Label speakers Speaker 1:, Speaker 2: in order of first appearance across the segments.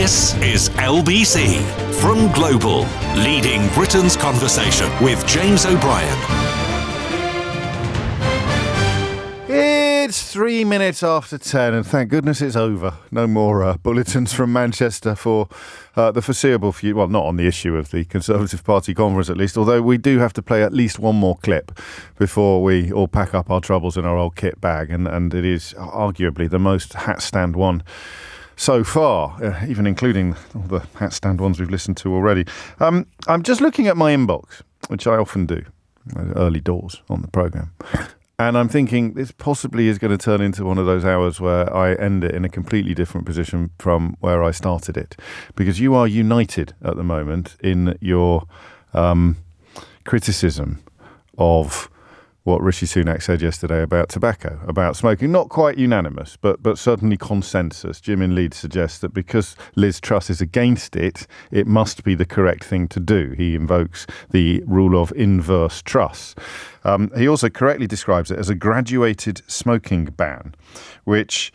Speaker 1: This is LBC from Global, leading Britain's conversation with James O'Brien.
Speaker 2: It's 3 minutes after 10, and thank goodness it's over. No more bulletins from Manchester for the foreseeable future. Well, not on the issue of the Conservative Party conference, at least, although we do have to play at least one more clip before we all pack up our troubles in our old kit bag, and it is arguably the most hat stand one so far, even including all the hat stand ones we've listened to already. I'm just looking at my inbox, which I often do, early doors on the programme. And I'm thinking this possibly is going to turn into one of those hours where I end it in a completely different position from where I started it. Because you are united at the moment in your criticism of what Rishi Sunak said yesterday about tobacco, about smoking. Not quite unanimous, but certainly consensus. Jim in Leeds suggests that because Liz Truss is against it, it must be the correct thing to do. He invokes the rule of inverse Truss. He also correctly describes it as a graduated smoking ban, which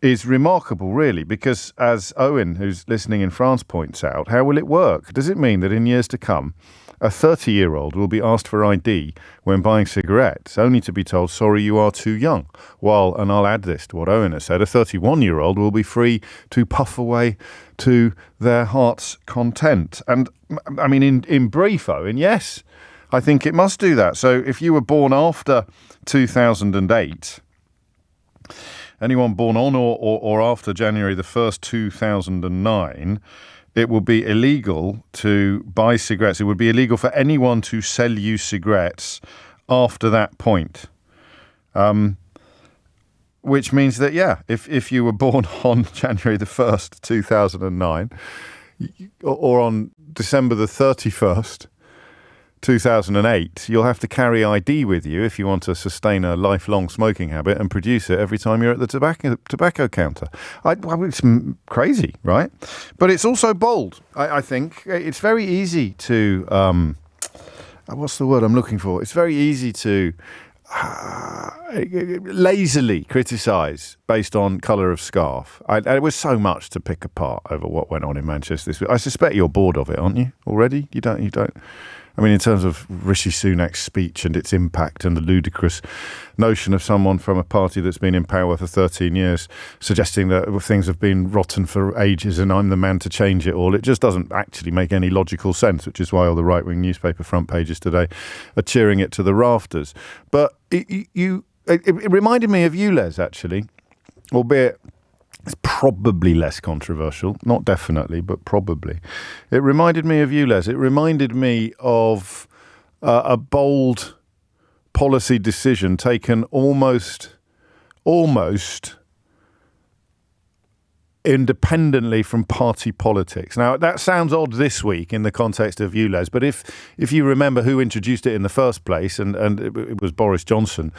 Speaker 2: is remarkable, really, because as Owen, who's listening in France, points out, how will it work? Does it mean that in years to come, a 30-year-old will be asked for ID when buying cigarettes, only to be told, sorry, you are too young? While, and I'll add this to what Owen has said, a 31-year-old will be free to puff away to their heart's content. And, I mean, in brief, Owen, yes, I think it must do that. So if you were born after 2008, anyone born on or after January the 1st, 2009, it will be illegal to buy cigarettes. It would be illegal for anyone to sell you cigarettes after that point. Which means that, yeah, if you were born on January the 1st, 2009, or on December the 31st, 2008, you'll have to carry ID with you if you want to sustain a lifelong smoking habit and produce it every time you're at the tobacco counter. It's crazy, right? But it's also bold, I think. It's very easy to... what's the word I'm looking for? It's very easy to lazily criticise based on colour of scarf. It was so much to pick apart over what went on in Manchester this week. I suspect you're bored of it, aren't you, already? You don't... I mean, in terms of Rishi Sunak's speech and its impact and the ludicrous notion of someone from a party that's been in power for 13 years suggesting that things have been rotten for ages and I'm the man to change it all, it just doesn't actually make any logical sense, which is why all the right-wing newspaper front pages today are cheering it to the rafters. But it reminded me of you, Les, actually, albeit... It's probably less controversial, not definitely, but probably. It reminded me of you, Les. It reminded me of a bold policy decision taken almost independently from party politics. Now, that sounds odd this week in the context of ULEZ, but if you remember who introduced it in the first place, and it was Boris Johnson,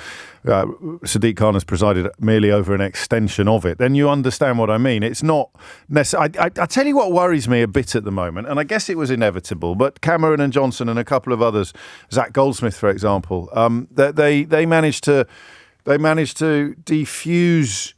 Speaker 2: Sadiq Khan has presided merely over an extension of it, then you understand what I mean. It's not necessarily... I tell you what worries me a bit at the moment, and I guess it was inevitable, but Cameron and Johnson and a couple of others, Zach Goldsmith, for example, they managed to defuse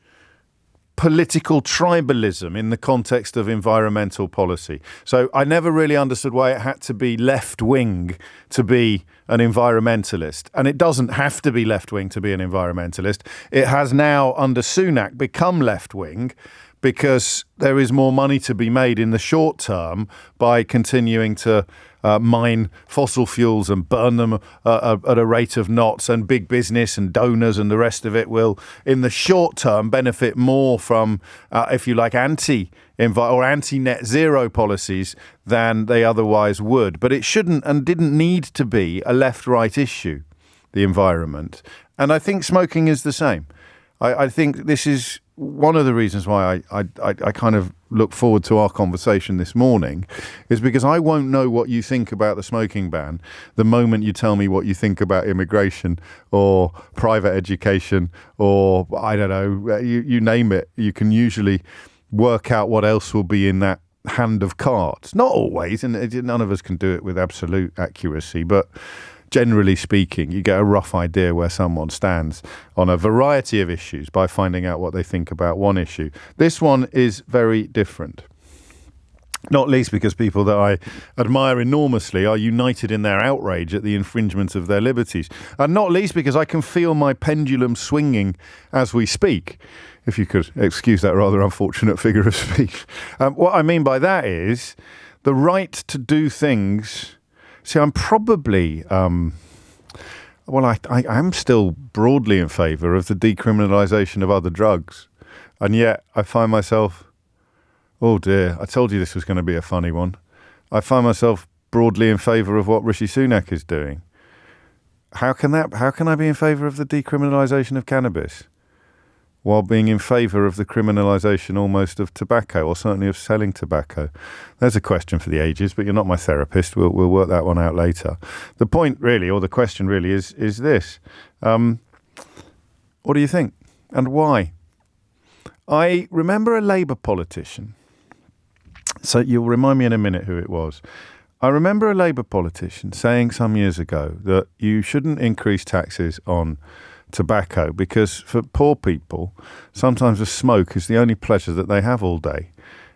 Speaker 2: political tribalism in the context of environmental policy. So I never really understood why it had to be left-wing to be an environmentalist. And it doesn't have to be left-wing to be an environmentalist. It has now, under Sunak, become left-wing because there is more money to be made in the short term by continuing to mine fossil fuels and burn them at a rate of knots, and big business and donors and the rest of it will, in the short term, benefit more from, if you like, anti-net zero policies than they otherwise would. But it shouldn't and didn't need to be a left-right issue, the environment. And I think smoking is the same. I think this is one of the reasons why I kind of look forward to our conversation this morning, is because I won't know what you think about the smoking ban the moment you tell me what you think about immigration or private education or, I don't know, you name it. You can usually work out what else will be in that hand of cards. Not always, and none of us can do it with absolute accuracy, but generally speaking, you get a rough idea where someone stands on a variety of issues by finding out what they think about one issue. This one is very different. Not least because people that I admire enormously are united in their outrage at the infringement of their liberties. And not least because I can feel my pendulum swinging as we speak, if you could excuse that rather unfortunate figure of speech. What I mean by that is the right to do things. See, I'm probably... I am still broadly in favour of the decriminalisation of other drugs. And yet I find myself... Oh dear, I told you this was going to be a funny one. I find myself broadly in favour of what Rishi Sunak is doing. How can I be in favour of the decriminalisation of cannabis while being in favour of the criminalisation almost of tobacco, or certainly of selling tobacco? There's a question for the ages, but you're not my therapist. We'll work that one out later. The point really, or the question really is this. What do you think? And why? I remember a Labour politician. So you'll remind me in a minute who it was. I remember a Labour politician saying some years ago that you shouldn't increase taxes on tobacco because for poor people, sometimes a smoke is the only pleasure that they have all day.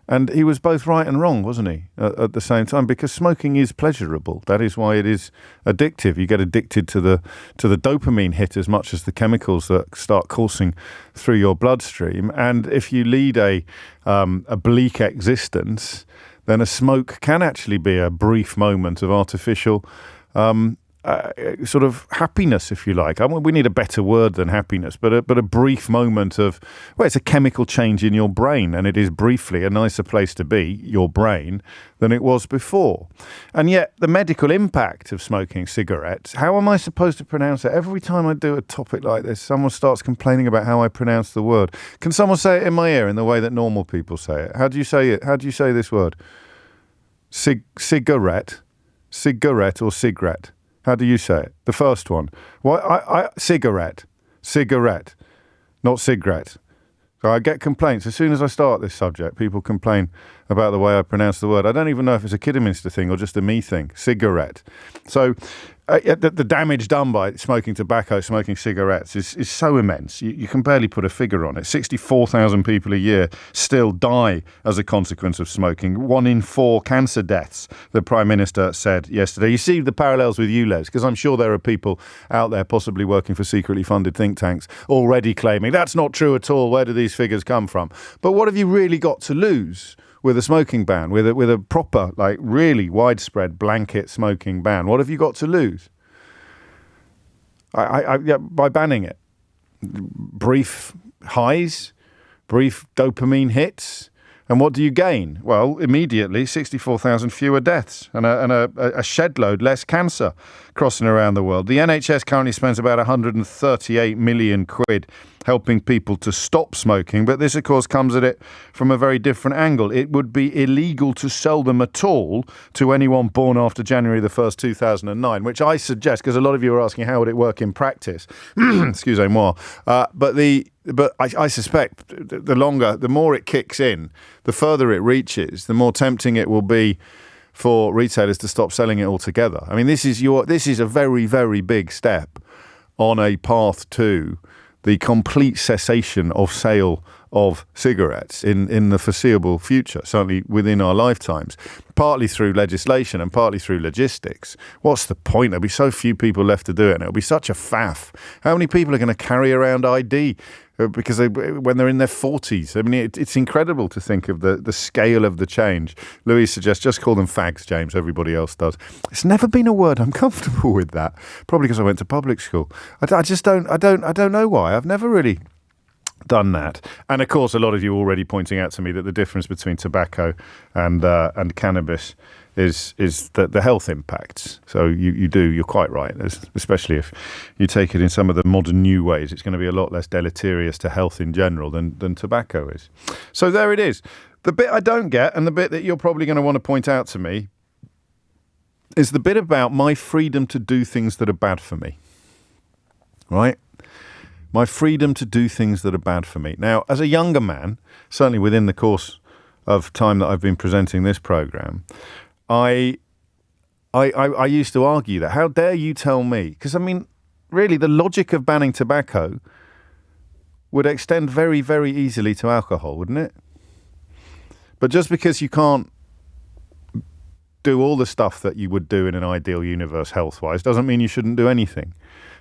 Speaker 2: And he was both right and wrong, wasn't he, at the same time? Because smoking is pleasurable. That is why it is addictive. You get addicted to the dopamine hit as much as the chemicals that start coursing through your bloodstream. And if you lead a bleak existence, then a smoke can actually be a brief moment of artificial sort of happiness, if you like. I mean, we need a better word than happiness, but a brief moment of, well, it's a chemical change in your brain, and it is briefly a nicer place to be, your brain, than it was before. And yet the medical impact of smoking cigarettes, how am I supposed to pronounce it? Every time I do a topic like this, someone starts complaining about how I pronounce the word. Can someone say it in my ear in the way that normal people say it? How do you say it? How do you say this word? Cigarette? Cigarette or cigarette? How do you say it? The first one. Why? Cigarette, not cigarette. So I get complaints. As soon as I start this subject, people complain about the way I pronounce the word. I don't even know if it's a Kidderminster thing or just a me thing. Cigarette. So the damage done by smoking tobacco, smoking cigarettes is so immense. You can barely put a figure on it. 64,000 people a year still die as a consequence of smoking. 1 in 4 cancer deaths, the Prime Minister said yesterday. You see the parallels with you, Les, because I'm sure there are people out there possibly working for secretly funded think tanks already claiming that's not true at all. Where do these figures come from? But what have you really got to lose with a smoking ban, with a proper, like really widespread blanket smoking ban? What have you got to lose? By banning it. Brief highs, brief dopamine hits. And what do you gain? Well, immediately 64,000 fewer deaths and a shed load less cancer crossing around the world. The NHS currently spends about 138 million quid helping people to stop smoking, but this, of course, comes at it from a very different angle. It would be illegal to sell them at all to anyone born after January the 1st, 2009, which I suggest, because a lot of you are asking how would it work in practice. Excusez-moi. But I suspect the more it kicks in, the further it reaches, the more tempting it will be for retailers to stop selling it altogether. I mean, this is a very, very big step on a path to the complete cessation of sale of cigarettes in the foreseeable future, certainly within our lifetimes, partly through legislation and partly through logistics. What's the point? There'll be so few people left to do it, and it'll be such a faff. How many people are going to carry around ID because when they're in their 40s? I mean, it's incredible to think of the scale of the change. Louise suggests just call them fags, James. Everybody else does. It's never been a word I'm comfortable with that. Probably because I went to public school. I just don't know why. I've never really done that. And of course, a lot of you already pointing out to me that the difference between tobacco and cannabis is the health impacts. So you're quite right, especially if you take it in some of the modern new ways. It's going to be a lot less deleterious to health in general than tobacco is. So there it is. The bit I don't get, and the bit that you're probably going to want to point out to me, is the bit about my freedom to do things that are bad for me. Right? My freedom to do things that are bad for me. Now, as a younger man, certainly within the course of time that I've been presenting this programme, I used to argue that. How dare you tell me? Because, I mean, really, the logic of banning tobacco would extend very, very easily to alcohol, wouldn't it? But just because you can't do all the stuff that you would do in an ideal universe health-wise doesn't mean you shouldn't do anything.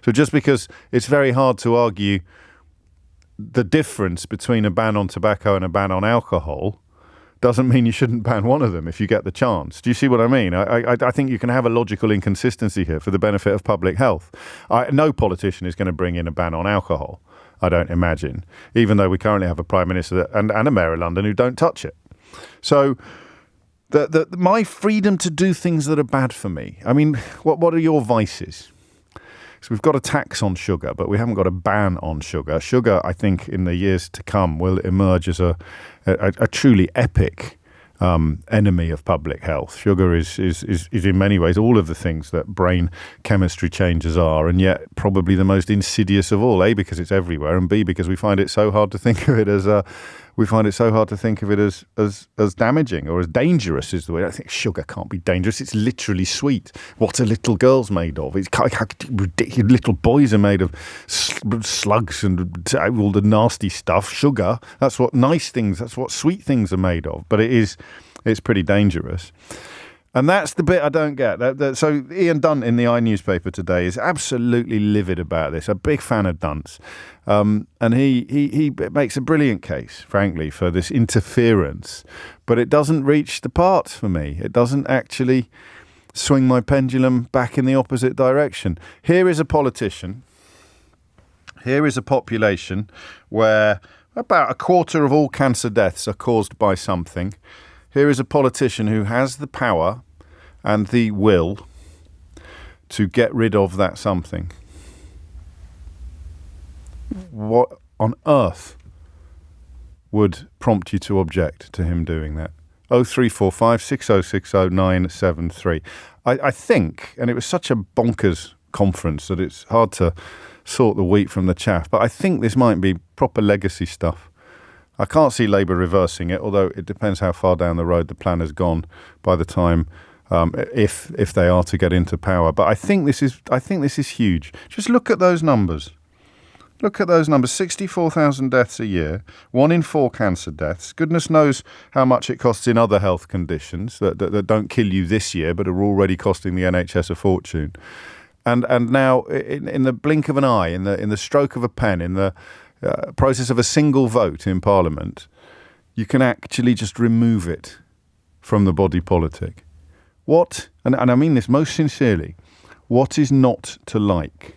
Speaker 2: So just because it's very hard to argue the difference between a ban on tobacco and a ban on alcohol doesn't mean you shouldn't ban one of them if you get the chance. Do you see what I mean? I think you can have a logical inconsistency here for the benefit of public health. No politician is going to bring in a ban on alcohol, I don't imagine, even though we currently have a Prime Minister and a Mayor of London who don't touch it. So my freedom to do things that are bad for me, I mean, what are your vices? So we've got a tax on sugar, but we haven't got a ban on sugar. Sugar, I think, in the years to come will emerge as a truly epic enemy of public health. Sugar is in many ways all of the things that brain chemistry changes are, and yet probably the most insidious of all. A, because it's everywhere, and B, because we find it so hard to think of it as as damaging or as dangerous is the way. I think sugar can't be dangerous. It's literally sweet. What are little girls made of? It's ridiculous. Little boys are made of slugs and all the nasty stuff. Sugar, that's what nice things, that's what sweet things are made of. But it's pretty dangerous. And that's the bit I don't get. So Ian Dunt in the newspaper today is absolutely livid about this. A big fan of Dunt's. And he makes a brilliant case, frankly, for this interference. But it doesn't reach the parts for me. It doesn't actually swing my pendulum back in the opposite direction. Here is a politician. Here is a population where about a quarter of all cancer deaths are caused by something. Here is a politician who has the power and the will to get rid of that something. What on earth would prompt you to object to him doing that? 0345 6060 973. I think, and it was such a bonkers conference that it's hard to sort the wheat from the chaff, but I think this might be proper legacy stuff. I can't see Labour reversing it, although it depends how far down the road the plan has gone by the time, if they are to get into power. But I think this is huge. Just look at those numbers. Look at those numbers. 64,000 deaths a year. 1 in 4 cancer deaths. Goodness knows how much it costs in other health conditions that don't kill you this year, but are already costing the NHS a fortune. And now, in the blink of an eye, in the stroke of a pen, in the process of a single vote in Parliament, you can actually just remove it from the body politic. What, and I mean this most sincerely, what is not to like?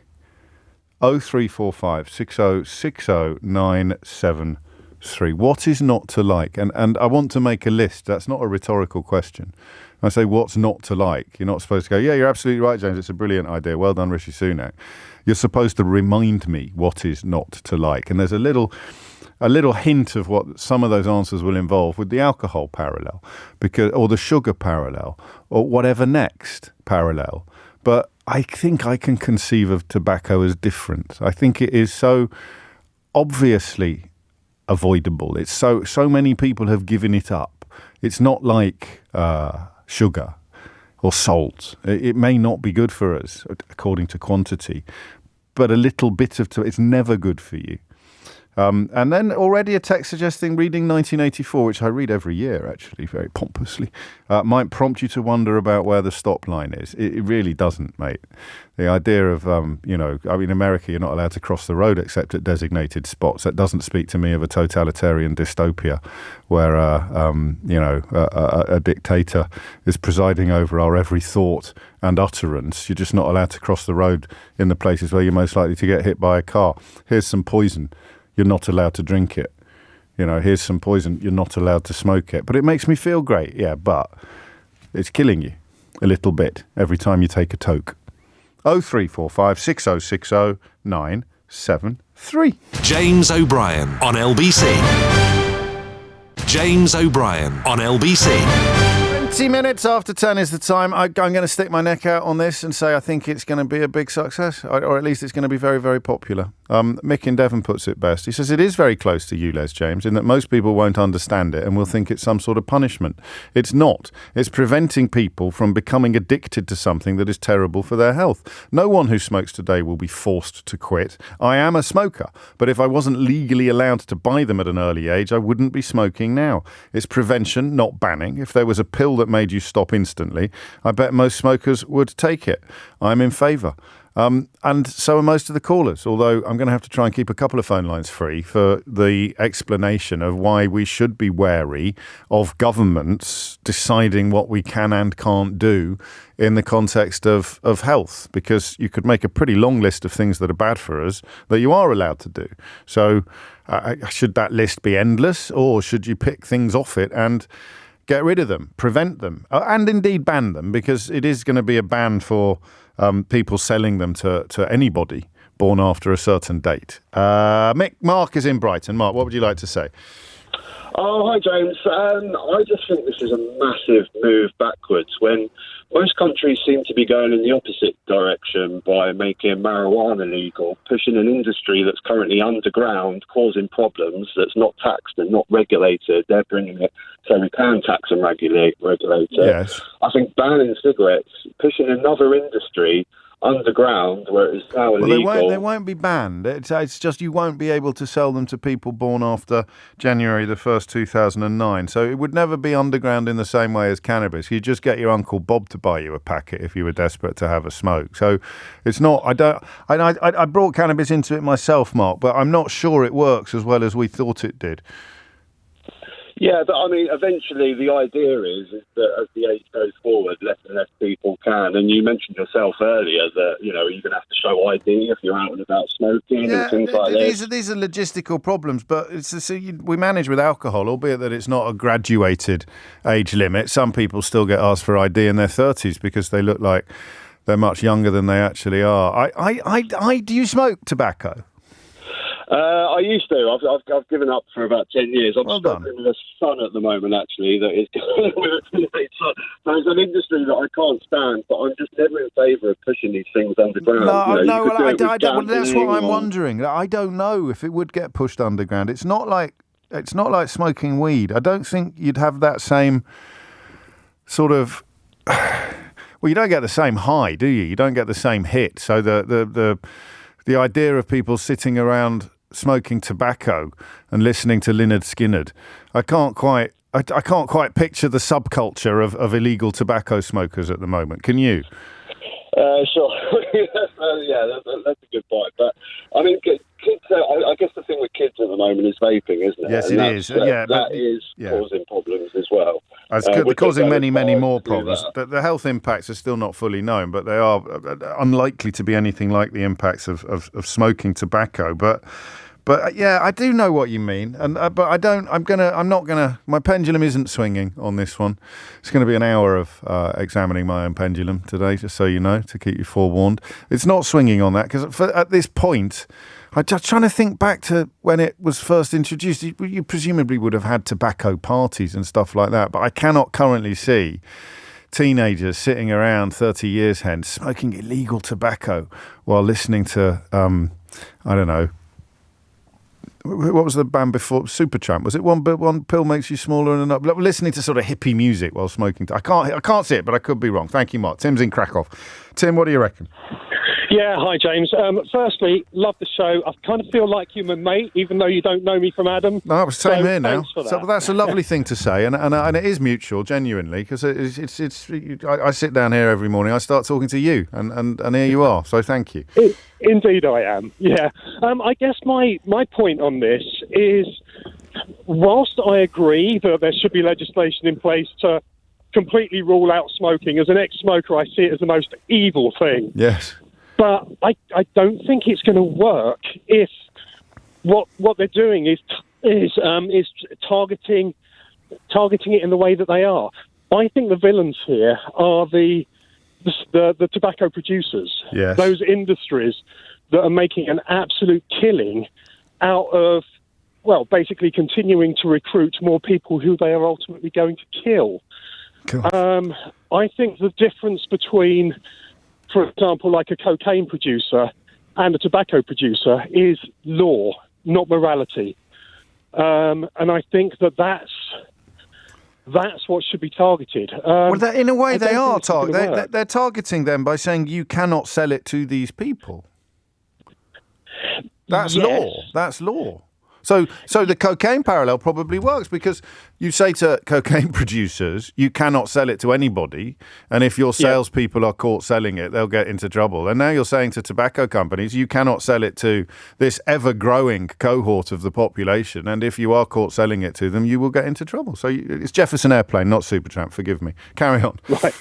Speaker 2: 0345 6060 973. What is not to like? And I want to make a list. That's not a rhetorical question. I say, what's not to like? You're not supposed to go, yeah, you're absolutely right, James. It's a brilliant idea. Well done, Rishi Sunak. You're supposed to remind me what is not to like. And there's a little hint of what some of those answers will involve with the alcohol parallel, or the sugar parallel, or whatever next parallel. But I think I can conceive of tobacco as different. I think it is so obviously avoidable. It's so many people have given it up. It's not like sugar or salt. It may not be good for us according to quantity, but a little bit of it's never good for you. And then already a text suggesting reading 1984, which I read every year, actually, very pompously, might prompt you to wonder about where the stop line is. It really doesn't, mate. The idea of, in America, you're not allowed to cross the road except at designated spots. That doesn't speak to me of a totalitarian dystopia where, a dictator is presiding over our every thought and utterance. You're just not allowed to cross the road in the places where you're most likely to get hit by a car. Here's some poison. You're not allowed to drink it. Here's some poison. You're not allowed to smoke it. But it makes me feel great. Yeah, but it's killing you a little bit every time you take a toke. 0345 6060 973.
Speaker 1: James O'Brien on LBC. James O'Brien on LBC.
Speaker 2: 20 minutes after 10 is the time. I'm going to stick my neck out on this and say I think it's going to be a big success, or at least it's going to be very, very popular. Mick in Devon puts it best. He says it is very close to ULEZ, James, in that most people won't understand it and will think it's some sort of punishment. It's not. It's preventing people from becoming addicted to something that is terrible for their health. No one who smokes today will be forced to quit. I am a smoker, but if I wasn't legally allowed to buy them at an early age, I wouldn't be smoking now. It's prevention, not banning. If there was a pill that that made you stop instantly, I bet most smokers would take it. I'm in favour. And so are most of the callers, although I'm going to have to try and keep a couple of phone lines free for the explanation of why we should be wary of governments deciding what we can and can't do in the context of health, because you could make a pretty long list of things that are bad for us that you are allowed to do. So should that list be endless, or should you pick things off it and get rid of them, prevent them, and indeed ban them, because it is going to be a ban for people selling them to anybody born after a certain date. Mark is in Brighton. Mark, what would you like to say?
Speaker 3: Oh, hi, James. I just think this is a massive move backwards when most countries seem to be going in the opposite direction by making marijuana legal, pushing an industry that's currently underground, causing problems, that's not taxed and not regulated. They're bringing it so we can tax and regulate it.
Speaker 2: Yes.
Speaker 3: I think banning cigarettes, pushing another industry underground where it's now illegal.
Speaker 2: Well, they won't be banned. It's just you won't be able to sell them to people born after January the 1st, 2009. So it would never be underground in the same way as cannabis. You'd just get your Uncle Bob to buy you a packet if you were desperate to have a smoke. So it's not. I brought cannabis into it myself, Mark, but I'm not sure it works as well as we thought it did.
Speaker 3: Yeah, but I mean, eventually the idea is that as the age goes forward, less and less people can. And you mentioned yourself earlier that, you're going to have to show ID if you're out and about smoking and things like this.
Speaker 2: These are logistical problems, but we manage with alcohol, albeit that it's not a graduated age limit. Some people still get asked for ID in their 30s because they look like they're much younger than they actually are. Do you smoke tobacco?
Speaker 3: I used to. I've given up for about 10 years. I'm struggling with a son at the moment, actually, that is going with a teenage son. So it's an industry that I can't stand, but I'm just never in favour of pushing these things underground.
Speaker 2: That's what I'm wondering. I don't know if it would get pushed underground. It's not like smoking weed. I don't think you'd have that same sort of. Well, you don't get the same high, do you? You don't get the same hit. So the idea of people sitting around smoking tobacco and listening to Lynyrd Skynyrd, I can't quite picture the subculture of illegal tobacco smokers at the moment. Can you?
Speaker 3: Sure. That's a good point. But I mean, kids. I guess the thing with kids at the moment is vaping, isn't it?
Speaker 2: Yes, it is.
Speaker 3: That is causing problems as well.
Speaker 2: It's causing many more problems. The health impacts are still not fully known, but they are unlikely to be anything like the impacts of smoking tobacco. But yeah, I do know what you mean, but I don't. I'm not gonna. My pendulum isn't swinging on this one. It's going to be an hour of examining my own pendulum today, just so you know, to keep you forewarned. It's not swinging on that because at this point, I'm just trying to think back to when it was first introduced. You presumably would have had tobacco parties and stuff like that, but I cannot currently see teenagers sitting around 30 years hence smoking illegal tobacco while listening to I don't know. What was the band before? Supertramp. Was it one pill makes you smaller and another? Listening to sort of hippie music while smoking. I can't see it, but I could be wrong. Thank you, Mark. Tim's in Krakow. Tim, what do you reckon?
Speaker 4: Yeah, hi, James. Firstly, love the show. I kind of feel like you're my mate, even though you don't know me from Adam.
Speaker 2: No, same here now.
Speaker 4: For that.
Speaker 2: So that's a lovely thing to say, and it is mutual, genuinely, because I sit down here every morning, I start talking to you, and here you are, so thank you.
Speaker 4: Indeed I am, yeah. I guess my point on this is, whilst I agree that there should be legislation in place to completely rule out smoking, as an ex-smoker, I see it as the most evil thing.
Speaker 2: Yes.
Speaker 4: But I don't think it's going to work if what they're doing is targeting it in the way that they are. I think the villains here are the tobacco producers,
Speaker 2: yes.
Speaker 4: Those industries that are making an absolute killing out of, well, basically continuing to recruit more people who they are ultimately going to kill. I think the difference between, for example, like a cocaine producer and a tobacco producer is law, not morality. And I think that's what should be targeted.
Speaker 2: In a way, they are they're targeting them by saying you cannot sell it to these people. That's law. That's law. So the cocaine parallel probably works, because you say to cocaine producers, you cannot sell it to anybody. And if your salespeople are caught selling it, they'll get into trouble. And now you're saying to tobacco companies, you cannot sell it to this ever-growing cohort of the population. And if you are caught selling it to them, you will get into trouble. So it's Jefferson Airplane, not Supertramp. Forgive me. Carry on.
Speaker 4: Right.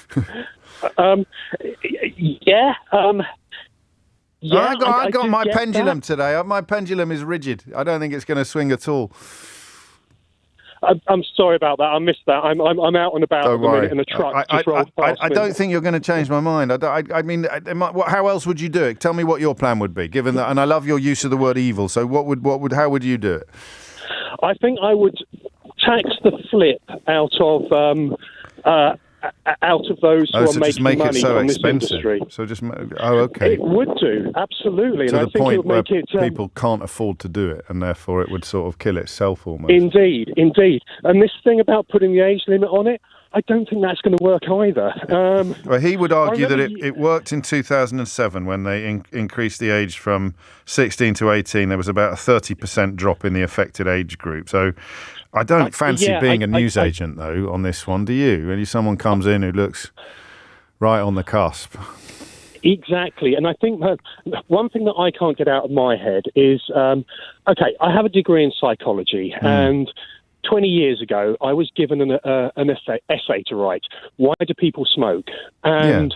Speaker 2: I got my pendulum today. My pendulum is rigid. I don't think it's going to swing at all.
Speaker 4: I'm sorry about that. I missed that. I'm out and about at the minute, and a truck just rolled past
Speaker 2: I
Speaker 4: me.
Speaker 2: don't think you're going to change my mind. I mean, how else would you do it? Tell me what your plan would be, given that. And I love your use of the word evil. So how would you do it?
Speaker 4: I think I would tax the flip out of those who are making money from this industry.
Speaker 2: So okay.
Speaker 4: It would do, absolutely.
Speaker 2: To
Speaker 4: and
Speaker 2: the
Speaker 4: I think
Speaker 2: point
Speaker 4: it would
Speaker 2: where
Speaker 4: make it,
Speaker 2: people can't afford to do it, and therefore it would sort of kill itself almost.
Speaker 4: Indeed. And this thing about putting the age limit on it, I don't think that's going to work either.
Speaker 2: Well, he would argue that it worked in 2007 when they increased the age from 16 to 18. There was about a 30% drop in the affected age group. So I don't fancy being a newsagent, though, on this one, do you? When someone comes in who looks right on the cusp.
Speaker 4: Exactly. And I think that one thing that I can't get out of my head is, I have a degree in psychology, and 20 years ago, I was given an essay to write. Why do people smoke? And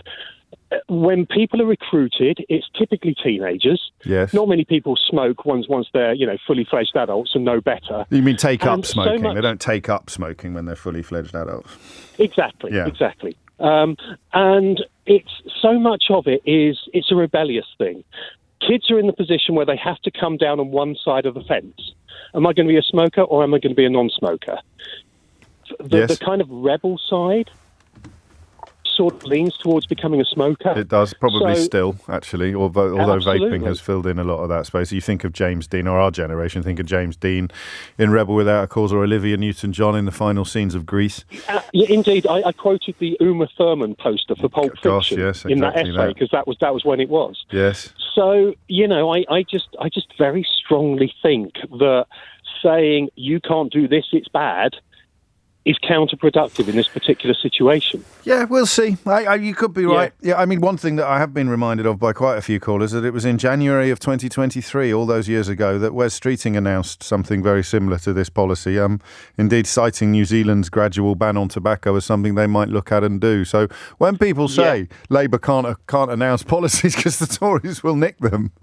Speaker 4: when people are recruited, it's typically teenagers.
Speaker 2: Yes.
Speaker 4: Not many people smoke once they're, fully fledged adults and know better.
Speaker 2: You mean take up smoking? They don't take up smoking when they're fully fledged adults.
Speaker 4: Exactly. Yeah. Exactly. And it's so much of it's a rebellious thing. Kids are in the position where they have to come down on one side of the fence. Am I going to be a smoker or am I going to be a non-smoker? The kind of rebel side sort of leans towards becoming a smoker.
Speaker 2: It does, probably still, actually, although
Speaker 4: Absolutely.
Speaker 2: vaping has filled in a lot of that space. You think of James Dean, or our generation think of James Dean in Rebel Without a Cause, or Olivia Newton-John in the final scenes of Grease.
Speaker 4: Indeed, I quoted the Uma Thurman poster for Pulp Fiction in that essay, because that was when it was.
Speaker 2: Yes.
Speaker 4: So, I just very strongly think that saying you can't do this, it's bad, is counterproductive in this particular situation.
Speaker 2: Yeah, we'll see. You could be right. Yeah, I mean, one thing that I have been reminded of by quite a few callers, that it was in January of 2023, all those years ago, that Wes Streeting announced something very similar to this policy, indeed citing New Zealand's gradual ban on tobacco as something they might look at and do. So when people say Labour can't announce policies because the Tories will nick them,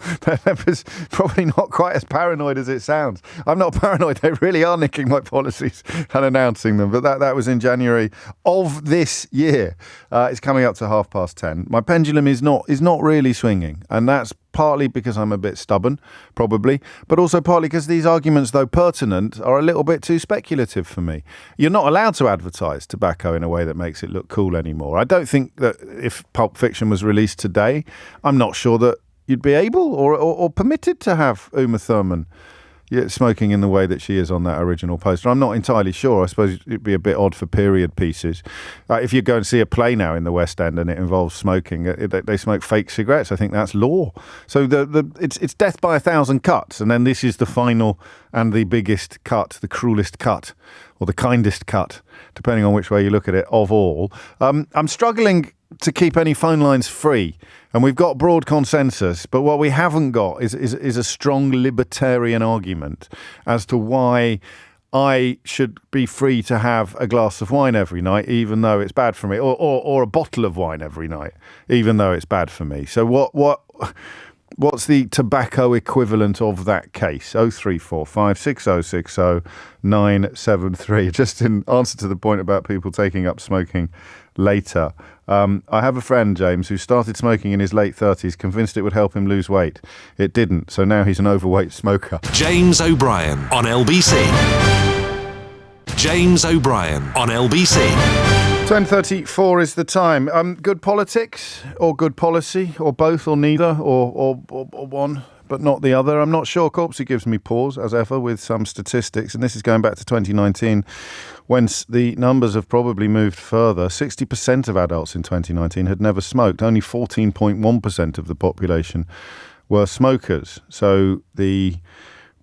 Speaker 2: Labour's probably not quite as paranoid as it sounds. I'm not paranoid. They really are nicking my policies and announcing them. But that was in January of this year. It's coming up to 10:30. My pendulum is not really swinging, and that's partly because I'm a bit stubborn, probably, but also partly because these arguments, though pertinent, are a little bit too speculative for me. You're not allowed to advertise tobacco in a way that makes it look cool anymore. I don't think that if Pulp Fiction was released today, I'm not sure that you'd be able or permitted to have Uma Thurman smoking in the way that she is on that original poster. I'm not entirely sure. I suppose it'd be a bit odd for period pieces. If you go and see a play now in the West End and it involves smoking, they smoke fake cigarettes. I think that's law. So it's death by 1,000 cuts, and then this is the final and the biggest cut, the cruelest cut, or the kindest cut, depending on which way you look at it, of all. I'm struggling to keep any phone lines free, and we've got broad consensus, but what we haven't got is a strong libertarian argument as to why I should be free to have a glass of wine every night, even though it's bad for me, or a bottle of wine every night, even though it's bad for me. So what's the tobacco equivalent of that case? 0345 6060 973. Just in answer to the point about people taking up smoking later. I have a friend, James, who started smoking in his late 30s, convinced it would help him lose weight. It didn't, so now he's an overweight smoker.
Speaker 1: James O'Brien on LBC. James O'Brien on LBC.
Speaker 2: 10:34 is the time. Good politics or good policy, or both, or neither, or one but not the other? I'm not sure. Corpsey gives me pause, as ever, with some statistics, and this is going back to 2019, when the numbers have probably moved further. 60% of adults in 2019 had never smoked. Only 14.1% of the population were smokers. So the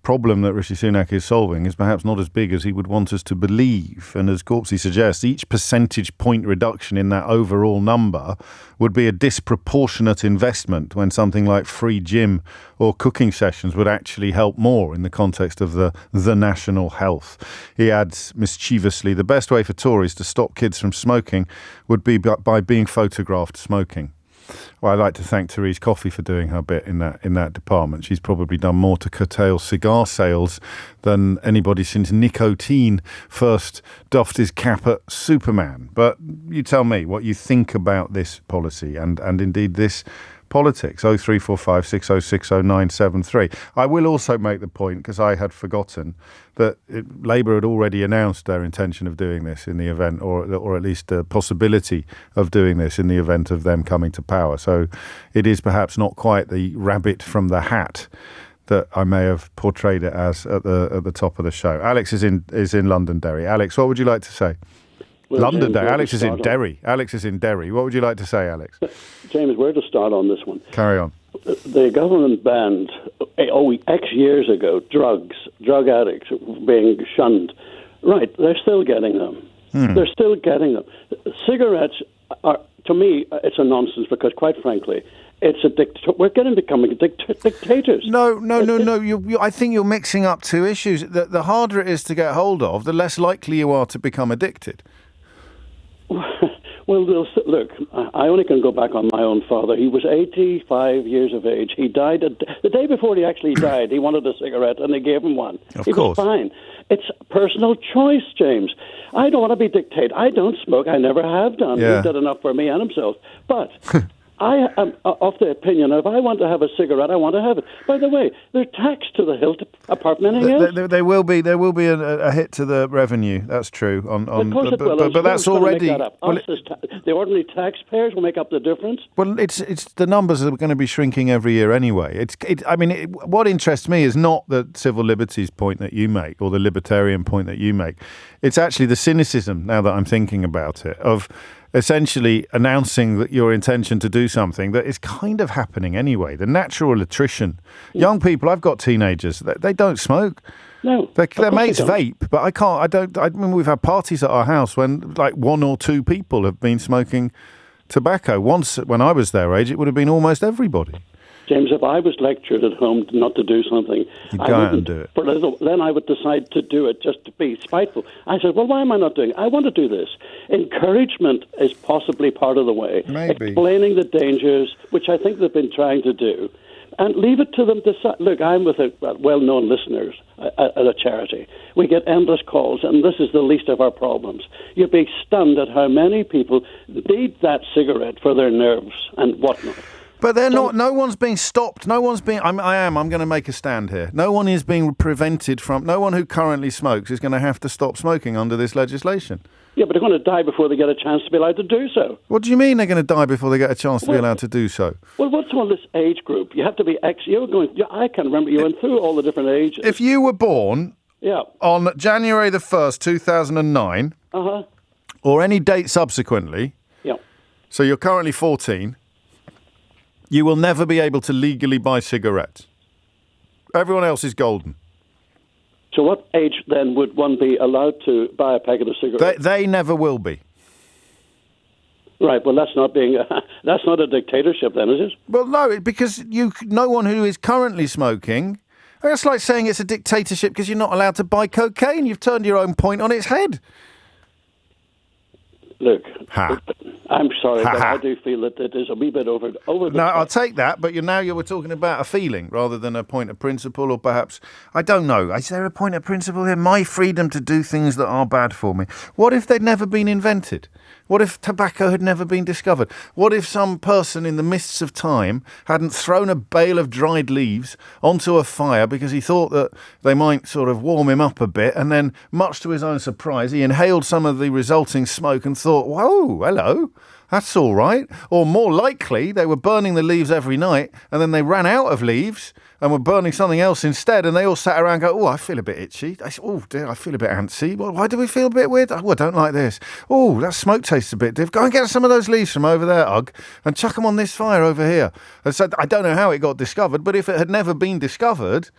Speaker 2: problem that Rishi Sunak is solving is perhaps not as big as he would want us to believe. And as Corpsey suggests, each percentage point reduction in that overall number would be a disproportionate investment when something like free gym or cooking sessions would actually help more in the context of the national health. He adds mischievously, the best way for Tories to stop kids from smoking would be by being photographed smoking. Well, I'd like to thank Therese Coffey for doing her bit in that department. She's probably done more to curtail cigar sales than anybody since nicotine first doffed his cap at Superman. But you tell me what you think about this policy and indeed this politics. 0345 6060 973. I will also make the point, because I had forgotten, that Labour had already announced their intention of doing this in the event, or at least the possibility of doing this in the event of them coming to power. So it is perhaps not quite the rabbit from the hat that I may have portrayed it as at the top of the show. Alex is in Londonderry. Alex, what would you like to say?
Speaker 5: Well,
Speaker 2: Londonderry. Alex is in Derry. Alex is in Derry. What would you like to say, Alex?
Speaker 5: James, where to start on this one?
Speaker 2: Carry on.
Speaker 5: The government banned, X years ago, drug addicts being shunned. Right, they're still getting them. They're still getting them. Cigarettes are, to me, it's a nonsense because, quite frankly, we're becoming dictators.
Speaker 2: No. I think you're mixing up two issues. The harder it is to get hold of, the less likely you are to become addicted.
Speaker 5: Well, look, I only can go back on my own father. He was 85 years of age. He died the day before he actually died. He wanted a cigarette, and they gave him one. He was fine. It's personal choice, James. I don't want to be dictated. I don't smoke. I never have done.
Speaker 2: Yeah.
Speaker 5: He did enough for me and himself. But I am of the opinion, if I want to have a cigarette, I want to have it. By the way, they're taxed to the hilt, apart from anything else.
Speaker 2: There will be a hit to the revenue. That's true. But that's already.
Speaker 5: The ordinary taxpayers will make up the difference.
Speaker 2: Well, it's the numbers are going to be shrinking every year anyway. What interests me is not the civil liberties point that you make or the libertarian point that you make. It's actually the cynicism, now that I'm thinking about it, of essentially announcing that your intention to do something that is kind of happening anyway. The natural attrition. Young people, I've got teenagers, they don't smoke.
Speaker 5: No,
Speaker 2: their mates vape, but I can't. I mean, we've had parties at our house when like one or two people have been smoking tobacco. Once, when I was their age, it would have been almost everybody.
Speaker 5: James, if I was lectured at home not to do something,
Speaker 2: I wouldn't do it.
Speaker 5: Then I would decide to do it just to be spiteful. I said, well, why am I not doing it? I want to do this. Encouragement is possibly part of the way.
Speaker 2: Maybe.
Speaker 5: Explaining the dangers, which I think they've been trying to do, and leave it to them to decide. Look, I'm with well-known listeners at a charity. We get endless calls, and this is the least of our problems. You'd be stunned at how many people need that cigarette for their nerves and whatnot.
Speaker 2: But they're not. No one's being stopped. No one's being. I'm going to make a stand here. No one is being prevented from. No one who currently smokes is going to have to stop smoking under this legislation.
Speaker 5: Yeah, but they're going to die before they get a chance to be allowed to do so.
Speaker 2: What do you mean they're going to die before they get a chance to be allowed to do so?
Speaker 5: Well, what's all this age group? You have to be I can't remember. You went through all the different ages.
Speaker 2: If you were born on January the 1st, 2009, or any date subsequently, so you're currently 14, you will never be able to legally buy cigarettes. Everyone else is golden.
Speaker 5: So what age then would one be allowed to buy a packet of cigarettes?
Speaker 2: They never will be.
Speaker 5: Right, well, that's not a dictatorship then, is it?
Speaker 2: Well, no, because no one who is currently smoking, that's like saying it's a dictatorship because you're not allowed to buy cocaine. You've turned your own point on its head.
Speaker 5: Look, I'm sorry, but I do feel that it is a wee bit over the
Speaker 2: No, I'll take that, but you were talking about a feeling rather than a point of principle, or perhaps, I don't know, is there a point of principle here? My freedom to do things that are bad for me. What if they'd never been invented? What if tobacco had never been discovered? What if some person in the mists of time hadn't thrown a bale of dried leaves onto a fire because he thought that they might sort of warm him up a bit, and then, much to his own surprise, he inhaled some of the resulting smoke and thought, whoa, hello, that's all right. Or more likely, they were burning the leaves every night, and then they ran out of leaves and were burning something else instead, and they all sat around and go, oh, I feel a bit itchy. Oh, dear, I feel a bit antsy. Well, why do we feel a bit weird? Oh, I don't like this. Oh, that smoke tastes a bit different. Go and get some of those leaves from over there, Ugg, and chuck them on this fire over here. And so I don't know how it got discovered, but if it had never been discovered,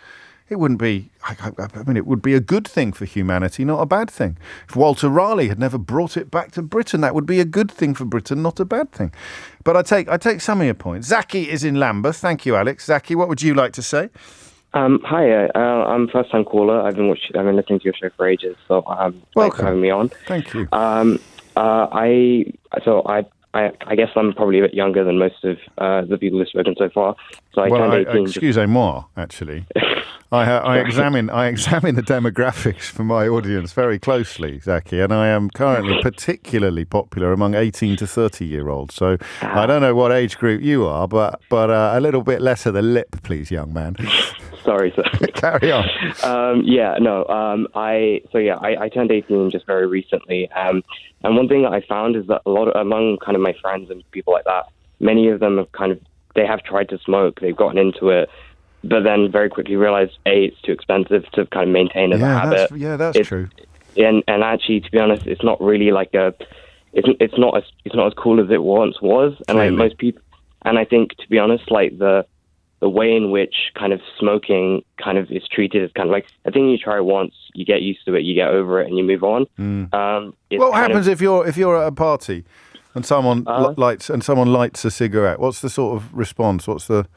Speaker 2: it wouldn't be, I mean, it would be a good thing for humanity, not a bad thing. If Walter Raleigh had never brought it back to Britain, that would be a good thing for Britain, not a bad thing. But I take some of your points. Zaki is in Lambeth. Thank you, Alex. Zaki, what would you like to say?
Speaker 6: Hi, I'm a first-time caller. I've been listening to your show for ages, so thanks for having me on.
Speaker 2: Thank you.
Speaker 6: I guess I'm probably a bit younger than most of the people who've spoken so far. So I turned 18.
Speaker 2: Excusez-moi, actually. I examine the demographics for my audience very closely, Zaki, and I am currently particularly popular among 18 to 30-year-olds. So I don't know what age group you are, but a little bit less of the lip, please, young man.
Speaker 6: Sorry, sir.
Speaker 2: Carry on.
Speaker 6: I turned 18 just very recently. And one thing that I found is that among kind of my friends and people like that, many of them they have tried to smoke, they've gotten into it, but then very quickly realized, it's too expensive to kind of maintain as a habit.
Speaker 2: That's true.
Speaker 6: And actually, to be honest, it's not really it's not as cool as it once was. And
Speaker 2: really?
Speaker 6: Most people, and I think, to be honest, the way in which kind of smoking kind of is treated is kind of like a thing you try once, you get used to it, you get over it, and you move on.
Speaker 2: What happens if you're at a party and someone lights a cigarette? What's the sort of response? What's the?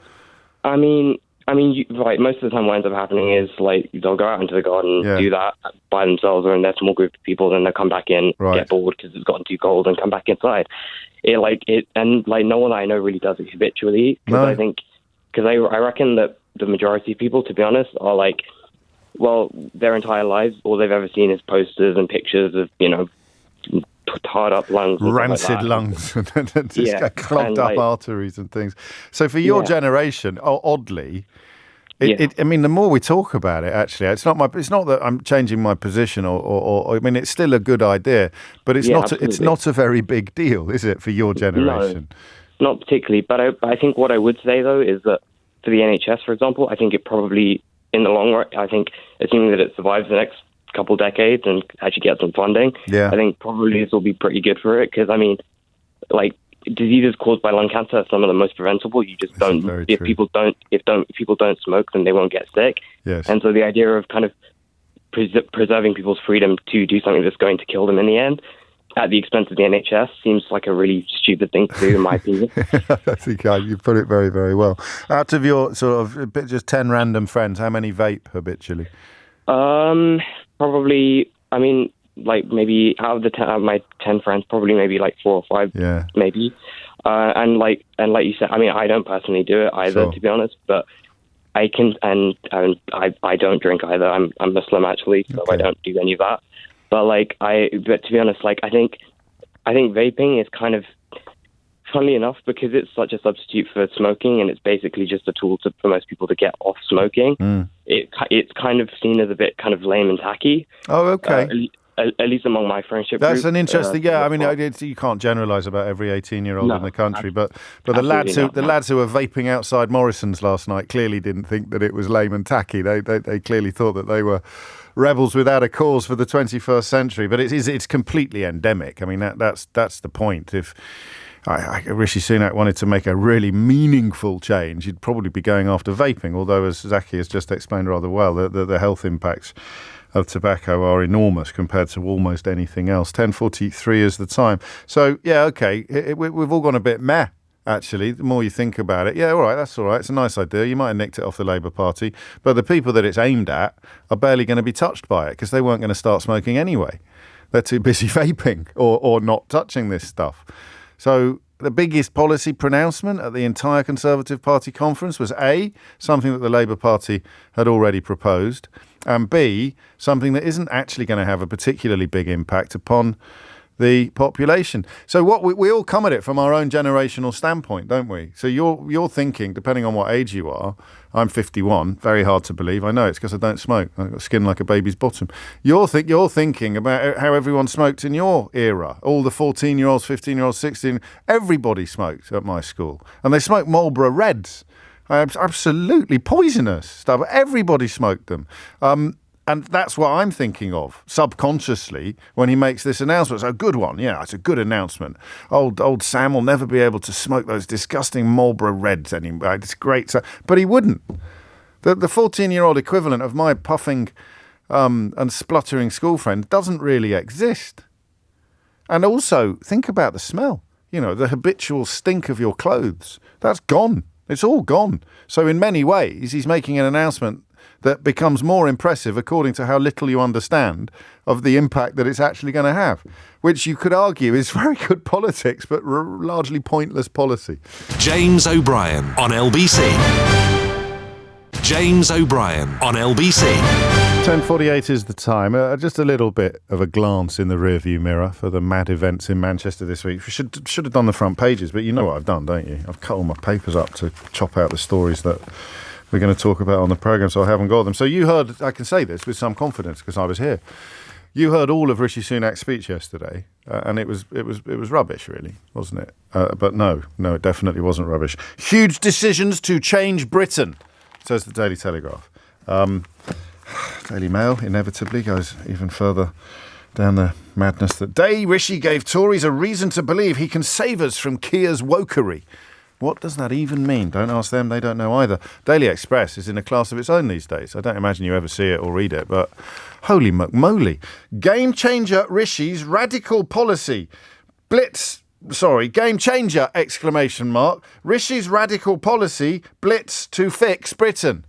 Speaker 6: Most of the time what ends up happening is they'll go out into the garden, do that by themselves or in their small group of people, then they'll come back in, get bored because it's gotten too cold, and come back inside. No one I know really does it habitually, because I reckon that the majority of people, to be honest, are their entire lives, all they've ever seen is posters and pictures of, tarred up lungs.
Speaker 2: Rancid lungs. Clogged up arteries and things. So for your generation, oddly, the more we talk about it, actually, it's not that I'm changing my position or it's still a good idea, but it's not a very big deal, is it, for your generation?
Speaker 6: No, not particularly. But I think what I would say, though, is that for the NHS, for example, I think it probably, in the long run, I think, assuming that it survives the next couple decades and actually get some funding, I think probably this will be pretty good for it, because diseases caused by lung cancer are some of the most preventable. You just don't. If people don't smoke, then they won't get sick.
Speaker 2: Yes.
Speaker 6: And so the idea of kind of preserving people's freedom to do something that's going to kill them in the end, at the expense of the NHS, seems like a really stupid thing to do, in my opinion.
Speaker 2: I think you put it very, very well. Out of your sort of just 10 random friends, how many vape habitually?
Speaker 6: Probably, maybe out of my 10 friends, probably maybe 4 or 5, maybe. And like you said, I don't personally do it either, to be honest, but I can, and I don't drink either. I'm Muslim, actually, so I don't do any of that. But to be honest, I think vaping is kind of, funnily enough, because it's such a substitute for smoking, and it's basically just a tool for most people to get off smoking. It's kind of seen as a bit kind of lame and tacky.
Speaker 2: Oh, okay.
Speaker 6: At least among my friendship
Speaker 2: That's
Speaker 6: group.
Speaker 2: an interesting. You can't generalise about every 18-year-old in the country, but the lads who were vaping outside Morrison's last night clearly didn't think that it was lame and tacky. They clearly thought that they were rebels without a cause for the 21st century. But it's completely endemic. That's the point. If Rishi Sunak wanted to make a really meaningful change, he'd probably be going after vaping. Although, as Zaki has just explained rather well, the health impacts of tobacco are enormous compared to almost anything else. 10:43 is the time. So, we've all gone a bit meh, actually, the more you think about it. Yeah, all right, that's all right. It's a nice idea. You might have nicked it off the Labour Party. But the people that it's aimed at are barely going to be touched by it, because they weren't going to start smoking anyway. They're too busy vaping or not touching this stuff. So the biggest policy pronouncement at the entire Conservative Party conference was A, something that the Labour Party had already proposed, and B, something that isn't actually going to have a particularly big impact upon the population. So what we all come at it from our own generational standpoint, don't we? So you're thinking, depending on what age you are, I'm 51, very hard to believe. I know it's because I don't smoke. I've got skin like a baby's bottom. You're thinking about how everyone smoked in your era. All the 14-year-olds, 15-year-olds, 16, everybody smoked at my school. And they smoked Marlboro Reds. Absolutely poisonous stuff. Everybody smoked them. And that's what I'm thinking of subconsciously when he makes this announcement. It's a good one. Yeah, it's a good announcement. Old Sam will never be able to smoke those disgusting Marlboro Reds anymore. It's great. But he wouldn't. The 14-year-old equivalent of my puffing and spluttering school friend doesn't really exist. And also, think about the smell. You know, the habitual stink of your clothes. That's gone. It's all gone. So in many ways, he's making an announcement that becomes more impressive according to how little you understand of the impact that it's actually going to have, which you could argue is very good politics, but largely pointless policy.
Speaker 1: James O'Brien on LBC. James O'Brien on LBC.
Speaker 2: 10:48 is the time. Just a little bit of a glance in the rearview mirror for the mad events in Manchester this week. We should have done the front pages, but you know what I've done, don't you? I've cut all my papers up to chop out the stories that we're going to talk about on the programme, so I haven't got them. So you heard, I can say this with some confidence because I was here. You heard all of Rishi Sunak's speech yesterday, and it was rubbish, really, wasn't it? But no, it definitely wasn't rubbish. Huge decisions to change Britain, says the Daily Telegraph. Daily Mail inevitably goes even further down the madness that day. Rishi gave Tories a reason to believe he can save us from Keir's wokery. What does that even mean? Don't ask them, they don't know either. Daily Express is in a class of its own these days. I don't imagine you ever see it or read it, but holy McMoly. Game changer Rishi's radical policy. Game changer, ! Rishi's radical policy, blitz to fix Britain.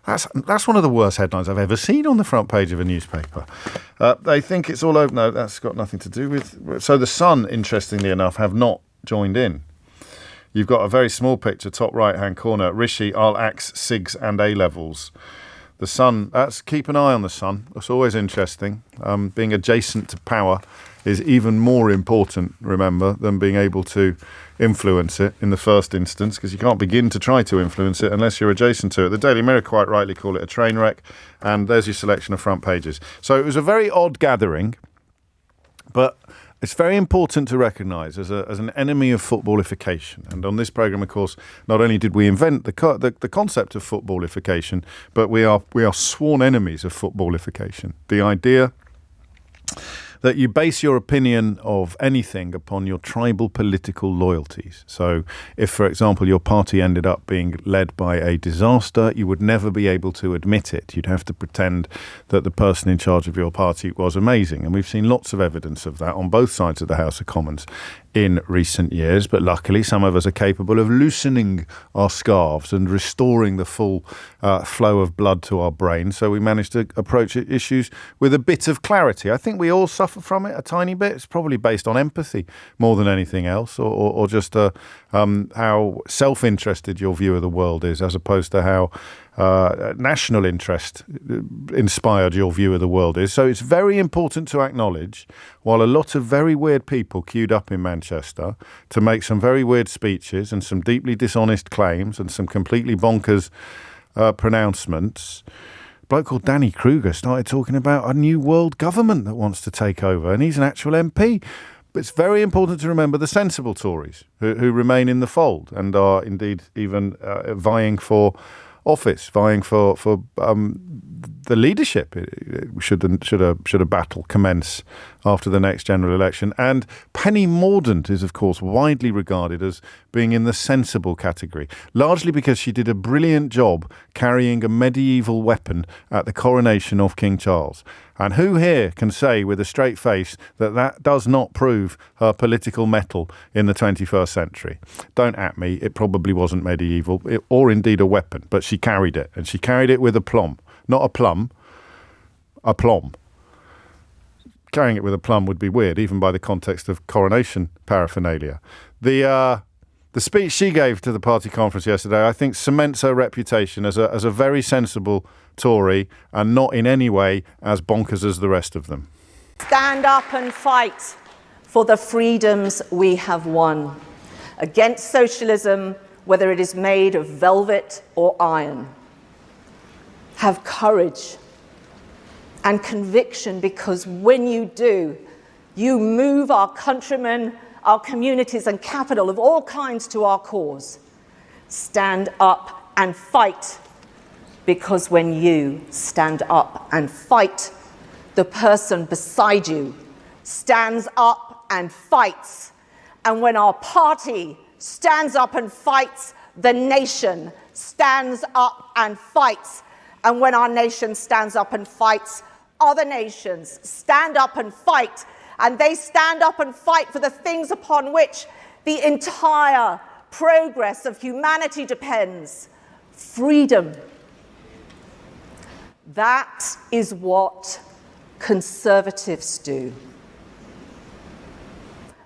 Speaker 2: That's one of the worst headlines I've ever seen on the front page of a newspaper. They think it's all over. No, that's got nothing to do with... So the Sun, interestingly enough, have not joined in. You've got a very small picture, top right-hand corner. Rishi, I'll axe SIGs and A-levels. The Sun, keep an eye on the Sun. It's always interesting. Being adjacent to power is even more important, remember, than being able to influence it in the first instance, because you can't begin to try to influence it unless you're adjacent to it. The Daily Mirror quite rightly call it a train wreck, and there's your selection of front pages. So it was a very odd gathering, but it's very important to recognise as an enemy of footballification. And on this programme, of course, not only did we invent the concept of footballification, but we are sworn enemies of footballification. The idea that you base your opinion of anything upon your tribal political loyalties. So if, for example, your party ended up being led by a disaster, you would never be able to admit it. You'd have to pretend that the person in charge of your party was amazing. And we've seen lots of evidence of that on both sides of the House of Commons in recent years. But luckily, some of us are capable of loosening our scarves and restoring the full flow of blood to our brain. So we managed to approach issues with a bit of clarity. I think we all suffer from it a tiny bit. It's probably based on empathy more than anything else, or just how self-interested your view of the world is, as opposed to how national interest inspired your view of the world is. So it's very important to acknowledge, while a lot of very weird people queued up in Manchester to make some very weird speeches and some deeply dishonest claims and some completely bonkers pronouncements, a bloke called Danny Kruger started talking about a new world government that wants to take over, and he's an actual MP. But it's very important to remember the sensible Tories who remain in the fold and are indeed even vying for office, vying for the leadership. Should a battle commence after the next general election? And Penny Mordaunt is, of course, widely regarded as being in the sensible category, largely because she did a brilliant job carrying a medieval weapon at the coronation of King Charles. And who here can say with a straight face that does not prove her political mettle in the 21st century? Don't at me. It probably wasn't medieval or indeed a weapon, but she carried it, and she carried it with aplomb. Not a plum, aplomb. Carrying it with aplomb would be weird, even by the context of coronation paraphernalia. The speech she gave to the party conference yesterday, I think, cements her reputation as a very sensible Tory and not in any way as bonkers as the rest of them.
Speaker 7: Stand up and fight for the freedoms we have won. Against socialism, whether it is made of velvet or iron. Have courage and conviction, because when you do, you move our countrymen, our communities and capital of all kinds to our cause. Stand up and fight, because when you stand up and fight, the person beside you stands up and fights. And when our party stands up and fights, the nation stands up and fights. And when our nation stands up and fights, other nations stand up and fight. And they stand up and fight for the things upon which the entire progress of humanity depends. Freedom. That is what conservatives do.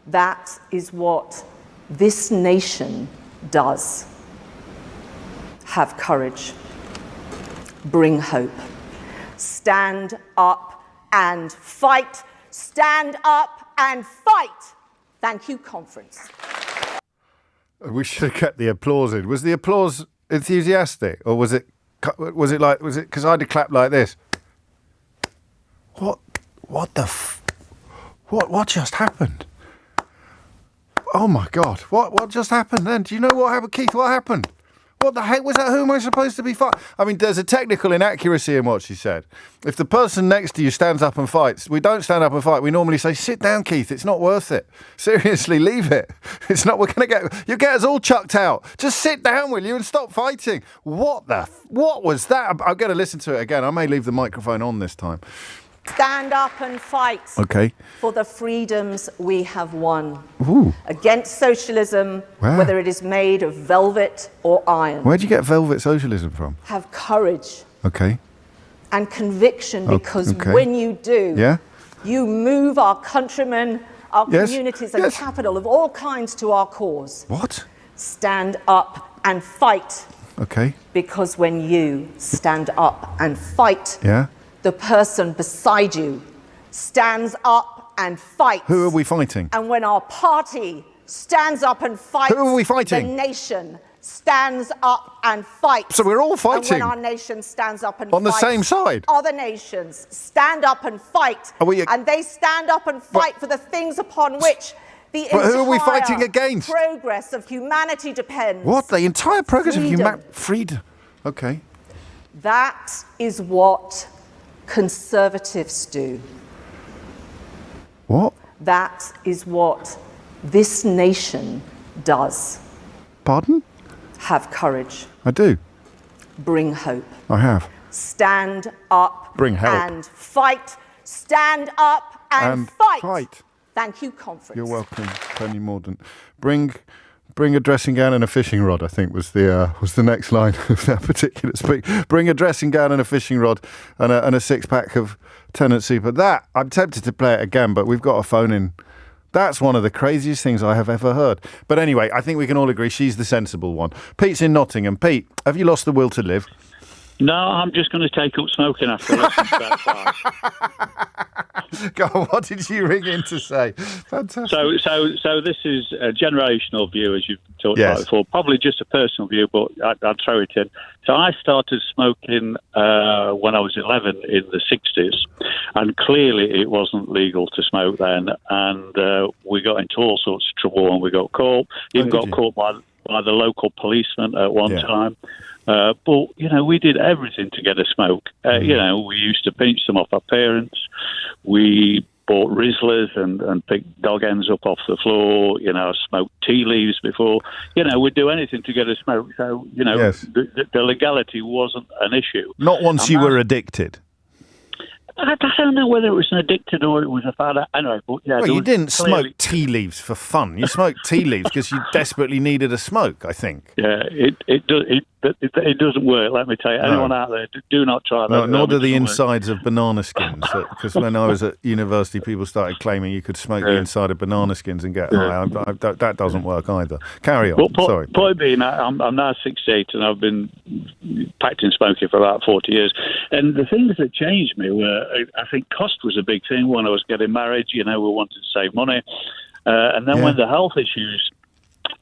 Speaker 7: That is what this nation does. Have courage. Bring hope. Stand up and fight. Stand up and fight. Thank you, conference.
Speaker 2: We should have kept the applause in. Was the applause enthusiastic, or was it because I had to clap like this? What just happened? Oh my God! What just happened then? Do you know what happened, Keith? What happened? What the heck was that? Who am I supposed to be fighting? I mean, there's a technical inaccuracy in what she said. If the person next to you stands up and fights, we don't stand up and fight. We normally say, "Sit down, Keith. It's not worth it. Seriously, leave it. It's not. You get us all chucked out. Just sit down, will you, and stop fighting." What was that? I'm going to listen to it again. I may leave the microphone on this time.
Speaker 7: Stand up and fight for the freedoms we have won.
Speaker 2: Ooh.
Speaker 7: Against socialism, whether it is made of velvet or iron.
Speaker 2: Where'd you get velvet socialism from?
Speaker 7: Have courage.
Speaker 2: Okay.
Speaker 7: And conviction, because when you do, you move our countrymen, our communities and capital of all kinds to our cause.
Speaker 2: What?
Speaker 7: Stand up and fight.
Speaker 2: Okay.
Speaker 7: Because when you stand up and fight, the person beside you stands up and fights.
Speaker 2: Who are we fighting?
Speaker 7: And when our party stands up and fights,
Speaker 2: who are we fighting?
Speaker 7: The nation stands up and fights.
Speaker 2: So we're all fighting.
Speaker 7: And when our nation stands up and
Speaker 2: on
Speaker 7: fights,
Speaker 2: the same side.
Speaker 7: Other nations stand up and fight. And they stand up and fight for the things upon which the entire
Speaker 2: who are we fighting against?
Speaker 7: Progress of humanity depends.
Speaker 2: What? The entire progress of humanity? Freedom. Okay.
Speaker 7: That is what conservatives do.
Speaker 2: What?
Speaker 7: That is what this nation does.
Speaker 2: Pardon?
Speaker 7: Have courage.
Speaker 2: I do.
Speaker 7: Bring hope.
Speaker 2: I have.
Speaker 7: Stand up.
Speaker 2: Bring help.
Speaker 7: And fight. Stand up and fight. Thank you, conference.
Speaker 2: You're welcome, Tony Mordaunt. Bring a dressing gown and a fishing rod, I think was the next line of that particular speech. Bring a dressing gown and a fishing rod and a six-pack of Tennant Super. That, I'm tempted to play it again, but we've got a phone in. That's one of the craziest things I have ever heard. But anyway, I think we can all agree she's the sensible one. Pete's in Nottingham. Pete, have you lost the will to live?
Speaker 8: No, I'm just going to take up smoking after listening to that five.
Speaker 2: God, what did you ring in to say? Fantastic.
Speaker 8: So this is a generational view, as you've talked about before. Probably just a personal view, but I'd throw it in. So I started smoking when I was 11 in the 60s, and clearly it wasn't legal to smoke then, and we got into all sorts of trouble, and we got caught. Even got caught by the local policeman at one time. But, we did everything to get a smoke. We used to pinch them off our parents. We bought Rizzlers and picked dog ends up off the floor. I smoked tea leaves before. We'd do anything to get a smoke. So, the legality wasn't an issue.
Speaker 2: Not once you were addicted.
Speaker 8: I don't know whether it was an addicted or it was a fad. Anyway, but
Speaker 2: well, you didn't smoke tea leaves for fun. You smoked tea leaves because you desperately needed a smoke, I think.
Speaker 8: Yeah, it doesn't work, let me tell you. Anyone out there, do not try that.
Speaker 2: No, nor do the insides of banana skins. Because when I was at university, people started claiming you could smoke the inside of banana skins and get high. That doesn't work either. Carry on. Sorry.
Speaker 8: Point being, I'm now 68 and I've been practicing smoking for about 40 years. And the things that changed me were, I think cost was a big thing when I was getting married. We wanted to save money. And then when the health issues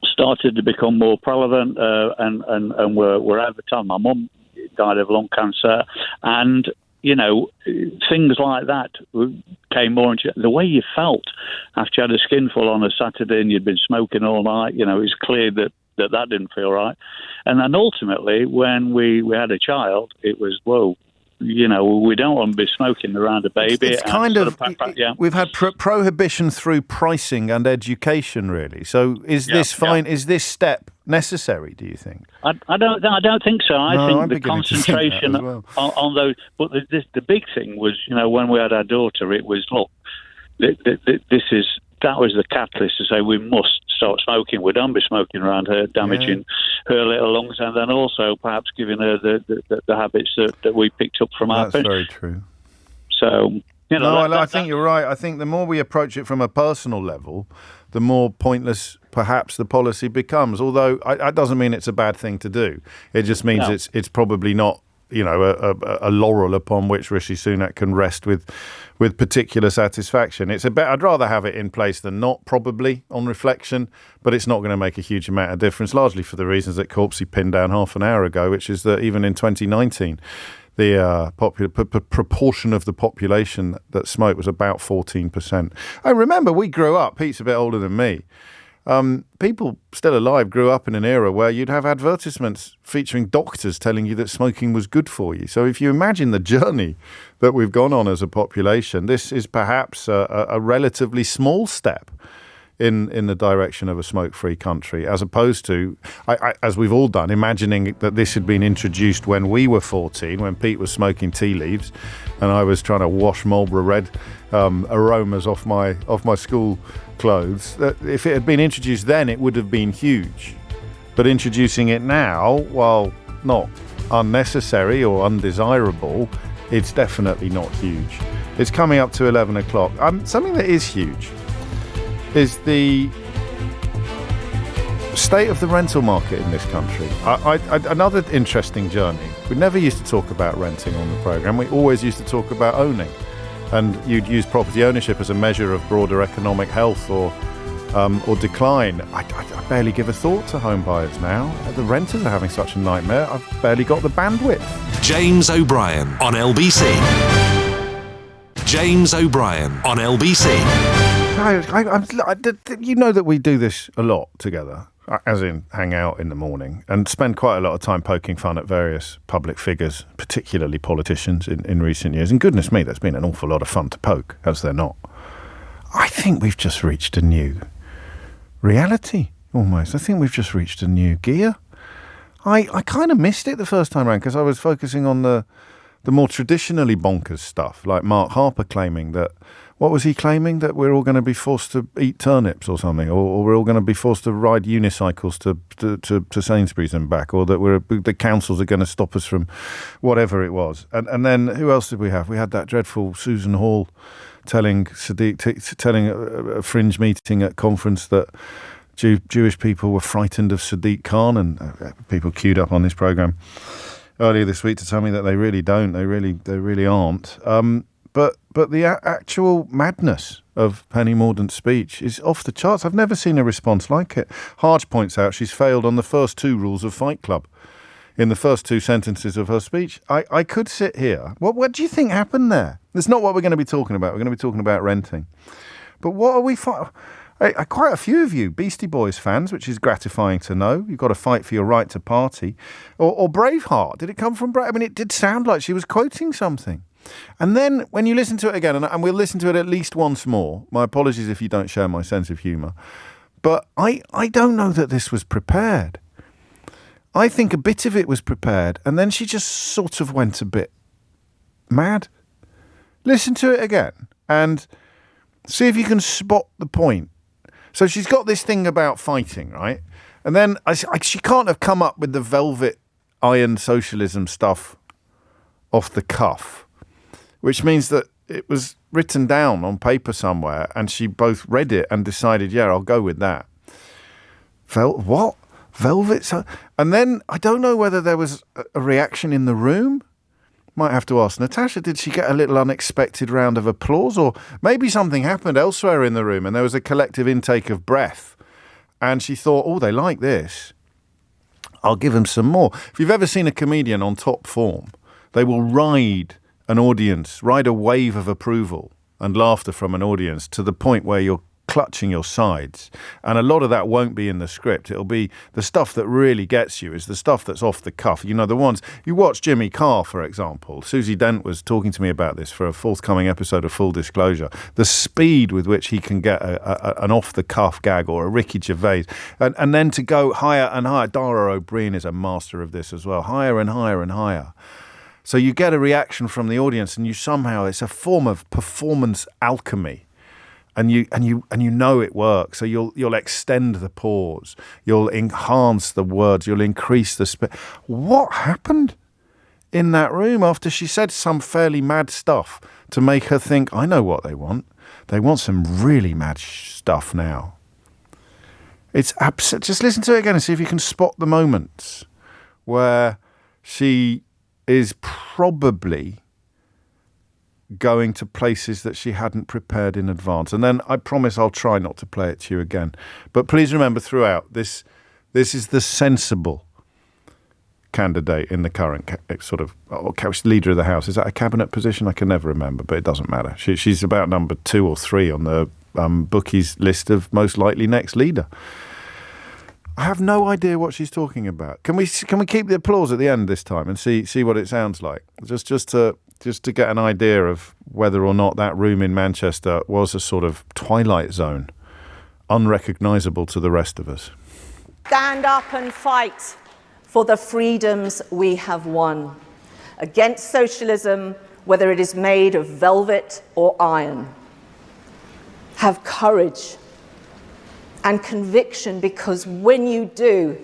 Speaker 8: started to become more prevalent and were over time. My mum died of lung cancer, and things like that came more into the way you felt after you had a skinful on a Saturday and you'd been smoking all night. It was clear that didn't feel right. And then ultimately, when we had a child, it was, whoa, we don't want to be smoking around a baby.
Speaker 2: It's kind of we've had prohibition through pricing and education, really. So is this fine? Is this step necessary, do you think?
Speaker 8: I don't think so. I think the concentration on those. But the big thing was, when we had our daughter, it was, look, that was the catalyst to say we must stop smoking. We don't be smoking around her, damaging her little lungs, and then also perhaps giving her the habits that we picked up from our parents.
Speaker 2: That's very true.
Speaker 8: So,
Speaker 2: I think you're right. I think the more we approach it from a personal level, the more pointless perhaps the policy becomes. Although that doesn't mean it's a bad thing to do. It just means it's probably not, a laurel upon which Rishi Sunak can rest with particular satisfaction. I'd rather have it in place than not, probably, on reflection, but it's not going to make a huge amount of difference, largely for the reasons that Corpsey pinned down half an hour ago, which is that even in 2019, the proportion of the population that smoked was about 14%. I remember we grew up, Pete's a bit older than me, people still alive grew up in an era where you'd have advertisements featuring doctors telling you that smoking was good for you. So if you imagine the journey that we've gone on as a population, this is perhaps a relatively small step in the direction of a smoke-free country, as opposed to, as we've all done, imagining that this had been introduced when we were 14, when Pete was smoking tea leaves, and I was trying to wash Marlboro Red aromas off my school clothes. That if it had been introduced then, it would have been huge. But introducing it now, while not unnecessary or undesirable, it's definitely not huge. It's coming up to 11 o'clock. Something that is huge is the state of the rental market in this country. Another interesting journey. We never used to talk about renting on the programme. We always used to talk about owning. And you'd use property ownership as a measure of broader economic health or decline. I barely give a thought to home buyers now. The renters are having such a nightmare. I've barely got the bandwidth.
Speaker 1: James O'Brien on LBC. James O'Brien on LBC.
Speaker 2: You know that we do this a lot together, as in hang out in the morning and spend quite a lot of time poking fun at various public figures, particularly politicians in recent years. And goodness me, there's been an awful lot of fun to poke, has there not? I think we've just reached a new reality, almost. I think we've just reached a new gear. I kind of missed it the first time around because I was focusing on the more traditionally bonkers stuff, like Mark Harper claiming that, what was he claiming? That we're all going to be forced to eat turnips or something, or we're all going to be forced to ride unicycles to Sainsbury's and back, or that the councils are going to stop us from whatever it was. And then who else did we have? We had that dreadful Susan Hall telling a fringe meeting at conference that Jewish people were frightened of Sadiq Khan, and people queued up on this programme earlier this week to tell me that they really don't. They really aren't. But the actual madness of Penny Mordaunt's speech is off the charts. I've never seen a response like it. Harge points out she's failed on the first two rules of Fight Club in the first two sentences of her speech. I could sit here. What do you think happened there? That's not what we're going to be talking about. We're going to be talking about renting. But what are we quite a few of you Beastie Boys fans, which is gratifying to know. You've got to fight for your right to party. Or Braveheart. Did it come from Braveheart? I mean, it did sound like she was quoting something. And then when you listen to it again, and we'll listen to it at least once more, my apologies if you don't share my sense of humour, but I don't know that this was prepared. I think a bit of it was prepared, and then she just sort of went a bit mad. Listen to it again, and see if you can spot the point. So she's got this thing about fighting, right? And then she can't have come up with the velvet iron socialism stuff off the cuff, which means that it was written down on paper somewhere and she both read it and decided, yeah, I'll go with that. What? Velvet? And then I don't know whether there was a reaction in the room. Might have to ask Natasha, did she get a little unexpected round of applause? Or maybe something happened elsewhere in the room and there was a collective intake of breath and she thought, oh, they like this. I'll give them some more. If you've ever seen a comedian on top form, they will ride a wave of approval and laughter from an audience to the point where you're clutching your sides. And a lot of that won't be in the script. It'll be the stuff that really gets you is the stuff that's off the cuff. You know, the ones, you watch Jimmy Carr, for example. Susie Dent was talking to me about this for a forthcoming episode of Full Disclosure. The speed with which he can get an off-the-cuff gag, or a Ricky Gervais. And then to go higher and higher. Dara O'Brien is a master of this as well. Higher and higher and higher. So you get a reaction from the audience, and you somehow, it's a form of performance alchemy. And you know it works. So you'll extend the pause, you'll enhance the words, you'll increase the speed. What happened in that room after she said some fairly mad stuff to make her think, I know what they want. They want some really mad stuff now. It's absurd. Just listen to it again and see if you can spot the moments where she is probably going to places that she hadn't prepared in advance. And then I promise I'll try not to play it to you again. But please remember throughout, this is the sensible candidate in the current sort of leader of the House. Is that a cabinet position? I can never remember, but it doesn't matter. She's about number 2 or 3 on the bookies list of most likely next leader. I have no idea what she's talking about. Can we keep the applause at the end this time and see what it sounds like? Just to get an idea of whether or not that room in Manchester was a sort of twilight zone, unrecognisable to the rest of us.
Speaker 7: Stand up and fight for the freedoms we have won. Against socialism, whether it is made of velvet or iron. Have courage and conviction, because when you do,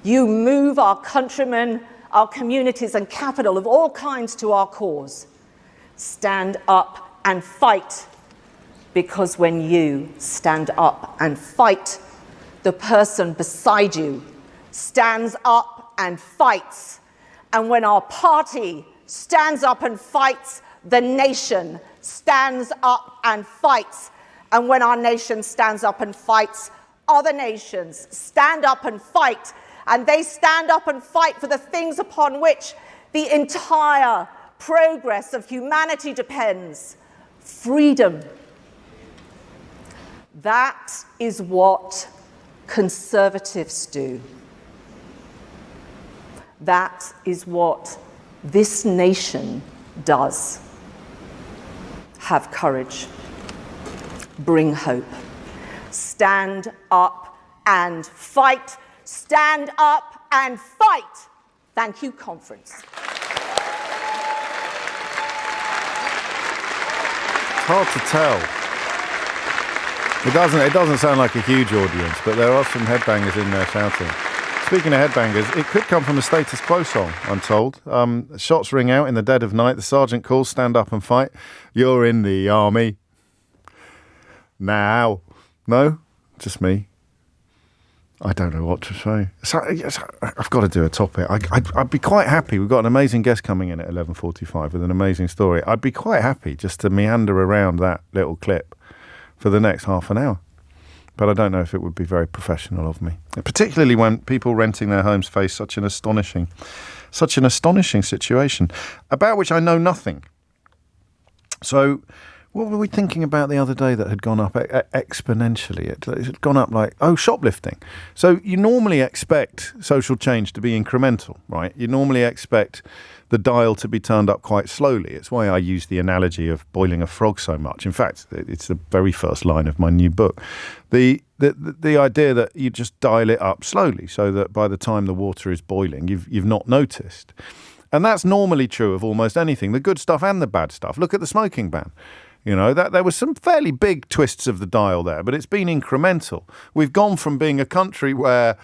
Speaker 7: you move our countrymen, our communities and capital of all kinds to our cause. Stand up and fight, because when you stand up and fight, the person beside you stands up and fights. And when our party stands up and fights, the nation stands up and fights. And when our nation stands up and fights, other nations stand up and fight. And they stand up and fight for the things upon which the entire progress of humanity depends. Freedom. That is what conservatives do. That is what this nation does. Have courage. Bring hope. Stand up and fight. Stand up and fight. Thank you, conference.
Speaker 2: It's hard to tell. It doesn't sound like a huge audience, but there are some headbangers in there shouting. Speaking of headbangers, it could come from a Status Quo song, I'm told. Shots ring out in the dead of night. The sergeant calls, stand up and fight. You're in the army. Now. No? Just me. I don't know what to say. So, I've got to do a topic. I'd be quite happy. We've got an amazing guest coming in at 11:45 with an amazing story. I'd be quite happy just to meander around that little clip for the next half an hour. But I don't know if it would be very professional of me, particularly when people renting their homes face such an astonishing situation about which I know nothing. So what were we thinking about the other day that had gone up exponentially? It had gone up like, shoplifting. So you normally expect social change to be incremental, right? You normally expect the dial to be turned up quite slowly. It's why I use the analogy of boiling a frog so much. In fact, it's the very first line of my new book. The idea that you just dial it up slowly so that by the time the water is boiling, you've not noticed. And that's normally true of almost anything, the good stuff and the bad stuff. Look at the smoking ban. You know, that there was some fairly big twists of the dial there, but it's been incremental. We've gone from being a country where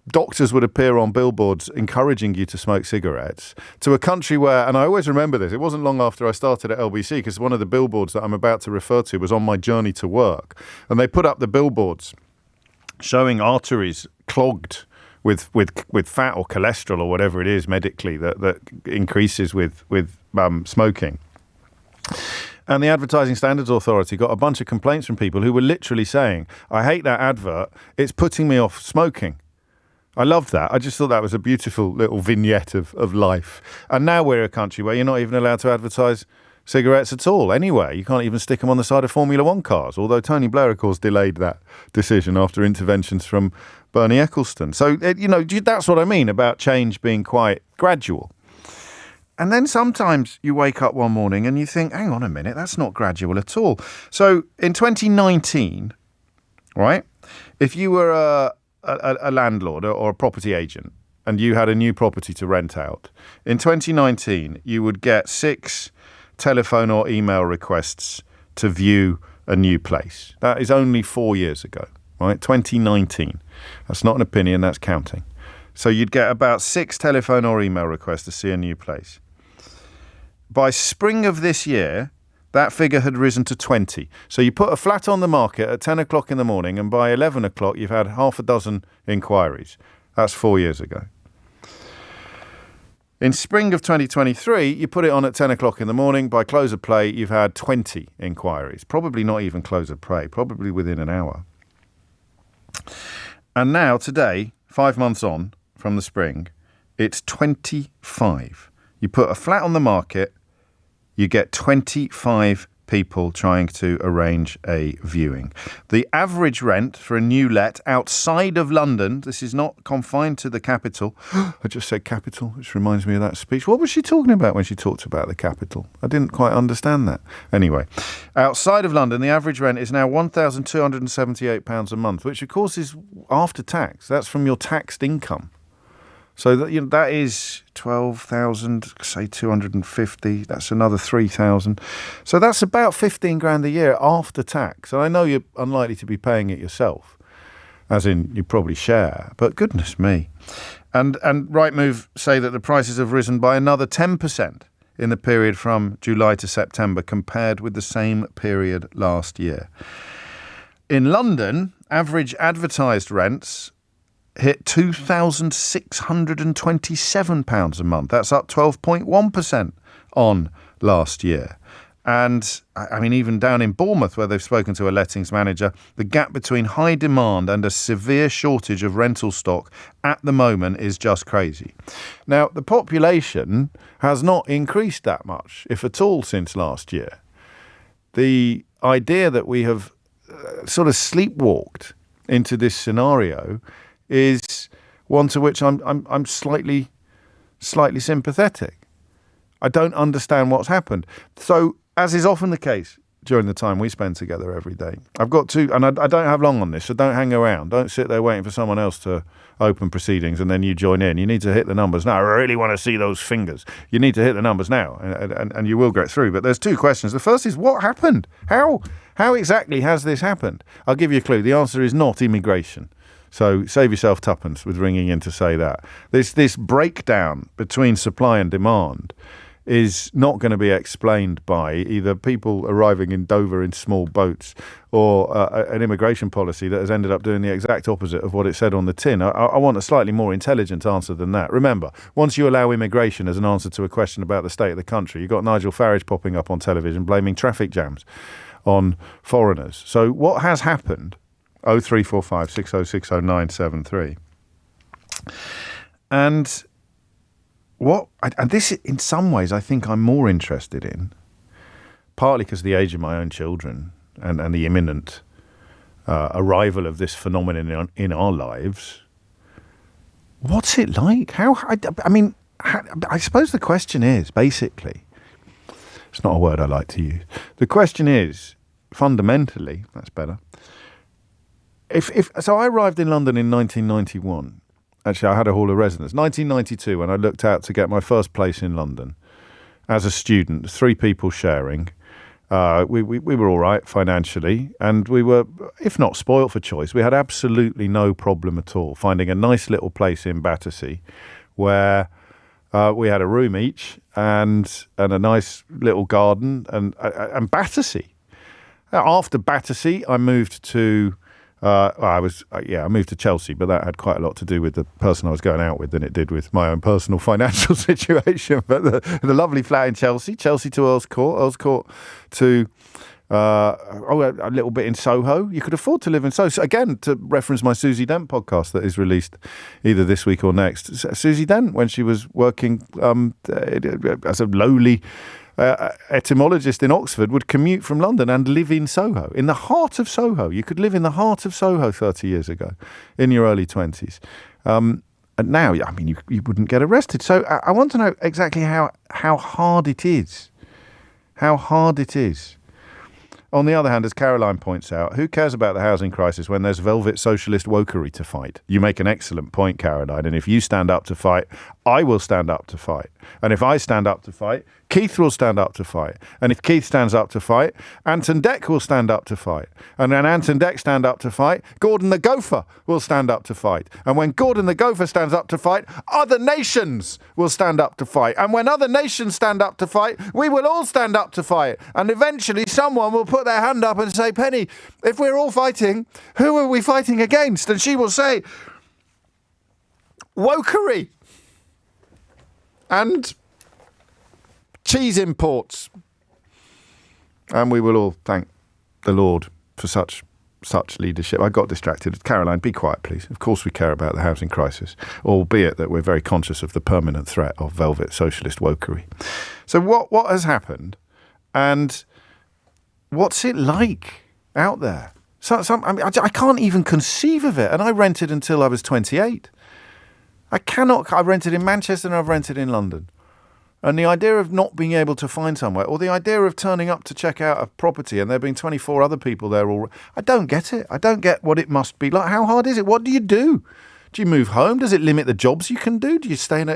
Speaker 2: doctors would appear on billboards encouraging you to smoke cigarettes to a country where, and I always remember this, it wasn't long after I started at LBC, because one of the billboards that I'm about to refer to was on my journey to work. And they put up the billboards showing arteries clogged with fat or cholesterol or whatever it is medically that increases with smoking. And the Advertising Standards Authority got a bunch of complaints from people who were literally saying, I hate that advert, it's putting me off smoking. I loved that. I just thought that was a beautiful little vignette of life. And now we're a country where you're not even allowed to advertise cigarettes at all anywhere. You can't even stick them on the side of Formula One cars, although Tony Blair, of course, delayed that decision after interventions from Bernie Ecclestone. So, that's what I mean about change being quite gradual. And then sometimes you wake up one morning and you think, hang on a minute, that's not gradual at all. So in 2019, right, if you were a landlord or a property agent and you had a new property to rent out, in 2019, you would get 6 telephone or email requests to view a new place. That is only 4 years ago, right? 2019. That's not an opinion, that's counting. So you'd get about 6 telephone or email requests to see a new place. By spring of this year, that figure had risen to 20. So you put a flat on the market at 10 o'clock in the morning, and by 11 o'clock, you've had half a dozen inquiries. That's 4 years ago. In spring of 2023, you put it on at 10 o'clock in the morning. By close of play, you've had 20 inquiries. Probably not even close of play, probably within an hour. And now, today, 5 months on from the spring, it's 25. You put a flat on the market, you get 25 people trying to arrange a viewing. The average rent for a new let outside of London, this is not confined to the capital. I just said capital, which reminds me of that speech. What was she talking about when she talked about the capital? I didn't quite understand that. Anyway, outside of London, the average rent is now £1,278 a month, which of course is after tax. That's from your taxed income. So that is 12,000, say 250. That's another 3,000. So that's about 15 grand a year after tax. And I know you're unlikely to be paying it yourself, as in you probably share. But goodness me. And Rightmove say that the prices have risen by another 10% in the period from July to September compared with the same period last year. In London, average advertised rents hit £2,627 a month. That's up 12.1% on last year. And I mean, even down in Bournemouth, where they've spoken to a lettings manager, the gap between high demand and a severe shortage of rental stock at the moment is just crazy. Now, the population has not increased that much, if at all, since last year. The idea that we have sort of sleepwalked into this scenario is one to which I'm slightly sympathetic. I don't understand what's happened. So, as is often the case during the time we spend together every day, I've got to, and I don't have long on this, so don't hang around. Don't sit there waiting for someone else to open proceedings and then you join in. You need to hit the numbers now. I really want to see those fingers. You need to hit the numbers now, and you will get through. But there's 2 questions. The first is, what happened? How exactly has this happened? I'll give you a clue. The answer is not immigration. So save yourself tuppence with ringing in to say that. This breakdown between supply and demand is not going to be explained by either people arriving in Dover in small boats or an immigration policy that has ended up doing the exact opposite of what it said on the tin. I want a slightly more intelligent answer than that. Remember, once you allow immigration as an answer to a question about the state of the country, you've got Nigel Farage popping up on television blaming traffic jams on foreigners. So what has happened? 0345 6060 973. And this, in some ways, I think I'm more interested in, partly because of the age of my own children and the imminent arrival of this phenomenon in our lives. What's it like? I suppose the question is, basically, it's not a word I like to use. The question is, fundamentally, that's better. So I arrived in London in 1991. Actually, I had a hall of residence. 1992, when I looked out to get my first place in London as a student, 3 people sharing. We were all right financially, and we were, if not spoilt for choice, we had absolutely no problem at all finding a nice little place in Battersea where we had a room each and a nice little garden and Battersea. After Battersea, I moved to I moved to Chelsea, but that had quite a lot to do with the person I was going out with than it did with my own personal financial situation. But the lovely flat in Chelsea to Earl's Court to a little bit in Soho. You could afford to live in Soho. So again, to reference my Susie Dent podcast that is released either this week or next. Susie Dent, when she was working as a lowly etymologist in Oxford would commute from London and live in Soho, in the heart of Soho. You could live in the heart of Soho 30 years ago, in your early 20s. And now, I mean, you wouldn't get arrested. So I want to know exactly how hard it is. How hard it is. On the other hand, as Caroline points out, who cares about the housing crisis when there's velvet socialist wokery to fight? You make an excellent point, Caroline, and if you stand up to fight, I will stand up to fight. And if I stand up to fight, Keith will stand up to fight. And if Keith stands up to fight, Anton Deck will stand up to fight. And when Anton Deck stand up to fight, Gordon the Gopher will stand up to fight. And when Gordon the Gopher stands up to fight, other nations will stand up to fight. And when other nations stand up to fight, we will all stand up to fight. And eventually someone will put their hand up and say, Penny, if we're all fighting, who are we fighting against? And she will say, wokery and cheese imports. And we will all thank the Lord for such leadership. I got distracted. Caroline, be quiet, please. Of course we care about the housing crisis, albeit that we're very conscious of the permanent threat of velvet socialist wokery. So what has happened, and what's it like out there? I can't even conceive of it. And I rented until I was 28. I rented in Manchester and I've rented in London. And the idea of not being able to find somewhere, or the idea of turning up to check out a property and there being 24 other people there, I don't get it. I don't get what it must be like. How hard is it? What do you do? Do you move home? Does it limit the jobs you can do? Do you stay in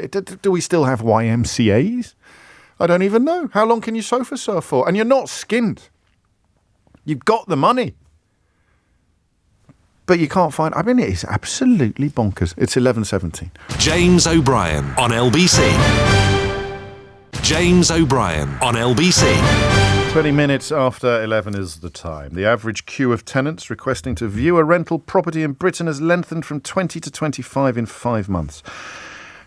Speaker 2: do we still have YMCAs? I don't even know. How long can you sofa surf for? And you're not skint. You've got the money. But you can't find... I mean, it is absolutely bonkers. It's 11:17.
Speaker 1: James O'Brien on LBC. James O'Brien on LBC.
Speaker 2: 20 minutes after 11 is the time. The average queue of tenants requesting to view a rental property in Britain has lengthened from 20 to 25 in 5 months.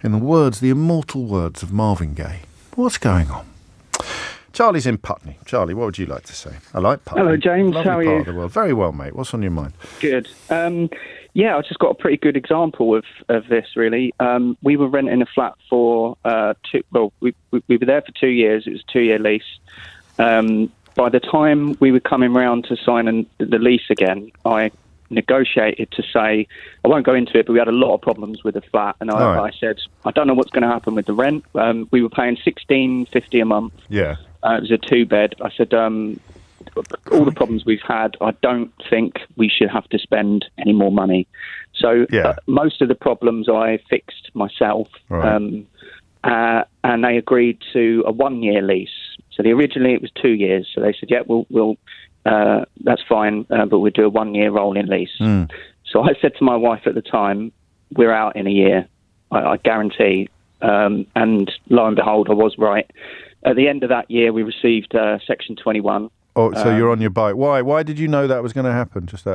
Speaker 2: In the immortal words of Marvin Gaye. What's going on? Charlie's in Putney. Charlie, what would you like to say? I like Putney.
Speaker 9: Hello, James.
Speaker 2: Lovely
Speaker 9: How are
Speaker 2: part
Speaker 9: you?
Speaker 2: of the world. Very well, mate. What's on your mind?
Speaker 9: Good. Yeah, I just got a pretty good example of this, really. We were renting a flat for we were there for 2 years. It was a 2-year lease. By the time we were coming round to sign the lease again, I negotiated to say, I won't go into it, but we had a lot of problems with the flat, and I said, I don't know what's going to happen with the rent. We were paying $16.50 a month.
Speaker 2: Yeah.
Speaker 9: It was a 2-bed. I said, all the problems we've had, I don't think we should have to spend any more money. So most of the problems I fixed myself, right. And they agreed to a 1-year lease. So originally it was 2 years. So they said, yeah, we'll that's fine, but we'll do a 1-year rolling lease. Mm. So I said to my wife at the time, we're out in a year, I guarantee. And lo and behold, I was right. At the end of that year, we received Section 21.
Speaker 2: Oh, so you're on your bike. Why? Why did you know that was going to happen? Just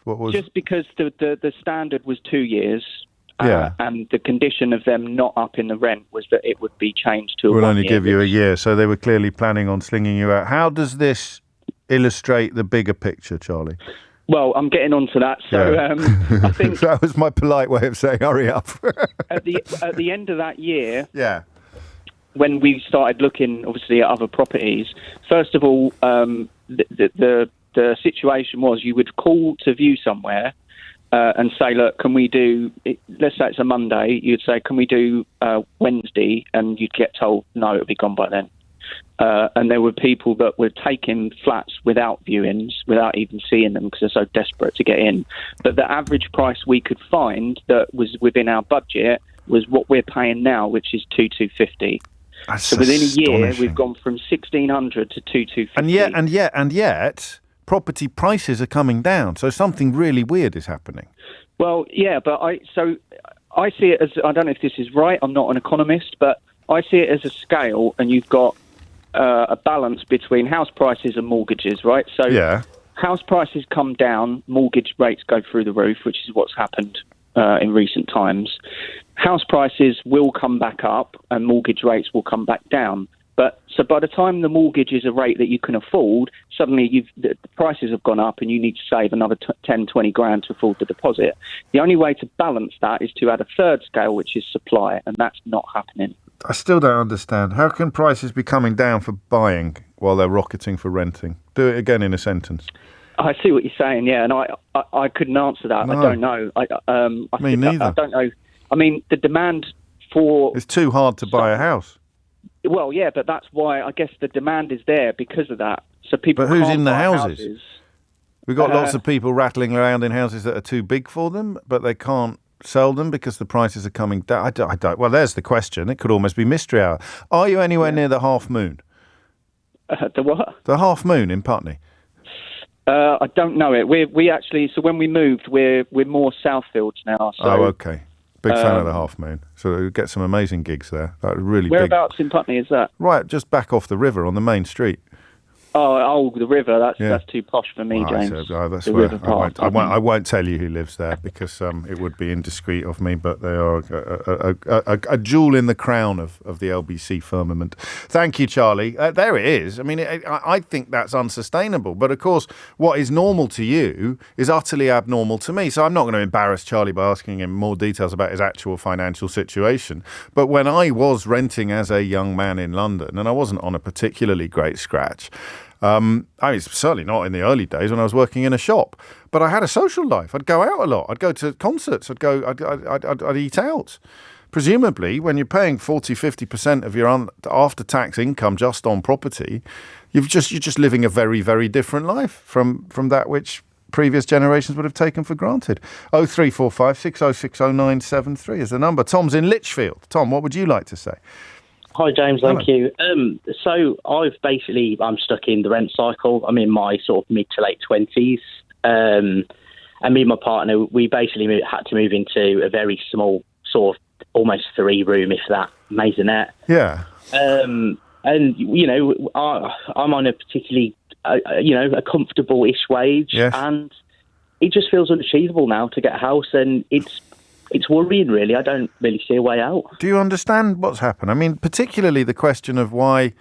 Speaker 2: what was?
Speaker 9: Just because the standard was 2 years. And the condition of them not upping the rent was that it would be changed to a 1 year.
Speaker 2: We'll only give you a year. So they were clearly planning on slinging you out. How does this illustrate the bigger picture, Charlie?
Speaker 9: Well, I'm getting on to that. So I think
Speaker 2: that was my polite way of saying hurry up.
Speaker 9: at the end of that year,
Speaker 2: when
Speaker 9: we started looking, obviously, at other properties, first of all, the situation was you would call to view somewhere and say, look, can we do, let's say it's a Monday, you'd say, can we do Wednesday? And you'd get told, no, it'll be gone by then. And there were people that were taking flats without viewings, without even seeing them because they're so desperate to get in. But the average price we could find that was within our budget was what we're paying now, which is $2,250. So within a year, we've gone from 1,600 to 2,250.
Speaker 2: And yet, property prices are coming down. So something really weird is happening.
Speaker 9: Well, yeah, but I see it as, I don't know if this is right, I'm not an economist, but I see it as a scale, and you've got a balance between house prices and mortgages, right? So house prices come down, mortgage rates go through the roof, which is what's happened in recent times. House prices will come back up and mortgage rates will come back down. But so by the time the mortgage is a rate that you can afford, suddenly the prices have gone up and you need to save another 10, 20 grand to afford the deposit. The only way to balance that is to add a third scale, which is supply, and that's not happening.
Speaker 2: I still don't understand. How can prices be coming down for buying while they're rocketing for renting? Do it again in a sentence.
Speaker 9: I see what you're saying, yeah, and I couldn't answer that.
Speaker 2: No.
Speaker 9: I don't know.
Speaker 2: Me neither.
Speaker 9: I don't know. I mean, the demand for...
Speaker 2: It's too hard to buy a house.
Speaker 9: Well, yeah, but that's why I guess the demand is there because of that. So people.
Speaker 2: But who's
Speaker 9: can't
Speaker 2: in the
Speaker 9: buy
Speaker 2: houses? We've got lots of people rattling around in houses that are too big for them, but they can't sell them because the prices are coming down. I don't. Well, there's the question. It could almost be mystery hour. Are you anywhere near the half moon?
Speaker 9: The what?
Speaker 2: The half moon in Putney.
Speaker 9: I don't know it. We actually. So when we moved, we're more Southfields now. So,
Speaker 2: oh, okay. Big fan of the half moon. So we get some amazing gigs there. Really
Speaker 9: whereabouts in Putney is that?
Speaker 2: Right, just back off the river on the main street.
Speaker 9: Oh, the river. That's too posh for me, James.
Speaker 2: That's the where I won't tell you who lives there because it would be indiscreet of me. But they are a jewel in the crown of the LBC firmament. Thank you, Charlie. There it is. I mean, I think that's unsustainable. But of course, what is normal to you is utterly abnormal to me. So I'm not going to embarrass Charlie by asking him more details about his actual financial situation. But when I was renting as a young man in London, and I wasn't on a particularly great scratch. I mean, certainly not in the early days when I was working in a shop, but I had a social life. I'd go out a lot. I'd go to concerts. I'd eat out. Presumably, when you're paying 40-50% of your after-tax income just on property, you're just living a very, very different life from that which previous generations would have taken for granted. 0345 6060 973 is the number. Tom's in Lichfield. Tom, what would you like to say?
Speaker 10: Hi, James. Thank you. So I'm stuck in the rent cycle. I'm in my sort of mid to late 20s. And me and my partner, we basically had to move into a very small sort of almost 3-room, if that, maisonette.
Speaker 2: Yeah.
Speaker 10: And, I'm on a particularly, a comfortable-ish wage.
Speaker 2: Yes.
Speaker 10: And it just feels unachievable now to get a house. And it's worrying, really. I don't really see a way out.
Speaker 2: Do you understand what's happened? I mean, particularly the question of why...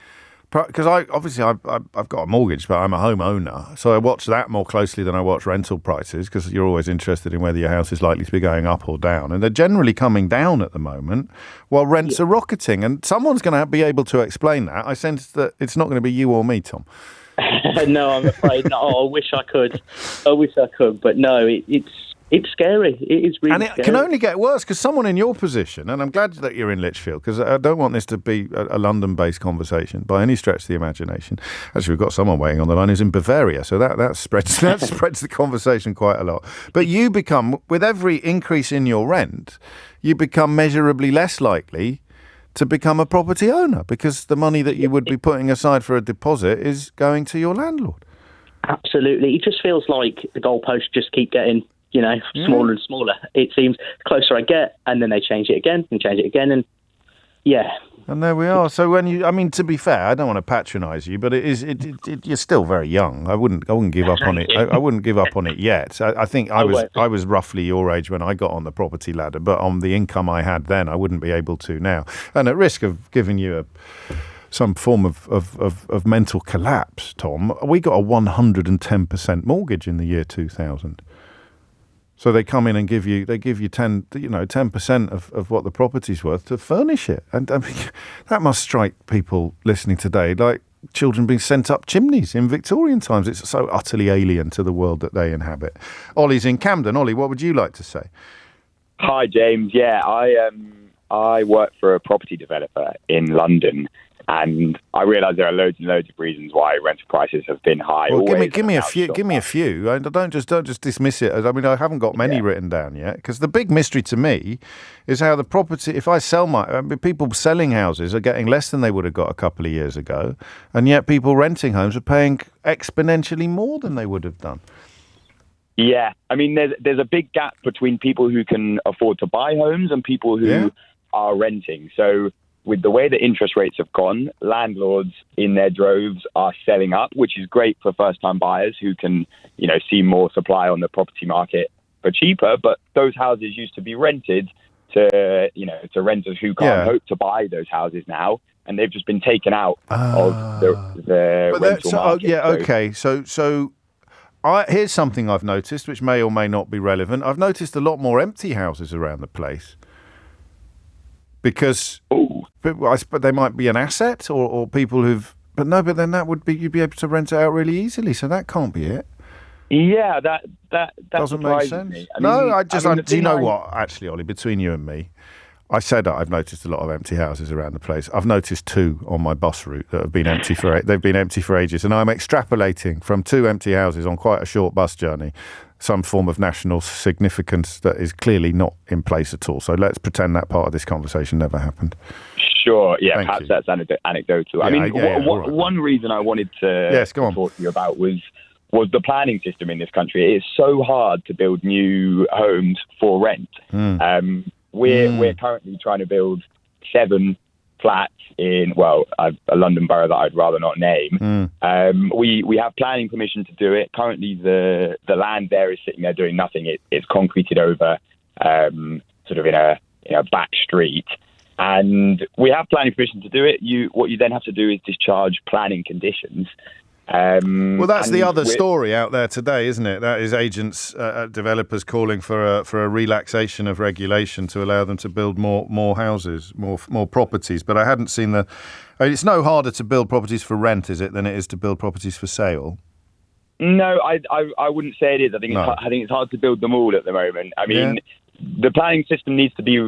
Speaker 2: Because I've got a mortgage, but I'm a homeowner, so I watch that more closely than I watch rental prices, because you're always interested in whether your house is likely to be going up or down. And they're generally coming down at the moment, while rents are rocketing. And someone's going to be able to explain that. I sense that it's not going to be you or me, Tom.
Speaker 10: No, I'm afraid not. Oh, I wish I could. But no, it's scary. It is really scary.
Speaker 2: And it can only get worse because someone in your position, and I'm glad that you're in Lichfield, because I don't want this to be a London-based conversation by any stretch of the imagination. Actually, we've got someone waiting on the line who's in Bavaria, so that spreads the conversation quite a lot. But you become, with every increase in your rent, you become measurably less likely to become a property owner because the money that you would be putting aside for a deposit is going to your landlord.
Speaker 10: Absolutely. It just feels like the goalposts just keep getting... smaller and smaller. It seems closer I get, and then they change it again, and yeah.
Speaker 2: And there we are. So to be fair, I don't want to patronise you, but you're still very young. I wouldn't give up on it. I wouldn't give up on it yet. I think I was roughly your age when I got on the property ladder, but on the income I had then, I wouldn't be able to now. And at risk of giving you some form of mental collapse, Tom, we got a 110% mortgage in the year 2000. So they come in and give you 10% of what the property's worth to furnish it. And I mean, that must strike people listening today like children being sent up chimneys in Victorian times. It's so utterly alien to the world that they inhabit. Ollie's in Camden. Ollie, what would you like to say?
Speaker 11: Hi, James. Yeah, I work for a property developer in London, and I realise there are loads and loads of reasons why rental prices have been high.
Speaker 2: Well, give me a few. Give me a few. Don't just dismiss it. I mean, I haven't got many written down yet, because the big mystery to me is how the property. If I sell people selling houses are getting less than they would have got a couple of years ago, and yet people renting homes are paying exponentially more than they would have done.
Speaker 11: Yeah, I mean, there's a big gap between people who can afford to buy homes and people who are renting. So, with the way that interest rates have gone, landlords in their droves are selling up, which is great for first-time buyers who can, see more supply on the property market for cheaper. But those houses used to be rented to renters who can't hope to buy those houses now, and they've just been taken out of the rental market.
Speaker 2: So here's something I've noticed, which may or may not be relevant. I've noticed a lot more empty houses around the place. because but they might be an asset or people who've. But no, but then you'd be able to rent it out really easily. So that can't be it.
Speaker 11: Yeah, that
Speaker 2: doesn't make sense.
Speaker 11: Me.
Speaker 2: Do you know what? Actually, Ollie, between you and me, I said I've noticed a lot of empty houses around the place. I've noticed 2 on my bus route that have been empty they've been empty for ages, and I'm extrapolating from 2 empty houses on quite a short bus journey some form of national significance that is clearly not in place at all. So let's pretend that part of this conversation never happened.
Speaker 11: Sure, yeah, perhaps that's anecdotal. One reason I wanted to talk to you about was the planning system in this country. It is so hard to build new homes for rent. We're currently trying to build 7 flats in, a London borough that I'd rather not name. We have planning permission to do it. Currently, the land there is sitting there doing nothing. It's concreted over, sort of in a back street. And we have planning permission to do it. What you then have to do is discharge planning conditions.
Speaker 2: Well, that's the other story out there today, isn't it? That is agents, developers calling for a relaxation of regulation to allow them to build more houses, more properties. But I hadn't seen it's no harder to build properties for rent, is it, than it is to build properties for sale?
Speaker 11: No, I wouldn't say it is. I think it's hard to build them all at the moment. I mean, the planning system needs to be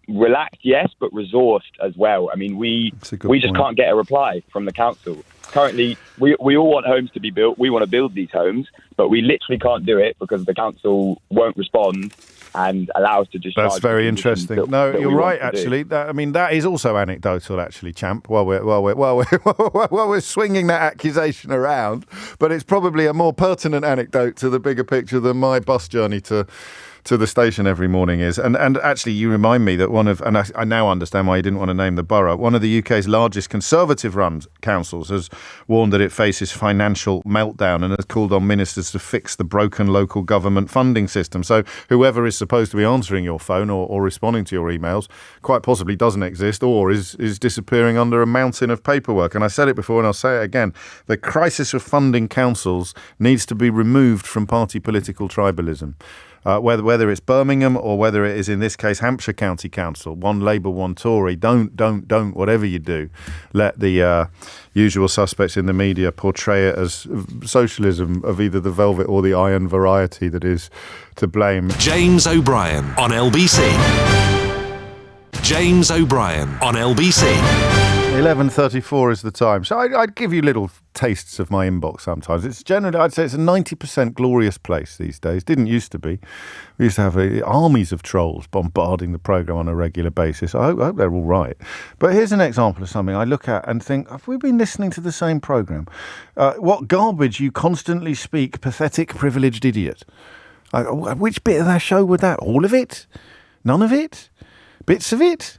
Speaker 11: relaxed, yes, but resourced as well. I mean, we just can't get a reply from the council. Currently, we all want homes to be built. We want to build these homes, but we literally can't do it because the council won't respond and allow us to discharge.
Speaker 2: That's very interesting. No, you're right. Actually, that is also anecdotal. Actually, Champ. While we're swinging that accusation around, but it's probably a more pertinent anecdote to the bigger picture than my bus journey to the station every morning is. And actually, you remind me that I now understand why you didn't want to name the borough. One of the UK's largest Conservative-run councils has warned that it faces financial meltdown and has called on ministers to fix the broken local government funding system. So whoever is supposed to be answering your phone or responding to your emails quite possibly doesn't exist or is disappearing under a mountain of paperwork. And I said it before and I'll say it again. The crisis of funding councils needs to be removed from party political tribalism. Whether it's Birmingham or whether it is, in this case, Hampshire County Council, one Labour, one Tory, don't, whatever you do, let the usual suspects in the media portray it as socialism of either the velvet or the iron variety that is to blame.
Speaker 1: James O'Brien on LBC. James O'Brien on LBC.
Speaker 2: 11:34 is the time. So I'd give you little tastes of my inbox sometimes. It's generally, I'd say it's a 90% glorious place these days. Didn't used to be. We used to have armies of trolls bombarding the programme on a regular basis. I hope they're all right. But here's an example of something I look at and think, have we been listening to the same programme? What garbage you constantly speak, pathetic, privileged idiot. Which bit of that show would that? All of it? None of it? Bits of it?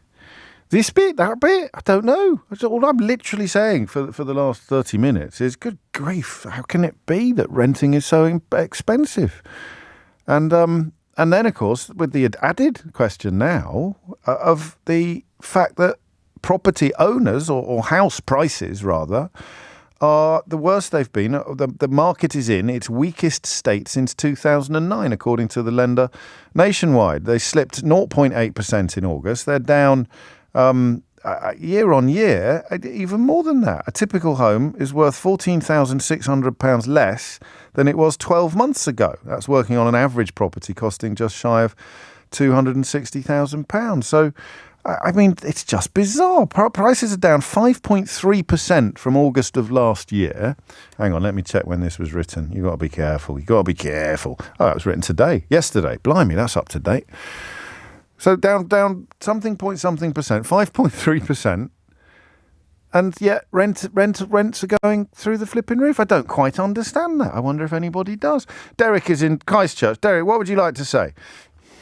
Speaker 2: This bit, that bit, I don't know. That's all I'm literally saying for the last 30 minutes is, good grief, how can it be that renting is so expensive? And then, of course, with the added question now of the fact that property owners, or house prices rather, are the worst they've been. The market is in its weakest state since 2009, according to the lender Nationwide. They slipped 0.8% in August. They're down year on year, even more than that. A typical home is worth £14,600 less than it was 12 months ago. That's working on an average property costing just shy of £260,000. So, I mean, it's just bizarre. Prices are down 5.3% from August of last year. Hang on, let me check when this was written. You've got to be careful. Oh, that was written today. Yesterday. Blimey, that's up to date. So down something percent, 5.3%, and yet rents are going through the flipping roof. I don't quite understand that. I wonder if anybody does. Derek is in Christchurch. Derek, what would you like to say?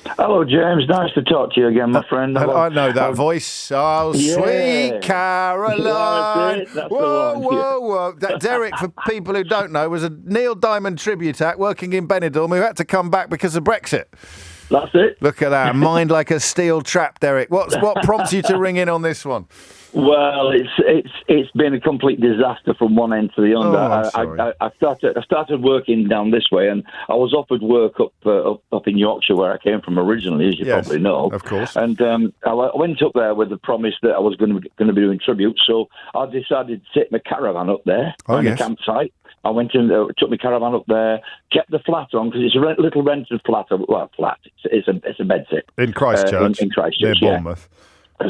Speaker 12: Hello, James. Nice to talk to you again, my friend.
Speaker 2: I know that voice. Oh, yeah. Sweet Caroline.
Speaker 12: That's whoa.
Speaker 2: Derek, for people who don't know, was a Neil Diamond tribute act working in Benidorm who had to come back because of Brexit.
Speaker 12: That's it.
Speaker 2: Look at that. Mind like a steel trap, Derek. What prompts you to ring in on this one?
Speaker 12: Well, it's been a complete disaster from one end to the other. I started working down this way, and I was offered work up in Yorkshire, where I came from originally, as you probably know.
Speaker 2: Of course.
Speaker 12: And I went up there with the promise that I was going to be doing tribute. So I decided to take my caravan up there on the campsite. I went and took my caravan up there, kept the flat on because it's a little rented flat. Well, flat. It's a bedsit
Speaker 2: in Christchurch,
Speaker 12: in Christchurch,
Speaker 2: near Bournemouth.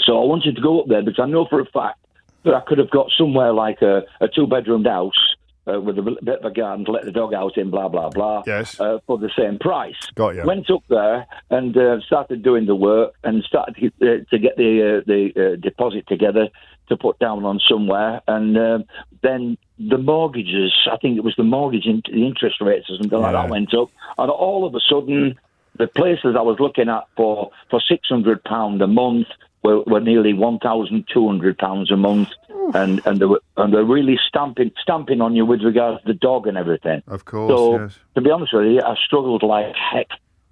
Speaker 12: So I wanted to go up there because I know for a fact that I could have got somewhere like a 2-bedroomed house with a bit of a garden to let the dog out in, blah, blah, blah, for the same price.
Speaker 2: Got you.
Speaker 12: Went up there and started doing the work and started to get the deposit together to put down on somewhere. And then the mortgages, I think it was the mortgage, the interest rates or something like that went up. And all of a sudden, the places I was looking at for £600 a month were nearly £1,200 a month, and they're really stamping on you with regards to the dog and everything.
Speaker 2: Of course,
Speaker 12: so, to be honest with you, I struggled like heck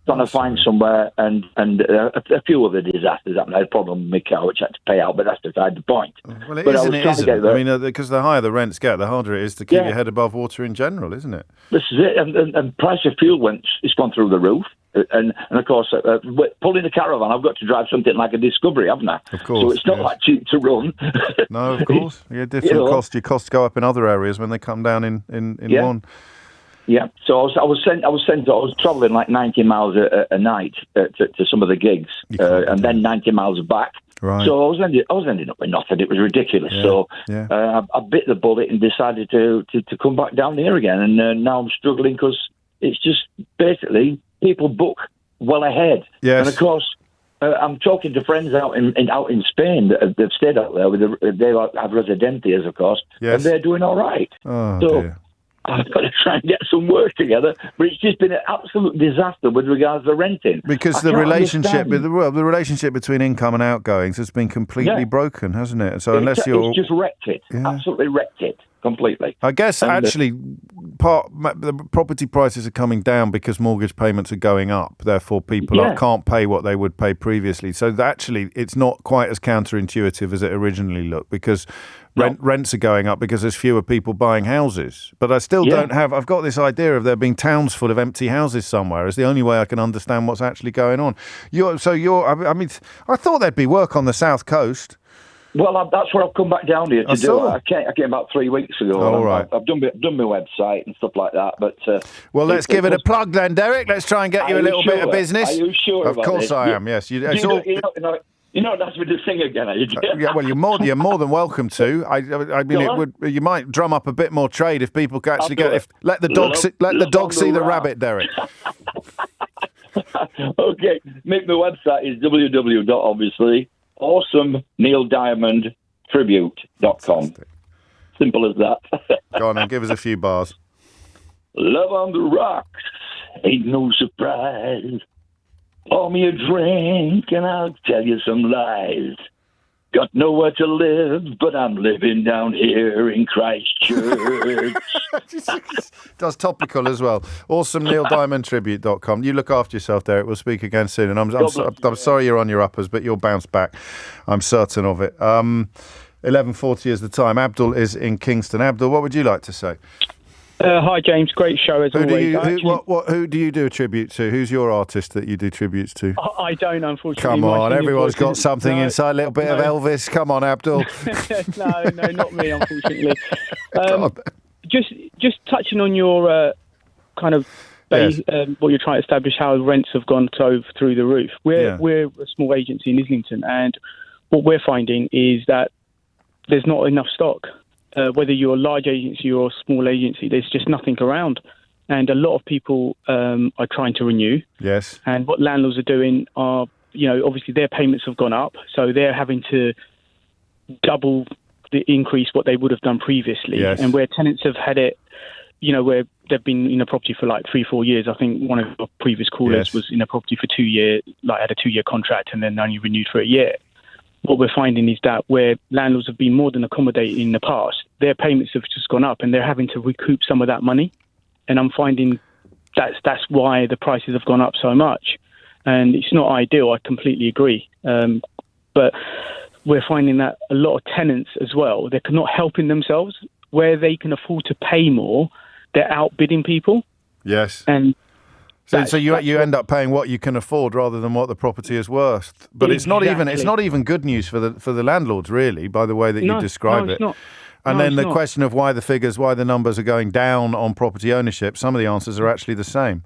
Speaker 12: trying to find somewhere, and a few other disasters happened. I had a problem with my car, which I had to pay out, but that's beside the point.
Speaker 2: Well, isn't it? I mean, because the higher the rents get, the harder it is to keep your head above water in general, isn't it?
Speaker 12: This is it, and price of fuel it's gone through the roof. And of course, pulling a caravan, I've got to drive something like a Discovery, haven't I?
Speaker 2: Of course.
Speaker 12: So it's not like cheap to run.
Speaker 2: No, of course. Yeah, different costs. Your costs go up in other areas when they come down in one.
Speaker 12: Yeah. So I was travelling like 90 miles a night to some of the gigs, and then 90 miles back.
Speaker 2: Right.
Speaker 12: So I was ending up with nothing. It was ridiculous.
Speaker 2: Yeah.
Speaker 12: So I bit the bullet and decided to come back down here again. And now I'm struggling because it's just basically people book well ahead.
Speaker 2: Yes.
Speaker 12: And of course, I'm talking to friends out in Spain that have stayed out there they have residencias, of course, and they're doing all right.
Speaker 2: Oh,
Speaker 12: so
Speaker 2: dear.
Speaker 12: I've got to try and get some work together, but it's just been an absolute disaster with regards to renting.
Speaker 2: Because the relationship between income and outgoings has been completely broken, hasn't it? So
Speaker 12: it's just wrecked it, absolutely wrecked it completely.
Speaker 2: I guess actually, the property prices are coming down because mortgage payments are going up. Therefore, people can't pay what they would pay previously. So actually, it's not quite as counterintuitive as it originally looked because rents are going up because there's fewer people buying houses. But I still don't have. I've got this idea of there being towns full of empty houses somewhere. Is the only way I can understand what's actually going on. I thought there'd be work on the south coast.
Speaker 12: Well, that's what I've come back down here to do. I came about 3 weeks ago.
Speaker 2: All right.
Speaker 12: I've done my website and stuff like that. But
Speaker 2: let's give it a plug then, Derek. Let's try and get you a little bit of business.
Speaker 12: Are you sure?
Speaker 2: Of course I am. Yes.
Speaker 12: You're not asking me to sing again, are you?
Speaker 2: Yeah, well, you're more than welcome to. I mean, you might drum up a bit more trade if people can actually let the dog see the rabbit, Derek.
Speaker 12: Okay, my website is www. AwesomeNeilDiamondTribute.com. Simple as that.
Speaker 2: Go on and give us a few bars.
Speaker 12: Love on the rocks ain't no surprise. Pour me a drink and I'll tell you some lies. Got nowhere to live, but I'm living down here in Christchurch.
Speaker 2: That's topical as well. AwesomeNeilDiamondTribute.com. You look after yourself, Derek. We'll speak again soon. And I'm sorry you're on your uppers, but you'll bounce back. I'm certain of it. 11:40 is the time. Abdul is in Kingston. Abdul, what would you like to say?
Speaker 13: Hi, James. Great show as always.
Speaker 2: Who do you do a tribute to? Who's your artist that you do tributes to?
Speaker 13: I don't, unfortunately.
Speaker 2: Come on, everyone's got something inside. A little bit of Elvis. Come on, Abdul.
Speaker 13: No, not me, unfortunately. Just touching on your kind of base, what you're trying to establish, how rents have gone through the roof. We're a small agency in Islington, and what we're finding is that there's not enough stock. Whether you're a large agency or a small agency, there's just nothing around. And a lot of people are trying to renew.
Speaker 2: Yes.
Speaker 13: And what landlords are doing are, obviously their payments have gone up, so they're having to double the increase what they would have done previously.
Speaker 2: Yes.
Speaker 13: And where tenants have had it, where they've been in a property for like 3-4 years. I think one of our previous callers was in a property for 2 years, had a 2-year contract and then only renewed for a year. What we're finding is that where landlords have been more than accommodating in the past, their payments have just gone up and they're having to recoup some of that money. And I'm finding that's why the prices have gone up so much. and it's not ideal. I completely agree. But we're finding that a lot of tenants as well, they're not helping themselves. Where they can afford to pay more, they're outbidding people.
Speaker 2: Yes.
Speaker 13: And
Speaker 2: so you end up paying what you can afford rather than what the property is worth. But it's not even good news for the landlords, really, by the way that you describe it.
Speaker 13: It's not.
Speaker 2: And then the question of why the numbers are going down on property ownership, some of the answers are actually the same.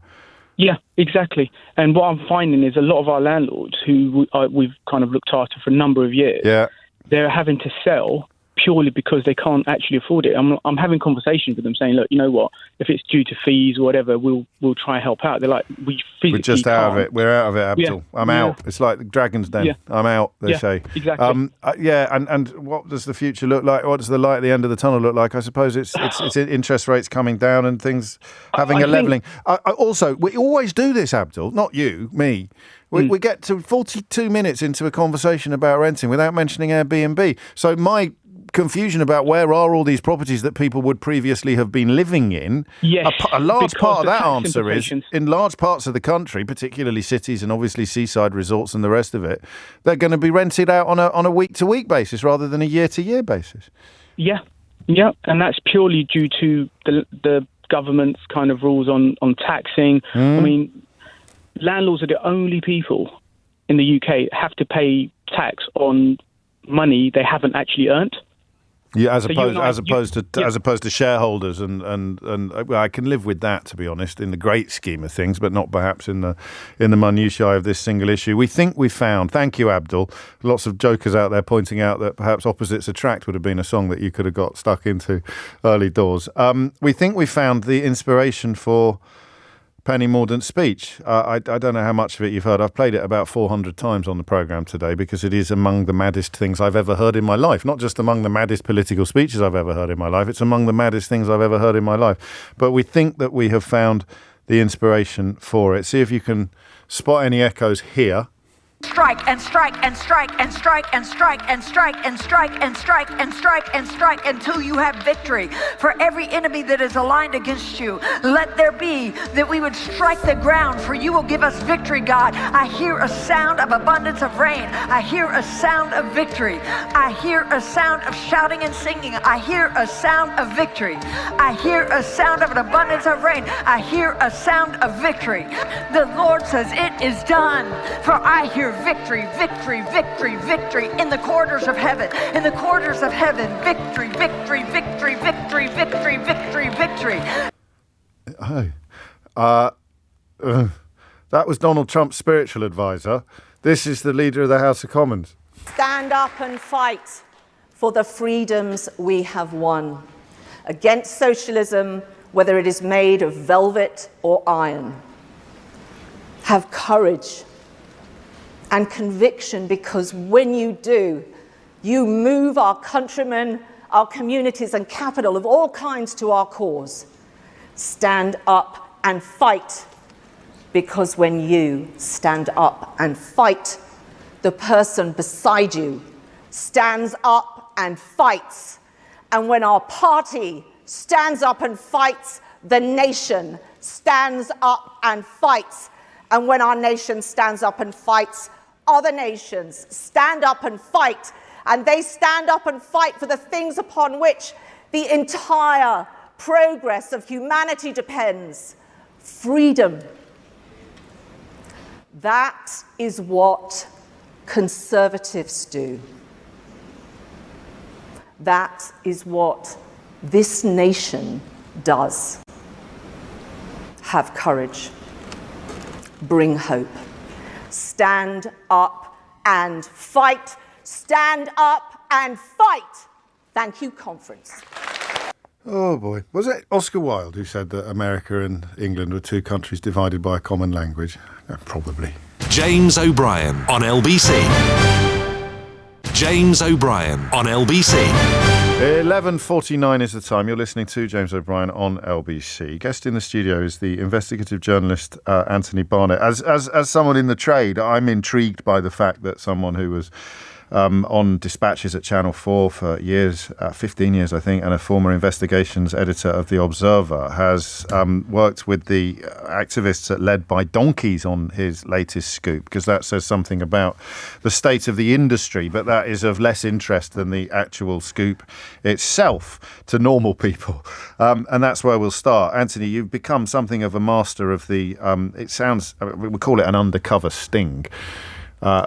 Speaker 13: Yeah, exactly. And what I'm finding is a lot of our landlords who we've kind of looked after for a number of years, they're having to sell purely because they can't actually afford it. I'm having conversations with them saying, look, you know what, if it's due to fees or whatever, we'll try and help out. They're like, we're just
Speaker 2: out of it. We're out of it, Abdul. I'm out. It's like the Dragon's Den.
Speaker 13: Yeah.
Speaker 2: I'm out, they say.
Speaker 13: Exactly.
Speaker 2: And what does the future look like? What does the light at the end of the tunnel look like? I suppose it's interest rates coming down and things having a levelling. Also, we always do this, Abdul, not you, me. We get to 42 minutes into a conversation about renting without mentioning Airbnb. So my confusion about where are all these properties that people would previously have been living in.
Speaker 13: Yes,
Speaker 2: a large part of that answer is in large parts of the country, particularly cities and obviously seaside resorts and the rest of it, they're going to be rented out on a week-to-week basis rather than a year-to-year basis.
Speaker 13: Yeah, and that's purely due to the government's kind of rules on taxing. I mean, landlords are the only people in the UK have to pay tax on money they haven't actually earned.
Speaker 2: Yeah, as opposed to shareholders, and well, I can live with that, to be honest, in the great scheme of things, but not perhaps in the minutiae of this single issue. We think we found. Thank you, Abdul. Lots of jokers out there pointing out that perhaps Opposites Attract would have been a song that you could have got stuck into early doors. We think we found the inspiration for Penny Mordaunt's speech. I don't know how much of it you've heard. I've played it about 400 times on the programme today because it is among the maddest things I've ever heard in my life. Not just among the maddest political speeches I've ever heard in my life. It's among the maddest things I've ever heard in my life. But we think that we have found the inspiration for it. See if you can spot any echoes here.
Speaker 14: Strike and strike and strike and strike and strike and strike and strike and strike and strike and strike until you have victory. For every enemy that is aligned against you, let there be that we would strike the ground, for you will give us victory, God. I hear a sound of abundance of rain. I hear a sound of victory. I hear a sound of shouting and singing. I hear a sound of victory. I hear a sound of an abundance of rain. I hear a sound of victory. The Lord says, it is done, for I hear victory, victory, victory, victory in the corridors of heaven. In the corridors of heaven, victory, victory, victory, victory, victory, victory, victory.
Speaker 2: That was Donald Trump's spiritual advisor. This is the Leader of the House of Commons.
Speaker 7: Stand up and fight for the freedoms we have won. Against socialism, whether it is made of velvet or iron. Have courage and conviction, because when you do, you move our countrymen, our communities and capital of all kinds to our cause. Stand up and fight, because when you stand up and fight, the person beside you stands up and fights. And when our party stands up and fights, the nation stands up and fights. And when our nation stands up and fights, other nations stand up and fight, and they stand up and fight for the things upon which the entire progress of humanity depends. Freedom. That is what conservatives do. That is what this nation does. Have courage. Bring hope. Stand up and fight. Stand up and fight. Thank you, conference.
Speaker 2: Oh boy. Was it Oscar Wilde who said that America and England were two countries divided by a common language? Probably.
Speaker 1: James O'Brien on LBC. James O'Brien on LBC.
Speaker 2: 11:49 is the time. You're listening to James O'Brien on LBC. Guest in the studio is the investigative journalist Anthony Barnett. As someone in the trade, I'm intrigued by the fact that someone who was on dispatches at Channel 4 for years, 15 years, I think, and a former investigations editor of The Observer, has worked with the activists at Led by Donkeys on his latest scoop, because that says something about the state of the industry, but that is of less interest than the actual scoop itself to normal people. And that's where we'll start. Anthony, you've become something of a master of the, we call it an undercover sting.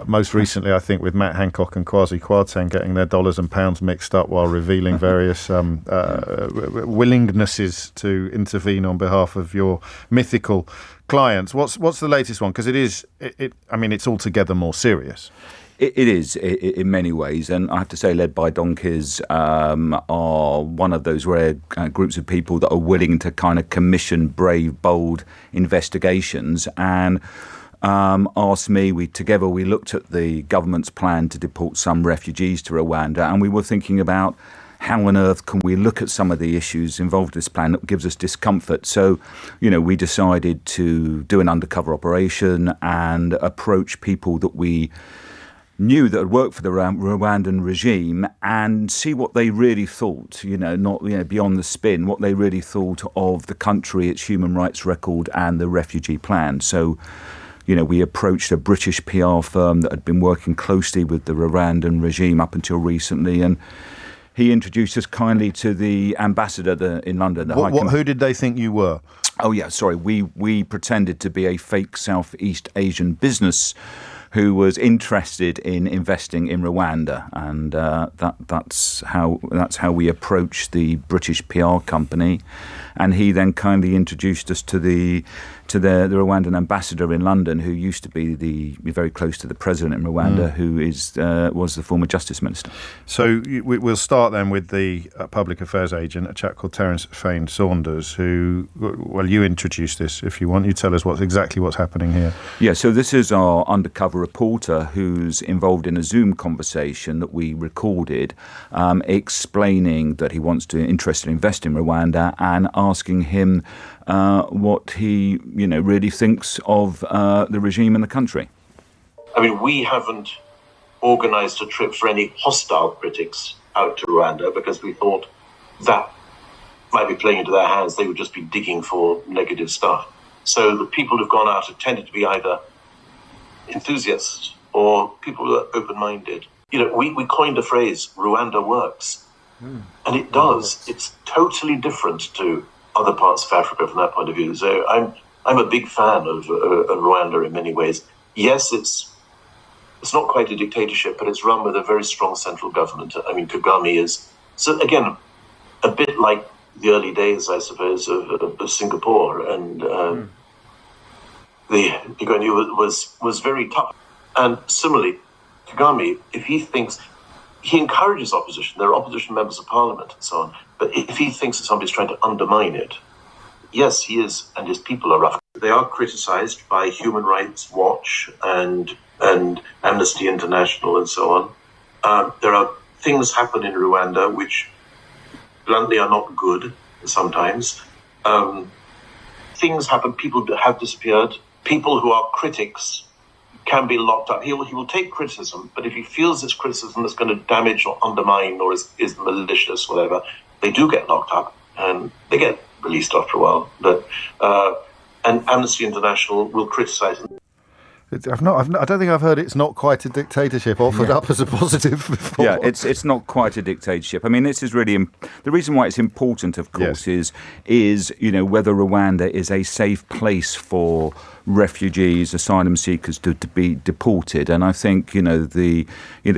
Speaker 2: Most recently, I think, with Matt Hancock and Kwasi Kwarteng getting their dollars and pounds mixed up while revealing various willingnesses to intervene on behalf of your mythical clients. What's the latest one? Because it's altogether more serious.
Speaker 15: It is in many ways, and I have to say Led by Donkeys are one of those rare groups of people that are willing to kind of commission brave, bold investigations and asked me. We looked at the government's plan to deport some refugees to Rwanda, and we were thinking about how on earth can we look at some of the issues involved in this plan that gives us discomfort. So, we decided to do an undercover operation and approach people that we knew that had worked for the Rwandan regime and see what they really thought, beyond the spin, what they really thought of the country, its human rights record and the refugee plan. So, we approached a British PR firm that had been working closely with the Rwandan regime up until recently, and he introduced us kindly to the ambassador in London.
Speaker 2: Who did they think you were?
Speaker 15: Oh, yeah, sorry. We pretended to be a fake Southeast Asian business who was interested in investing in Rwanda, and that's how we approached the British PR company. And he then kindly introduced us to the Rwandan ambassador in London, who used to be very close to the president in Rwanda, who was the former justice minister.
Speaker 2: So we'll start then with the public affairs agent, a chap called Terence Fane Saunders, who, well, you introduce this if you want. You tell us exactly what's happening here.
Speaker 15: Yeah, so this is our undercover reporter who's involved in a Zoom conversation that we recorded, explaining that he wants to interested in investing in Rwanda and asking him what he really thinks of the regime and the country.
Speaker 16: I mean, we haven't organised a trip for any hostile critics out to Rwanda because we thought that might be playing into their hands. They would just be digging for negative stuff. So the people who've gone out have tended to be either enthusiasts or people who are open-minded. We coined a phrase, Rwanda works. And it does. It's totally different to other parts of Africa from that point of view. So I'm a big fan of Rwanda in many ways. Yes, it's not quite a dictatorship, but it's run with a very strong central government. I mean, Kagame is, so again, a bit like the early days, I suppose, of Singapore. And the Kagame was very tough. And similarly, Kagame, if he thinks, he encourages opposition. There are opposition members of parliament and so on. But if he thinks that somebody's trying to undermine it, yes, he is, and his people are rough. They are criticised by Human Rights Watch and Amnesty International and so on. There are things happen in Rwanda which bluntly are not good sometimes. Things happen, people have disappeared. People who are critics can be locked up. He will take criticism, but if he feels it's criticism that's going to damage or undermine or is malicious, whatever, they do get locked up and they get released after a while. But and Amnesty International will criticise them.
Speaker 2: I don't think I've heard it's not quite a dictatorship offered up as a positive before.
Speaker 15: Yeah, it's not quite a dictatorship. I mean, this is really the reason why it's important, of course, is whether Rwanda is a safe place for refugees, asylum seekers to be deported. And I think the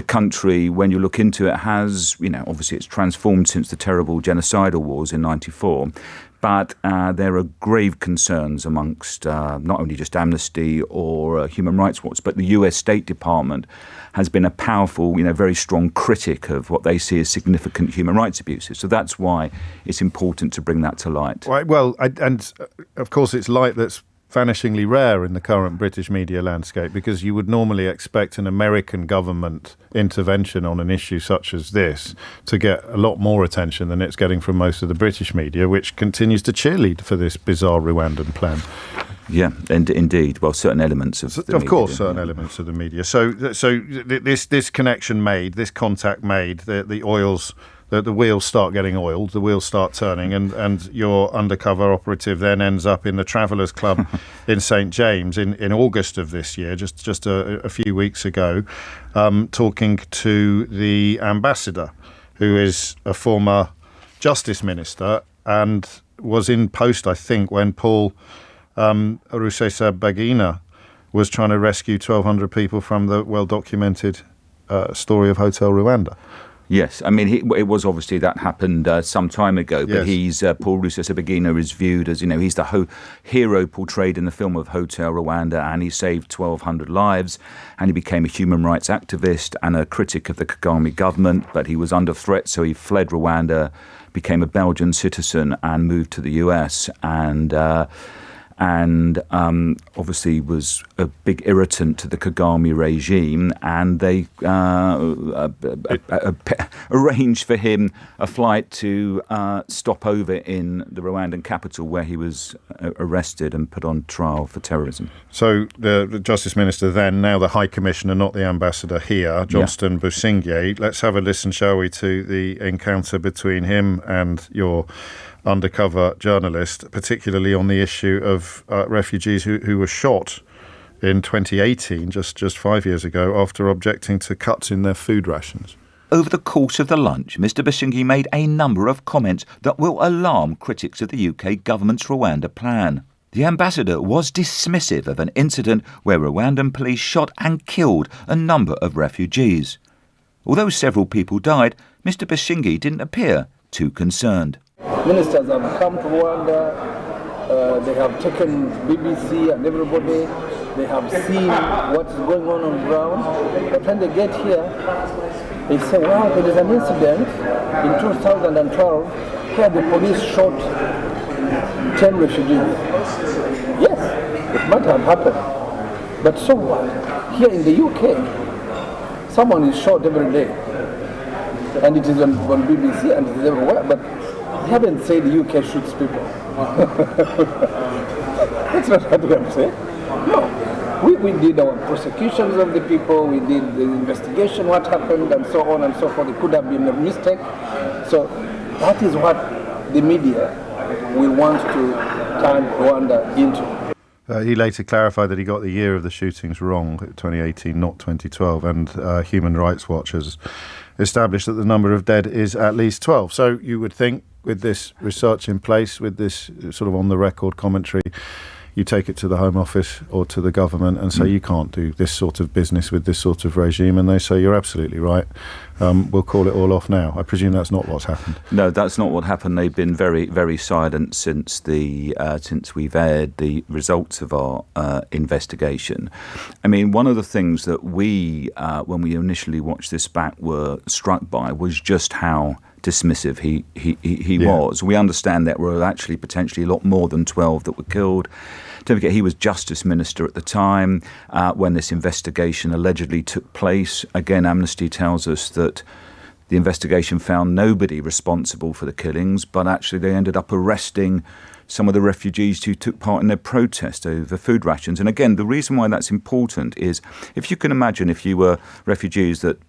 Speaker 15: country, when you look into it, has obviously it's transformed since the terrible genocidal wars in '94. But there are grave concerns amongst not only just Amnesty or Human Rights Watch, but the US State Department has been a powerful, very strong critic of what they see as significant human rights abuses. So that's why it's important to bring that to light.
Speaker 2: Right. Well, and of course it's light that's vanishingly rare in the current British media landscape, because you would normally expect an American government intervention on an issue such as this to get a lot more attention than it's getting from most of the British media, which continues to cheerlead for this bizarre Rwandan plan.
Speaker 15: Yeah, indeed. Well, certain elements of the media.
Speaker 2: Of course, certain elements of the media. So this connection made, this contact made, the oils, the wheels start getting oiled, the wheels start turning, and your undercover operative then ends up in the Travellers Club in St James in August of this year, just a few weeks ago, talking to the ambassador, who is a former justice minister and was in post, I think, when Paul Rusesabagina was trying to rescue 1,200 people from the well-documented story of Hotel Rwanda.
Speaker 15: Yes, I mean, it was obviously that happened some time ago, but he's Paul Rusesabagina is viewed as, he's the hero portrayed in the film of Hotel Rwanda, and he saved 1,200 lives, and he became a human rights activist and a critic of the Kagame government, but he was under threat, so he fled Rwanda, became a Belgian citizen, and moved to the US, and obviously was a big irritant to the Kagame regime, and they arranged for him a flight to stop over in the Rwandan capital, where he was arrested and put on trial for terrorism.
Speaker 2: So the Justice Minister then, now the High Commissioner, not the Ambassador here, Johnston Busingye. Let's have a listen, shall we, to the encounter between him and your undercover journalist, particularly on the issue of refugees who were shot in 2018, just 5 years ago, after objecting to cuts in their food rations.
Speaker 15: Over the course of the lunch, Mr Busingye made a number of comments that will alarm critics of the UK government's Rwanda plan. The ambassador was dismissive of an incident where Rwandan police shot and killed a number of refugees. Although several people died, Mr Busingye didn't appear too concerned.
Speaker 17: Ministers have come to Rwanda, they have taken BBC and everybody, they have seen what's going on ground, but when they get here, they say, well, there is an incident in 2012 where the police shot 10 refugees. Yes, it might have happened, but so what? Here in the UK, someone is shot every day, and it is on BBC and it is everywhere, but I haven't said the UK shoots people. That's not what I'm saying. No. We did our prosecutions of the people, we did the investigation, what happened, and so on and so forth. It could have been a mistake. So that is what the media will want to turn Rwanda into.
Speaker 2: He later clarified that he got the year of the shootings wrong, 2018, not 2012, and Human Rights Watch has established that the number of dead is at least 12. So you would think, with this research in place, with this sort of on-the-record commentary, you take it to the Home Office or to the government and say you can't do this sort of business with this sort of regime, and they say you're absolutely right, we'll call it all off now. I presume that's not what's happened.
Speaker 15: No, that's not what happened. They've been very, very silent since we've aired the results of our investigation. I mean, one of the things that we, when we initially watched this back, were struck by was just how dismissive he was. We understand that there were actually potentially a lot more than 12 that were killed. Don't forget, he was Justice Minister at the time when this investigation allegedly took place. Again, Amnesty tells us that the investigation found nobody responsible for the killings, but actually they ended up arresting some of the refugees who took part in their protest over food rations. And again, the reason why that's important is, if you can imagine, if you were refugees that,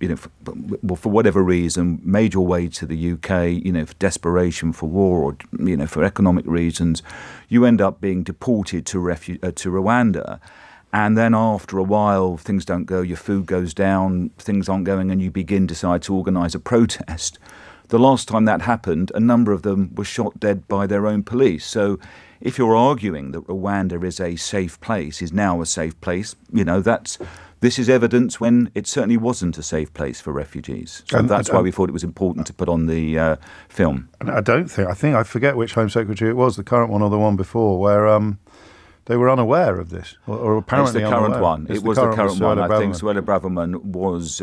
Speaker 15: for whatever reason, made your way to the UK, for desperation, for war, or, for economic reasons, you end up being deported to Rwanda. And then after a while, things don't go, your food goes down, things aren't going, and you decide to organise a protest. The last time that happened, a number of them were shot dead by their own police. So if you're arguing that Rwanda is a safe place, is now a safe place, this is evidence when it certainly wasn't a safe place for refugees. So that's why we thought it was important to put on the film.
Speaker 2: I forget which Home Secretary it was, the current one or the one before, where they were unaware of this, or apparently
Speaker 15: unaware. It's the current one. It was the current one. I think Suella Braverman was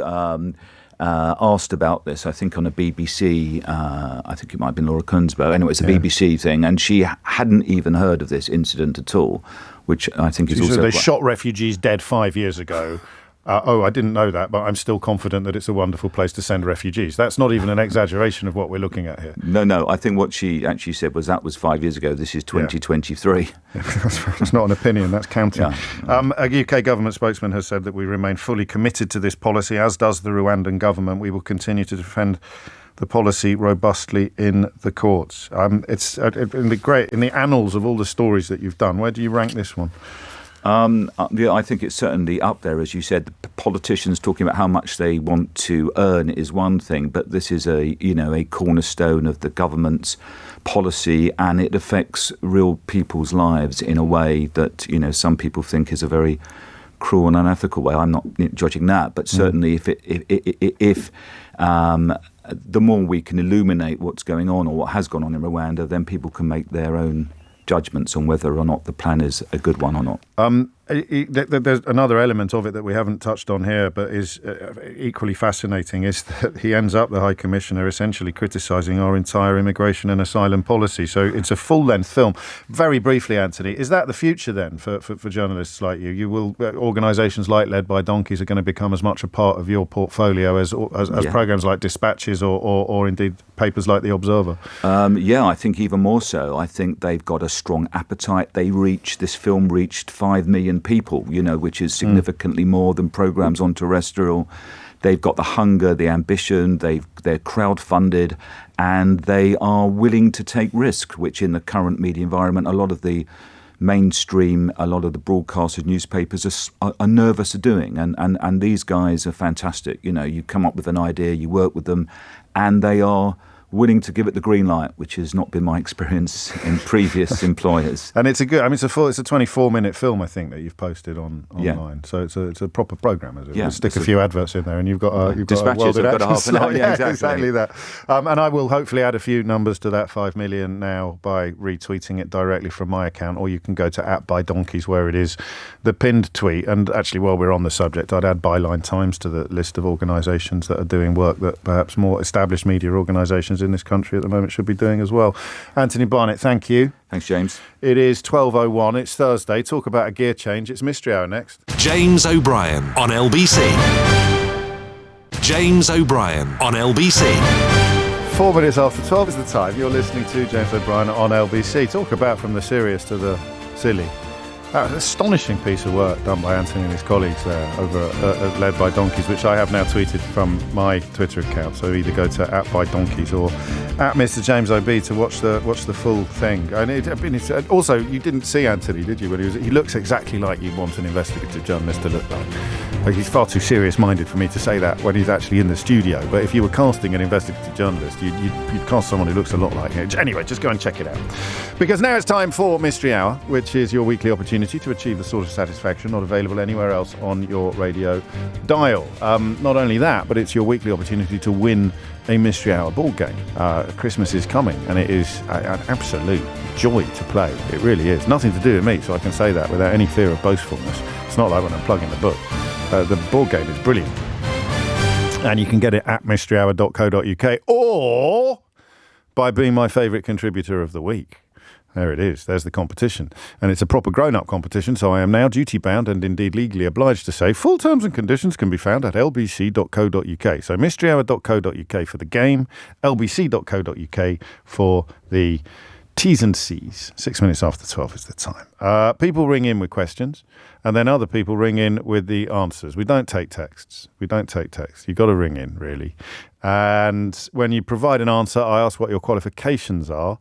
Speaker 15: asked about this, I think, on a BBC, I think it might have been Laura Kunsbo. Anyway, it's a BBC thing, and she hadn't even heard of this incident at all, which I think is also...
Speaker 2: So they shot refugees dead 5 years ago, I didn't know that, but I'm still confident that it's a wonderful place to send refugees. That's not even an exaggeration of what we're looking at here.
Speaker 15: No, I think what she actually said was that was 5 years ago. This is 2023.
Speaker 2: That's not an opinion, that's counting. A UK government spokesman has said that we remain fully committed to this policy, as does the Rwandan government. We will continue to defend the policy robustly in the courts. It's in the annals of all the stories that you've done. Where do you rank this one?
Speaker 15: I think it's certainly up there, as you said. The politicians talking about how much they want to earn is one thing, but this is a cornerstone of the government's policy, and it affects real people's lives in a way that some people think is a very cruel and unethical way. I'm not judging that, but certainly if the more we can illuminate what's going on or what has gone on in Rwanda, then people can make their own judgments on whether or not the plan is a good one or not.
Speaker 2: There's another element of it that we haven't touched on here, but is equally fascinating, is that he ends up, the High Commissioner, essentially criticising our entire immigration and asylum policy. So it's a full-length film. Very briefly, Anthony, is that the future then for journalists like you? You will organisations like Led by Donkeys are going to become as much a part of your portfolio as programmes like Dispatches or indeed papers like The Observer?
Speaker 15: I think even more so. I think they've got a strong appetite. This film reached 5 million people, which is significantly more than programmes on terrestrial. They've got the hunger, the ambition, they're crowd-funded, and they are willing to take risk, which in the current media environment, a lot of the mainstream, a lot of the broadcasters, newspapers are nervous of doing. And these guys are fantastic. You come up with an idea, you work with them, and they are willing to give it the green light, which has not been my experience in previous employers.
Speaker 2: And it's a 24-minute film, I think, that you've posted online. Yeah. So it's a proper programme, is it? We'll stick a few adverts in there, and you've got
Speaker 15: Dispatches. I've got a half an hour.
Speaker 2: Yeah, exactly that. And I will hopefully add a few numbers to that 5 million now by retweeting it directly from my account, or you can go to @ByDonkeys, where it is the pinned tweet. And actually, while we're on the subject, I'd add Byline Times to the list of organisations that are doing work that perhaps more established media organisations in this country at the moment should be doing as well. Anthony Barnett, thank you.
Speaker 15: Thanks, James.
Speaker 2: It is 12:01. It's Thursday. Talk about a gear change. It's Mystery Hour next.
Speaker 1: James O'Brien on LBC. James O'Brien on LBC.
Speaker 2: 4 minutes after 12 is the time. You're listening to James O'Brien on LBC. Talk about from the serious to the silly. An astonishing piece of work done by Anthony and his colleagues there over at Led by Donkeys, which I have now tweeted from my Twitter account. So either go to @ByDonkeys or @Mr. James OB to watch the full thing. And also, you didn't see Anthony, did you? When he looks exactly like you want an investigative journalist to look like. He's far too serious-minded for me to say that when he's actually in the studio. But if you were casting an investigative journalist, you'd cast someone who looks a lot like him. Anyway, just go and check it out. Because now it's time for Mystery Hour, which is your weekly opportunity to achieve the sort of satisfaction not available anywhere else on your radio dial. Not only that, but it's your weekly opportunity to win a Mystery Hour board game. Christmas is coming, and it is an absolute joy to play. It really is. Nothing to do with me, so I can say that without any fear of boastfulness. It's not like when I'm plugging the book. The board game is brilliant. And you can get it at mysteryhour.co.uk or by being my favourite contributor of the week. There it is. There's the competition. And it's a proper grown-up competition, so I am now duty-bound and indeed legally obliged to say full terms and conditions can be found at lbc.co.uk. So mysteryhour.co.uk for the game, lbc.co.uk for the T's and C's. 6 minutes after 12 is the time. People ring in with questions, and then other people ring in with the answers. We don't take texts. You've got to ring in, really. And when you provide an answer, I ask what your qualifications are.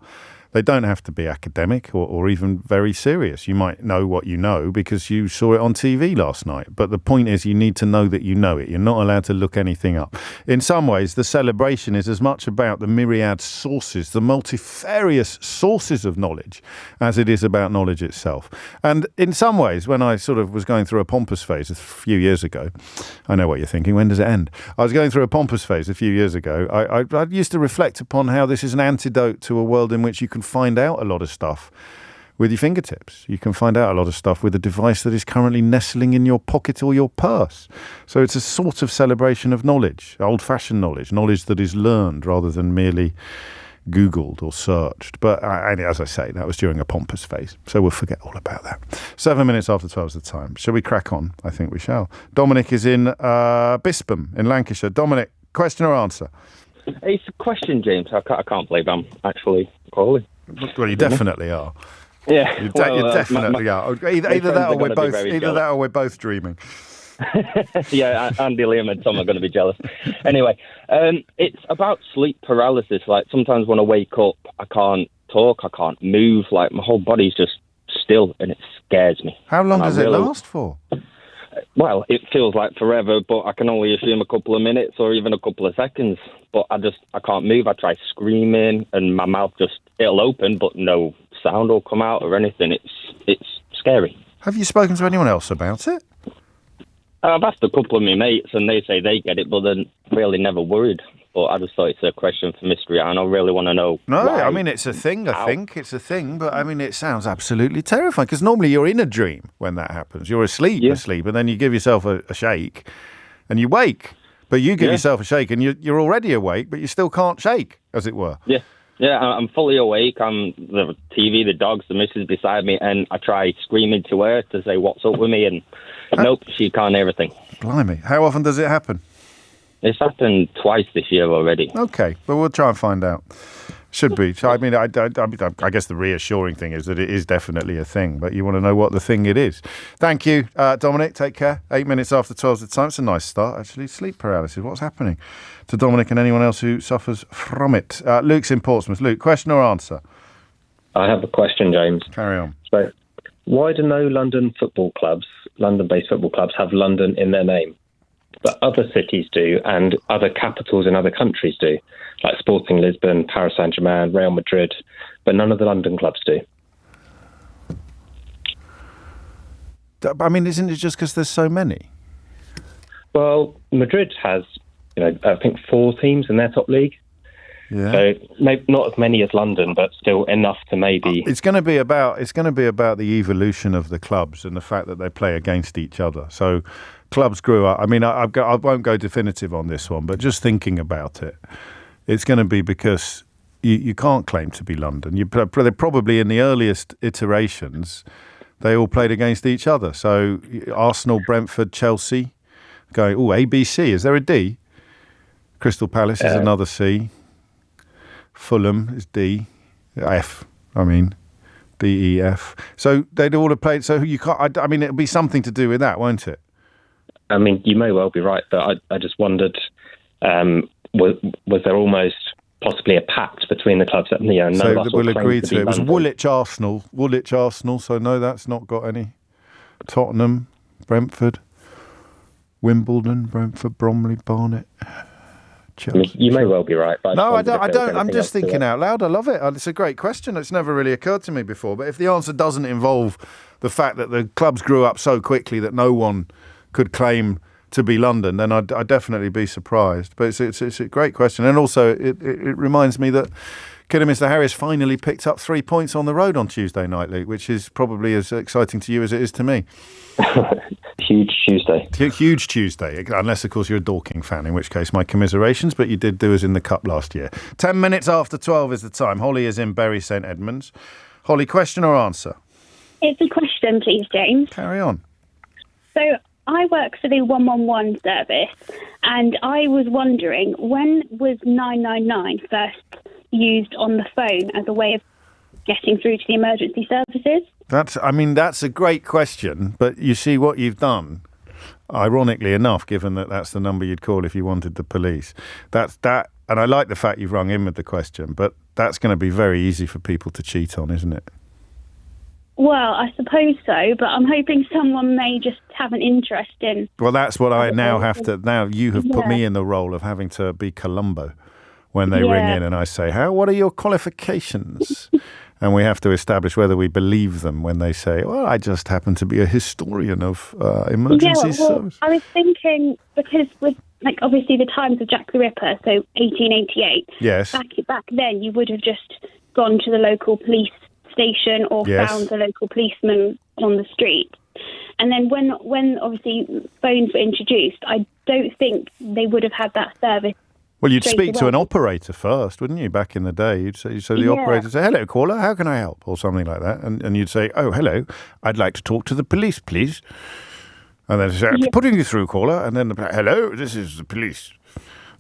Speaker 2: They don't have to be academic or even very serious. You might know what you know because you saw it on TV last night. But the point is you need to know that you know it. You're not allowed to look anything up. In some ways, the celebration is as much about the myriad sources, the multifarious sources of knowledge, as it is about knowledge itself. And in some ways, when I sort of was going through a pompous phase a few years ago, I know what you're thinking, when does it end? I was going through a pompous phase a few years ago. I used to reflect upon how this is an antidote to a world in which you can find out a lot of stuff with your fingertips. You can find out a lot of stuff with a device that is currently nestling in your pocket or your purse. So it's a sort of celebration of knowledge, old-fashioned knowledge that is learned rather than merely Googled or searched. But as I say, that was during a pompous phase. So we'll forget all about that. 7 minutes after 12 is the time. Shall we crack on? I think we shall. Dominic is in Bispham in Lancashire. Dominic, question or answer?
Speaker 18: It's a question, James. I can't believe I'm actually calling.
Speaker 2: Well, you definitely are.
Speaker 18: Yeah,
Speaker 2: you definitely are. Either that or we're both dreaming.
Speaker 18: Yeah, Andy, Liam and Tom are going to be jealous. Anyway, it's about sleep paralysis. Like, sometimes when I wake up, I can't talk, I can't move. Like, my whole body's just still, and it scares me.
Speaker 2: How long does it last for?
Speaker 18: Well, it feels like forever, but I can only assume a couple of minutes or even a couple of seconds. But I can't move. I try screaming, and my mouth it'll open, but no sound will come out or anything. It's scary.
Speaker 2: Have you spoken to anyone else about it?
Speaker 18: I've asked a couple of my mates, and they say they get it, but they're really never worried. But I just thought it's a question for mystery, and I really want to know.
Speaker 2: No,
Speaker 18: why.
Speaker 2: I mean, it's a thing, I think. It's a thing, but I mean, it sounds absolutely terrifying, because normally you're in a dream when that happens. You're asleep, and then you give yourself a shake, and you wake. But you give yourself a shake, and you're already awake, but you still can't shake, as it were.
Speaker 18: Yeah, I'm fully awake. I'm the TV, the dogs, the missus beside me, and I try screaming to her to say what's up with me, and nope, she can't hear everything.
Speaker 2: Blimey. How often does it happen?
Speaker 18: It's happened twice this year already.
Speaker 2: Okay, but we'll try and find out. Should be. So, I mean, I guess the reassuring thing is that it is definitely a thing, but you want to know what the thing it is. Thank you, Dominic. Take care. 8 minutes after 12 is the time. It's a nice start, actually. Sleep paralysis. What's happening to Dominic and anyone else who suffers from it? Luke's in Portsmouth. Luke, question or answer?
Speaker 19: I have a question, James.
Speaker 2: Carry on.
Speaker 19: So, why do no London-based football clubs have London in their name? But other cities do, and other capitals in other countries do, like Sporting Lisbon, Paris Saint-Germain, Real Madrid, but none of the London clubs do.
Speaker 2: I mean, isn't it just because there's so many?
Speaker 19: Well, Madrid has, I think 4 teams in their top league.
Speaker 2: Yeah.
Speaker 19: So maybe not as many as London, but still enough to maybe.
Speaker 2: It's going to be about the evolution of the clubs and the fact that they play against each other. So clubs grew up. I mean, I won't go definitive on this one, but just thinking about it, it's going to be because you can't claim to be London. They're probably in the earliest iterations, they all played against each other. So Arsenal, Brentford, Chelsea, going, ABC, is there a D? Crystal Palace is another C. Fulham is D. F, D, E, F. So they'd all have played. So you can't, I mean, it'll be something to do with that, won't it?
Speaker 19: I mean, you may well be right, but I just wondered, was there almost possibly a pact between the clubs that none of us
Speaker 2: we'll agree to it. It was
Speaker 19: London.
Speaker 2: Woolwich Arsenal. So no, that's not got any. Tottenham, Brentford, Wimbledon, Brentford, Bromley, Barnet. Chelsea.
Speaker 19: You may well be right. But
Speaker 2: no, I don't. I'm just thinking out loud. I love it. It's a great question. It's never really occurred to me before. But if the answer doesn't involve the fact that the clubs grew up so quickly that no one could claim to be London, then I'd definitely be surprised. But it's a great question. And also, it reminds me that Kidderminster Harriers finally picked up 3 points on the road on Tuesday night, Luke, which is probably as exciting to you as it is to me.
Speaker 19: Huge Tuesday.
Speaker 2: Huge Tuesday, unless, of course, you're a Dorking fan, in which case my commiserations, but you did do us in the Cup last year. 10 minutes after 12 is the time. Holly is in Bury St Edmunds. Holly, question or answer?
Speaker 20: It's a question, please, James.
Speaker 2: Carry on.
Speaker 20: So I work for the 111 service, and I was wondering, when was 999 first used on the phone as a way of getting through to the emergency services?
Speaker 2: That's a great question, but you see what you've done, ironically enough, given that that's the number you'd call if you wanted the police. And I like the fact you've rung in with the question, but that's going to be very easy for people to cheat on, isn't it?
Speaker 20: Well, I suppose so, but I'm hoping someone may just have an interest in...
Speaker 2: Well, that's what I now have to... Now you have put me in the role of having to be Columbo when they ring in and I say, what are your qualifications? And we have to establish whether we believe them when they say, well, I just happen to be a historian of emergency service.
Speaker 20: I was thinking, because with, obviously the times of Jack the Ripper, so 1888,
Speaker 2: yes.
Speaker 20: back then you would have just gone to the local police station or found the local policeman on the street. And then when obviously phones were introduced, I don't think they would have had that service
Speaker 2: Well, you'd speak to an operator first, wouldn't you, back in the day? You'd say the operator say, hello, caller, how can I help? Or something like that. And you'd say, oh, hello, I'd like to talk to the police, please. And then say, putting you through, caller. And then, hello, this is the police.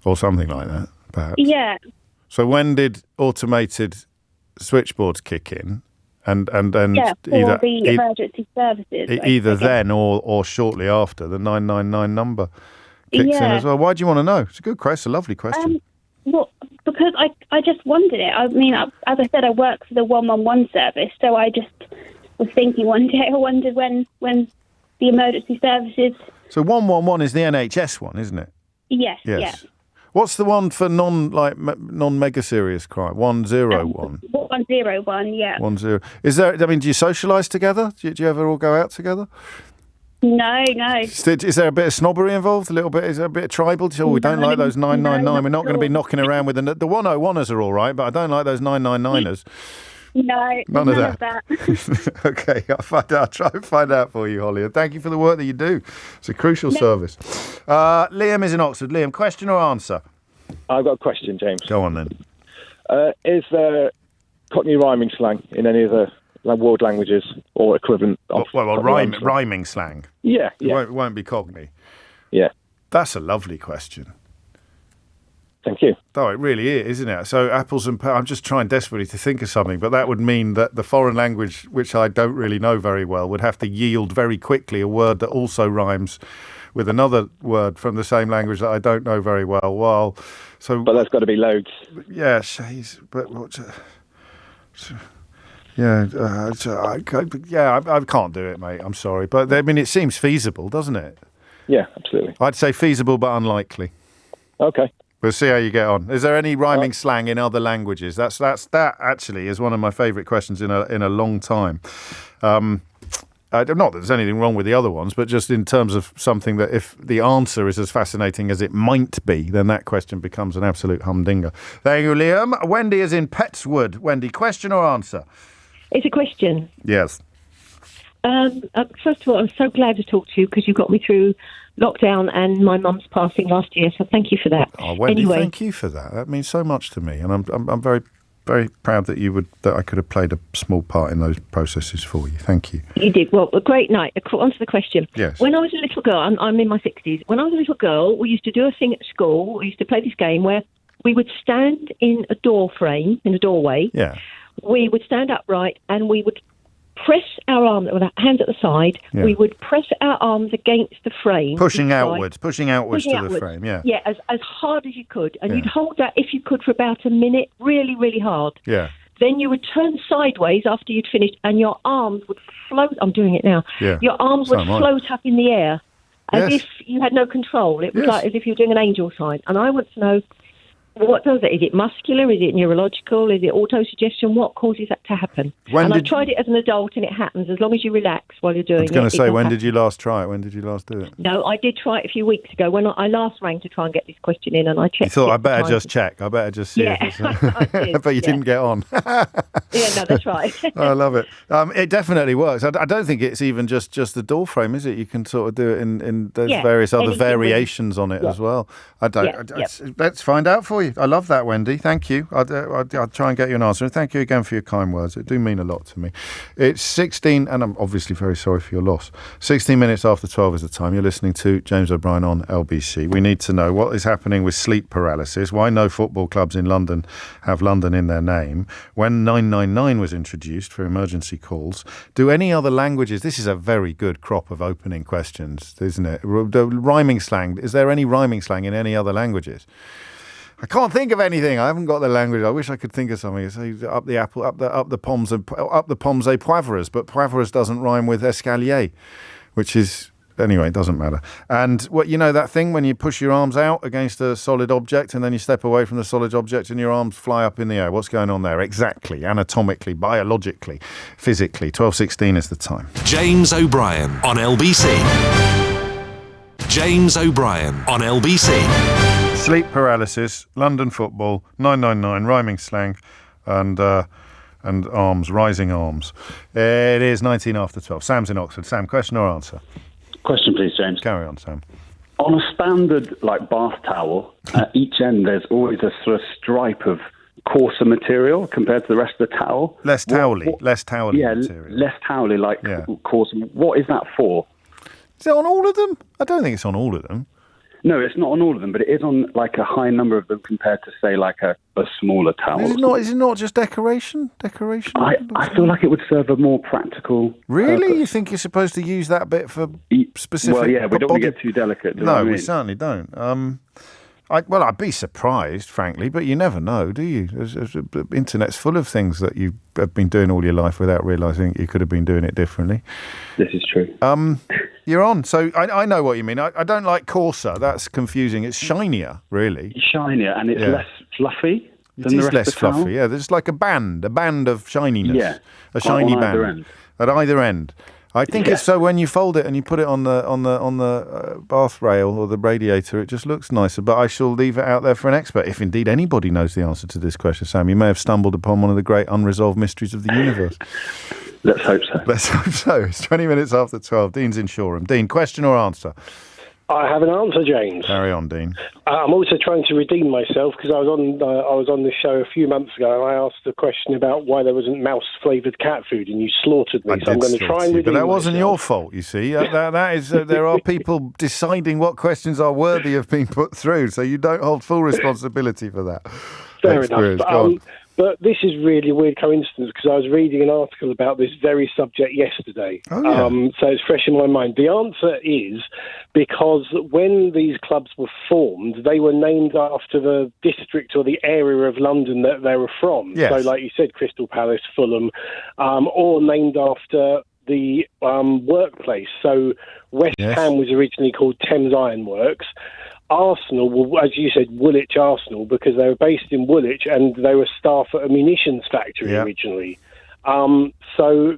Speaker 2: Or something like that, perhaps.
Speaker 20: Yeah.
Speaker 2: So when did automated switchboards kick in? And
Speaker 20: for the emergency services.
Speaker 2: Either then or shortly after, the 999 number kicks in as well. Why do you want to know? It's a good question, a lovely question.
Speaker 20: Well, because I just wondered it. I mean, as I said, I work for the 111 service, so I just was thinking one day, I wondered when the emergency services...
Speaker 2: So 111 is the NHS one, isn't it?
Speaker 20: Yes. Yeah.
Speaker 2: What's the one for non-mega serious crime? 101.
Speaker 20: 101, yeah.
Speaker 2: 10. Is there? I mean, do you socialise together? Do you ever all go out together?
Speaker 20: No.
Speaker 2: Is there a bit of snobbery involved? A little bit? Is there a bit of tribal? We don't like those 999. We're not going to be knocking around with the 101ers are all right, but I don't like those 999ers.
Speaker 20: No, none of that.
Speaker 2: Okay, I'll try and find out for you, Holly. And thank you for the work that you do. It's a crucial service. Liam is in Oxford. Liam, question or answer?
Speaker 21: I've got a question, James.
Speaker 2: Go on then.
Speaker 21: Is there Cockney rhyming slang in any of the world languages or equivalent of
Speaker 2: rhyming slang?
Speaker 21: Yeah.
Speaker 2: It won't be Cockney.
Speaker 21: Yeah.
Speaker 2: That's a lovely question.
Speaker 21: Thank you.
Speaker 2: Oh, it really is, isn't it? So apples and I'm just trying desperately to think of something, but that would mean that the foreign language, which I don't really know very well, would have to yield very quickly a word that also rhymes with another word from the same language that I don't know very well.
Speaker 21: But there's got to be loads.
Speaker 2: Yeah, I can't do it, mate. I'm sorry, but I mean, it seems feasible, doesn't it?
Speaker 21: Yeah, absolutely.
Speaker 2: I'd say feasible but unlikely.
Speaker 21: Okay.
Speaker 2: We'll see how you get on. Is there any rhyming slang in other languages? That actually is one of my favourite questions in a long time. Not that there's anything wrong with the other ones, but just in terms of something that if the answer is as fascinating as it might be, then that question becomes an absolute humdinger. Thank you, Liam. Wendy is in Petswood. Wendy, question or answer?
Speaker 22: It's a question.
Speaker 2: Yes.
Speaker 22: First of all, I'm so glad to talk to you because you got me through lockdown and my mum's passing last year, so thank you for that.
Speaker 2: Oh, Wendy, thank you for that. That means so much to me, and I'm very, very proud that I could have played a small part in those processes for you. Thank you.
Speaker 22: You did. Well, a great night. On to the question.
Speaker 2: Yes.
Speaker 22: When I was a little girl, I'm in my 60s. When I was a little girl, we used to do a thing at school. We used to play this game where we would stand in a door frame, in a doorway.
Speaker 2: Yeah.
Speaker 22: We would stand upright and we would press our arms with our hands at the side. Yeah. We would press our arms against the frame,
Speaker 2: pushing outwards to the frame. Yeah,
Speaker 22: as hard as you could, and you'd hold that if you could for about a minute, really, really hard.
Speaker 2: Yeah.
Speaker 22: Then you would turn sideways after you'd finished, and your arms would float. I'm doing it now.
Speaker 2: Yeah.
Speaker 22: Your arms would float up in the air as if you had no control. It was like as if you were doing an angel sign. And I want to know, what does it? Is it muscular? Is it neurological? Is it autosuggestion? What causes that to happen? I've tried it as an adult and it happens as long as you relax while you're doing it.
Speaker 2: I was going to say, when did you last try it? When did you last do it?
Speaker 22: No, I did try it a few weeks ago when I last rang to try and get this question in, and I checked.
Speaker 2: You thought, I better just check. I better just see.
Speaker 22: I did,
Speaker 2: but you didn't get on.
Speaker 22: Yeah, no, that's right.
Speaker 2: I love it. It definitely works. I don't think it's even just the door frame, is it? You can sort of do it in there's various other variations on it as well. Let's find out for you. I love that, Wendy. Thank you. I'll try and get you an answer. And thank you again for your kind words. It do mean a lot to me. It's 16, and I'm obviously very sorry for your loss. 16 minutes after 12 is the time. You're listening to James O'Brien on LBC. We need to know what is happening with sleep paralysis, why no football clubs in London have London in their name, when 999 was introduced for emergency calls. Do any other languages... This is a very good crop of opening questions, isn't it? The rhyming slang. Is there any rhyming slang in any other languages? I can't think of anything. I haven't got the language. I wish I could think of something. Say up the apple, up the pommes et poivres, but poivres doesn't rhyme with escalier, which is anyway. It doesn't matter. And what that thing when you push your arms out against a solid object and then you step away from the solid object and your arms fly up in the air. What's going on there? Exactly, anatomically, biologically, physically. 12:16 is the time.
Speaker 1: James O'Brien on LBC. James O'Brien on LBC.
Speaker 2: Sleep paralysis, London football, 999, rhyming slang, and arms, rising arms. It is 19 after 12. Sam's in Oxford. Sam, question or answer?
Speaker 23: Question, please, James.
Speaker 2: Carry on, Sam.
Speaker 3: on a standard like bath towel, at each end there's always a sort of stripe of coarser material compared to the rest of the towel.
Speaker 2: Less towely
Speaker 3: yeah,
Speaker 2: material.
Speaker 3: Less towely, like coarser. What is that for?
Speaker 2: Is it on all of them? I don't think it's on all of them.
Speaker 3: No, it's not on all of them, but it is on like a high number of them compared to, say, like a smaller towel.
Speaker 2: Is it not just decoration? Decoration?
Speaker 3: I feel like it would serve a more practical
Speaker 2: Really?
Speaker 3: purpose.
Speaker 2: You think you're supposed to use that bit for specific...
Speaker 3: Well, yeah, we don't want to get too delicate.
Speaker 2: No, we certainly don't. I'd be surprised, frankly, but you never know, do you? The internet's full of things that you have been doing all your life without realising you could have been doing it differently.
Speaker 3: This is true.
Speaker 2: You're on. So I know what you mean. I don't like coarser. That's confusing. It's shinier, really.
Speaker 3: Shinier, and it's less fluffy
Speaker 2: It is less fluffy, yeah. There's like a band of shininess.
Speaker 3: Yeah.
Speaker 2: A shiny
Speaker 3: on
Speaker 2: band.
Speaker 3: either end.
Speaker 2: At either end. I think it's so when you fold it and you put it on the bath rail or the radiator, it just looks nicer. But I shall leave it out there for an expert, if indeed anybody knows the answer to this question, Sam. You may have stumbled upon one of the great unresolved mysteries of the universe.
Speaker 3: Let's hope so.
Speaker 2: Let's hope so. It's 20 minutes after 12. Dean's in Shoreham. Dean, question or answer?
Speaker 4: I have an answer, James.
Speaker 2: Carry on, Dean.
Speaker 4: I'm also trying to redeem myself because I was on this show a few months ago and I asked a question about why there wasn't mouse-flavoured cat food and you slaughtered me. So I'm going to try and redeem
Speaker 2: But that wasn't
Speaker 4: myself.
Speaker 2: your fault, you see. That is, there are people deciding what questions are worthy of being put through, so you don't hold full responsibility for that.
Speaker 4: Fair enough. But this is really a weird coincidence because I was reading an article about this very subject yesterday.
Speaker 2: Oh, yeah.
Speaker 4: So it's fresh in my mind. The answer is because when these clubs were formed, they were named after the district or the area of London that they were from.
Speaker 2: Yes.
Speaker 4: So like you said, Crystal Palace, Fulham, or named after the workplace. So West Ham was originally called Thames Iron Works. Arsenal, well, as you said, Woolwich Arsenal, because they were based in Woolwich and they were staff at a munitions factory originally. So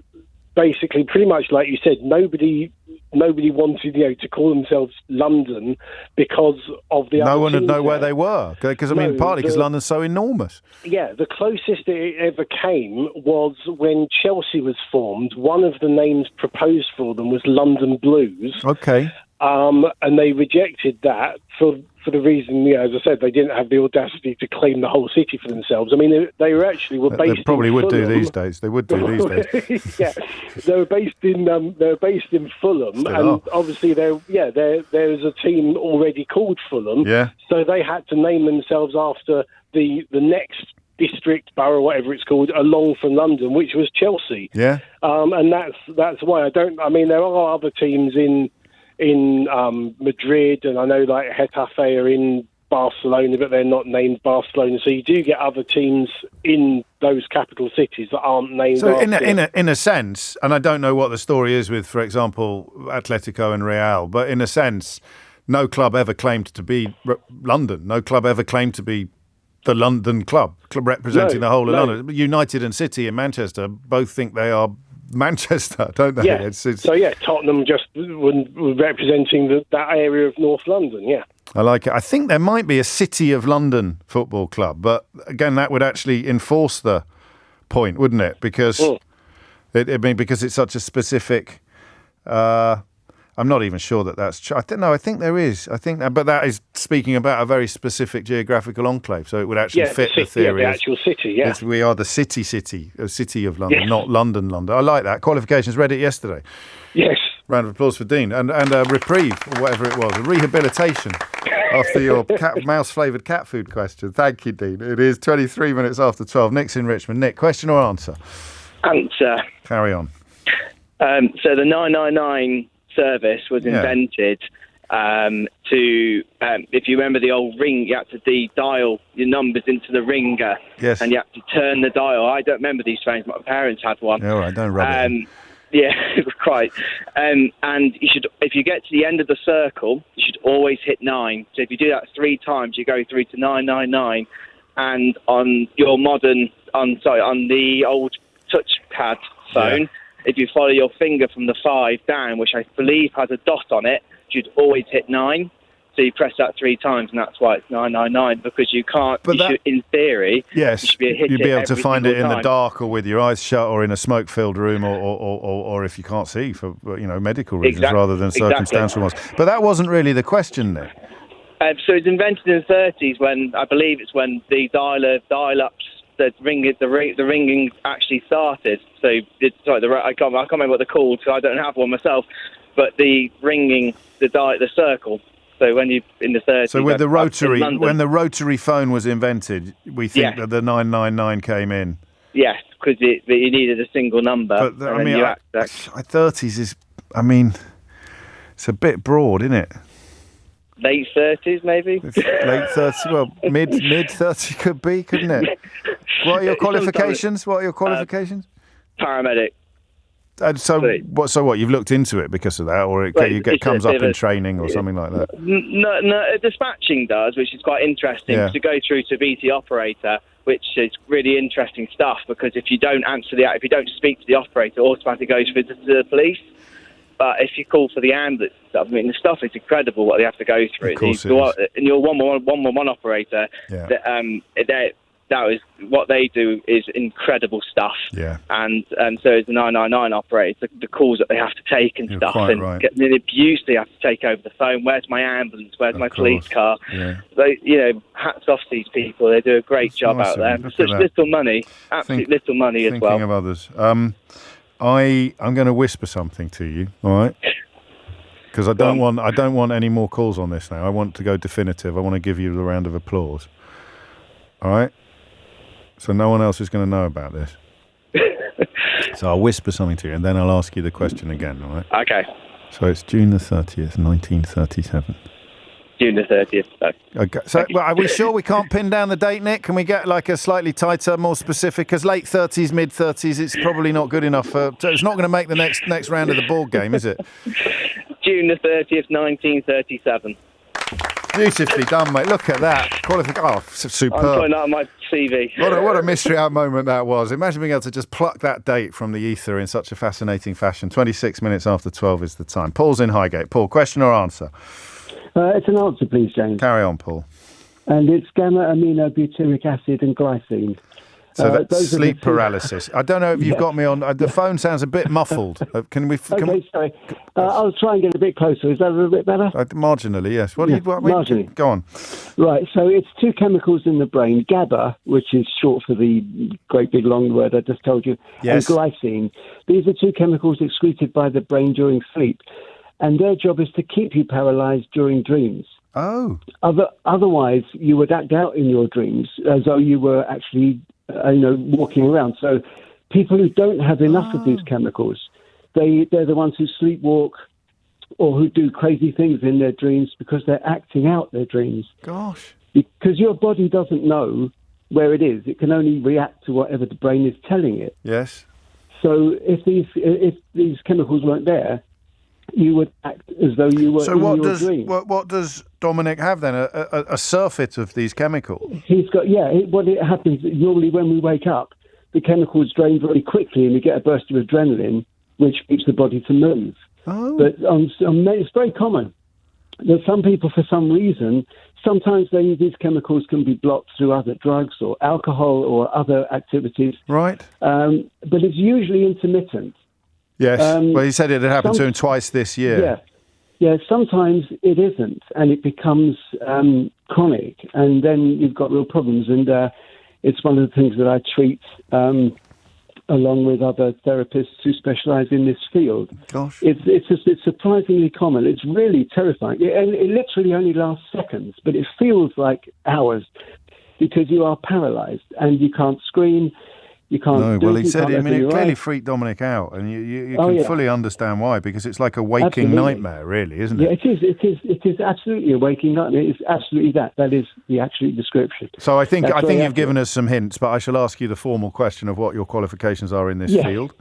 Speaker 4: basically, pretty much like you said, nobody wanted to call themselves London because of the.
Speaker 2: No one would know where they were because partly because London's so enormous.
Speaker 4: Yeah, the closest it ever came was when Chelsea was formed. One of the names proposed for them was London Blues.
Speaker 2: Okay.
Speaker 4: And they rejected that for the reason, as I said, they didn't have the audacity to claim the whole city for themselves. I mean, they were based.
Speaker 2: They probably would
Speaker 4: Fulham.
Speaker 2: do these days. They would do these days.
Speaker 4: Yeah, they were based in Fulham, and obviously there was a team already called Fulham.
Speaker 2: Yeah.
Speaker 4: So they had to name themselves after the next district, borough, whatever it's called, along from London, which was Chelsea.
Speaker 2: Yeah.
Speaker 4: And that's why I don't. I mean, there are other teams in Madrid, and I know like Getafe are in Barcelona, but they're not named Barcelona. So you do get other teams in those capital cities that aren't named.
Speaker 2: So
Speaker 4: after.
Speaker 2: in a sense, and I don't know what the story is with, for example, Atletico and Real, but in a sense, no club ever claimed to be London. No club ever claimed to be the London club representing the whole of London. United and City in Manchester both think they are Manchester, don't they?
Speaker 4: Yeah. So Tottenham just were representing that area of North London. Yeah.
Speaker 2: I like it. I think there might be a City of London football club, but again, that would actually enforce the point, wouldn't it? Because because it's such a specific. I'm not even sure that's true. I think there is. But that is speaking about a very specific geographical enclave, so it would actually fit the theory.
Speaker 4: Yeah, the actual city. Yeah,
Speaker 2: we are the city of London, not London. I like that. Qualifications read it yesterday.
Speaker 4: Yes.
Speaker 2: Round of applause for Dean and a reprieve or whatever it was, a rehabilitation after your mouse-flavoured cat food question. Thank you, Dean. It is 23 minutes after 12. Nick's in Richmond. Nick, question or answer?
Speaker 23: Answer.
Speaker 2: Carry on.
Speaker 23: So the 999 service was invented to, if you remember the old ring, you had to dial your numbers into the ringer.
Speaker 2: Yes.
Speaker 23: And you had to turn the dial. I don't remember these trains. My parents had one.
Speaker 2: All right, don't rub it in.
Speaker 23: Yeah, quite. And you should, if you get to the end of the circle, you should always hit 9. So if you do that 3 times, you go through to 999. And on your on the old touchpad phone, if you follow your finger from the 5 down, which I believe has a dot on it, you'd always hit 9. So you press that 3 times, and that's why it's 999, because you can't. But in theory,
Speaker 2: yes,
Speaker 23: you should be
Speaker 2: you'd be able to
Speaker 23: every
Speaker 2: find it in
Speaker 23: single
Speaker 2: the
Speaker 23: time.
Speaker 2: dark, or with your eyes shut, or in a smoke-filled room, or if you can't see for medical reasons rather than circumstantial ones. But that wasn't really the question there.
Speaker 23: So it was invented in the 30s, when I believe it's when the dial-ups, the ringing actually started. So I can't remember what they're called, so I don't have one myself. But the ringing, the circle. So when you in the 30s.
Speaker 2: So with the rotary, when the rotary phone was invented, we think that the 999 came in.
Speaker 23: Yes, because you needed a single number.
Speaker 2: But 30s is, it's a bit broad, isn't it?
Speaker 23: Late 30s, maybe.
Speaker 2: Late 30s, well, mid 30 could be, couldn't it? What are your qualifications? Paramedic. So what? You've looked into it because of that, or it comes up in training or something like that?
Speaker 23: No, dispatching does, which is quite interesting.
Speaker 2: Yeah.
Speaker 23: To go through to BT operator, which is really interesting stuff, because if you don't if you don't speak to the operator, it automatically goes through to the police. But if you call for the ambulance stuff, the stuff is incredible what they have to go through.
Speaker 2: Of course it is.
Speaker 23: And your 111 operator, that was what they do is incredible stuff.
Speaker 2: Yeah.
Speaker 23: And so is the 999 operator, the calls that they have to take and stuff,
Speaker 2: quite
Speaker 23: and
Speaker 2: right.
Speaker 23: the abuse they have to take over the phone. Where's my ambulance? Where's my police car?
Speaker 2: Yeah.
Speaker 23: So, hats off to these people. They do a great job out there. Such little money, little money as well.
Speaker 2: Thinking of others. I'm going to whisper something to you, all right? Because I don't want any more calls on this now. I want to go definitive. I want to give you a round of applause. All right? So no one else is going to know about this. So I'll whisper something to you, and then I'll ask you the question again, all right?
Speaker 23: Okay.
Speaker 2: So it's June the 30th, 1937.
Speaker 23: June the 30th. No.
Speaker 2: Okay. So are we sure we can't pin down the date, Nick? Can we get like a slightly tighter, more specific? Because late 30s, mid 30s, it's probably not good enough for. So it's not going to make the next round of the board game, is it?
Speaker 23: June the 30th, 1937.
Speaker 2: Beautifully done, mate. Look at that. Superb.
Speaker 23: I'm putting that on my CV.
Speaker 2: What a mystery out moment that was. Imagine being able to just pluck that date from the ether in such a fascinating fashion. 26 minutes after 12 is the time. Paul's in Highgate. Paul, question or answer?
Speaker 5: It's an answer, please, James.
Speaker 2: Carry on, Paul.
Speaker 5: And it's gamma-aminobutyric acid and glycine.
Speaker 2: So that's sleep paralysis. I don't know if you've got me on. The phone sounds a bit muffled.
Speaker 5: Sorry. I'll try and get a bit closer. Is that a little bit better?
Speaker 2: Marginally, yes.
Speaker 5: Marginally.
Speaker 2: Go on.
Speaker 5: Right, so it's 2 chemicals in the brain, GABA, which is short for the great big long word I just told you,
Speaker 2: yes,
Speaker 5: and glycine. These are 2 chemicals excreted by the brain during sleep, and their job is to keep you paralysed during dreams.
Speaker 2: Oh.
Speaker 5: Otherwise, you would act out in your dreams as though you were actually walking around. So people who don't have enough of these chemicals, they're the ones who sleepwalk or who do crazy things in their dreams because they're acting out their dreams.
Speaker 2: Gosh.
Speaker 5: Because your body doesn't know where it is. It can only react to whatever the brain is telling it.
Speaker 2: Yes.
Speaker 5: So if these chemicals weren't there, you would act as though you were in your dream.
Speaker 2: What does Dominic have then? A surfeit of these chemicals?
Speaker 5: He's got, what it happens, normally when we wake up, the chemicals drain very quickly and we get a burst of adrenaline, which keeps the body to move.
Speaker 2: Oh.
Speaker 5: But it's very common that some people, for some reason, sometimes these chemicals can be blocked through other drugs or alcohol or other activities.
Speaker 2: Right.
Speaker 5: But it's usually intermittent.
Speaker 2: Yes. Well, he said it had happened to him twice this year.
Speaker 5: Yeah. Sometimes it isn't, and it becomes chronic, and then you've got real problems. And it's one of the things that I treat along with other therapists who specialise in this field.
Speaker 2: Gosh.
Speaker 5: It's surprisingly common. It's really terrifying. It literally only lasts seconds, but it feels like hours because you are paralysed and you can't scream. You can't.
Speaker 2: No, well, he said. It clearly freaked Dominic out, and you can fully understand why, because it's like a waking nightmare, really, isn't it?
Speaker 5: Yeah, it is absolutely a waking nightmare. It's absolutely that. That is the actual description.
Speaker 2: So I think you've given us some hints, but I shall ask you the formal question of what your qualifications are in this field.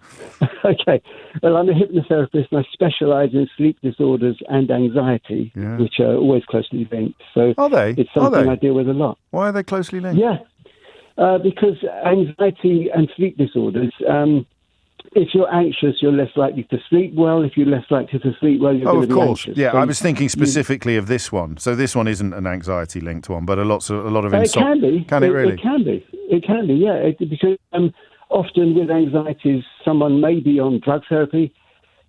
Speaker 5: Okay. Well, I'm a hypnotherapist, and I specialise in sleep disorders and anxiety, which are always closely linked. So
Speaker 2: are they?
Speaker 5: It's something I deal with a lot.
Speaker 2: Why are they closely linked?
Speaker 5: Yeah. Because anxiety and sleep disorders, if you're anxious, you're less likely to sleep well. If you're less likely to sleep well, you're going to be anxious.
Speaker 2: Yeah,
Speaker 5: So
Speaker 2: I was thinking specifically of this one. So this one isn't an anxiety-linked one, but a lot of
Speaker 5: it can be.
Speaker 2: Can it really?
Speaker 5: It can be. It can be, yeah. Because often with anxieties, someone may be on drug therapy,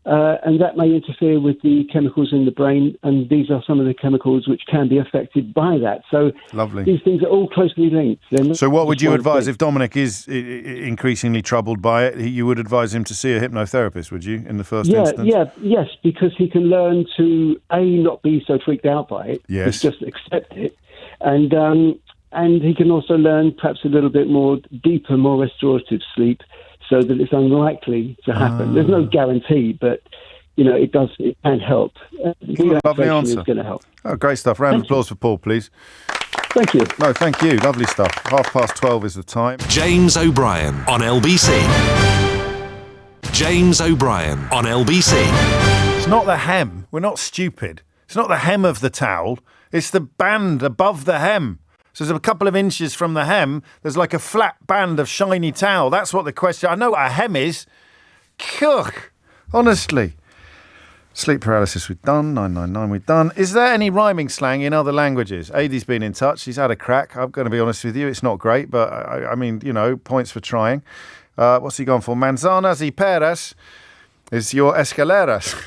Speaker 5: and that may interfere with the chemicals in the brain, and these are some of the chemicals which can be affected by that. So
Speaker 2: Lovely.
Speaker 5: These things are all closely linked.
Speaker 2: So what would you advise if Dominic is increasingly troubled by it? You would advise him to see a hypnotherapist, would you, in the first instance?
Speaker 5: Yes, because he can learn to, not be so freaked out by it,
Speaker 2: yes,
Speaker 5: just accept it, and he can also learn perhaps a little bit more deeper, more restorative sleep, so that it's unlikely to happen. There's no guarantee, but it can help.
Speaker 2: Lovely answer.
Speaker 5: Is going to help.
Speaker 2: Oh, great stuff. Round of applause for Paul, please.
Speaker 5: Thank you.
Speaker 2: No, thank you. Lovely stuff. 12:30 is the time.
Speaker 1: James O'Brien on LBC. James O'Brien on LBC.
Speaker 2: It's not the hem. We're not stupid. It's not the hem of the towel. It's the band above the hem. So there's a couple of inches from the hem, there's like a flat band of shiny towel. That's what the question... I know what a hem is. Honestly. Sleep paralysis we've done. 999 we've done. Is there any rhyming slang in other languages? Adie's been in touch. He's had a crack. I'm going to be honest with you. It's not great, but I mean, points for trying. What's he gone for? Manzanas y peras is your escaleras.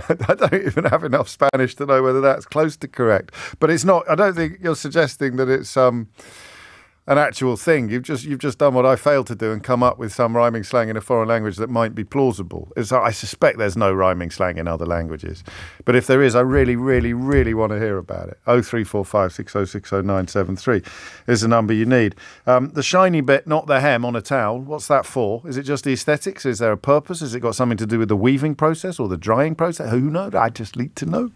Speaker 2: I don't even have enough Spanish to know whether that's close to correct. But it's not. I don't think you're suggesting that it's an actual thing. You've just done what I failed to do and come up with some rhyming slang in a foreign language that might be plausible. I suspect there's no rhyming slang in other languages. But if there is, I really, really, really want to hear about it. 0345 6060 973 is the number you need. The shiny bit, not the hem on a towel, what's that for? Is it just the aesthetics? Is there a purpose? Has it got something to do with the weaving process or the drying process? Who knows? I just need to know.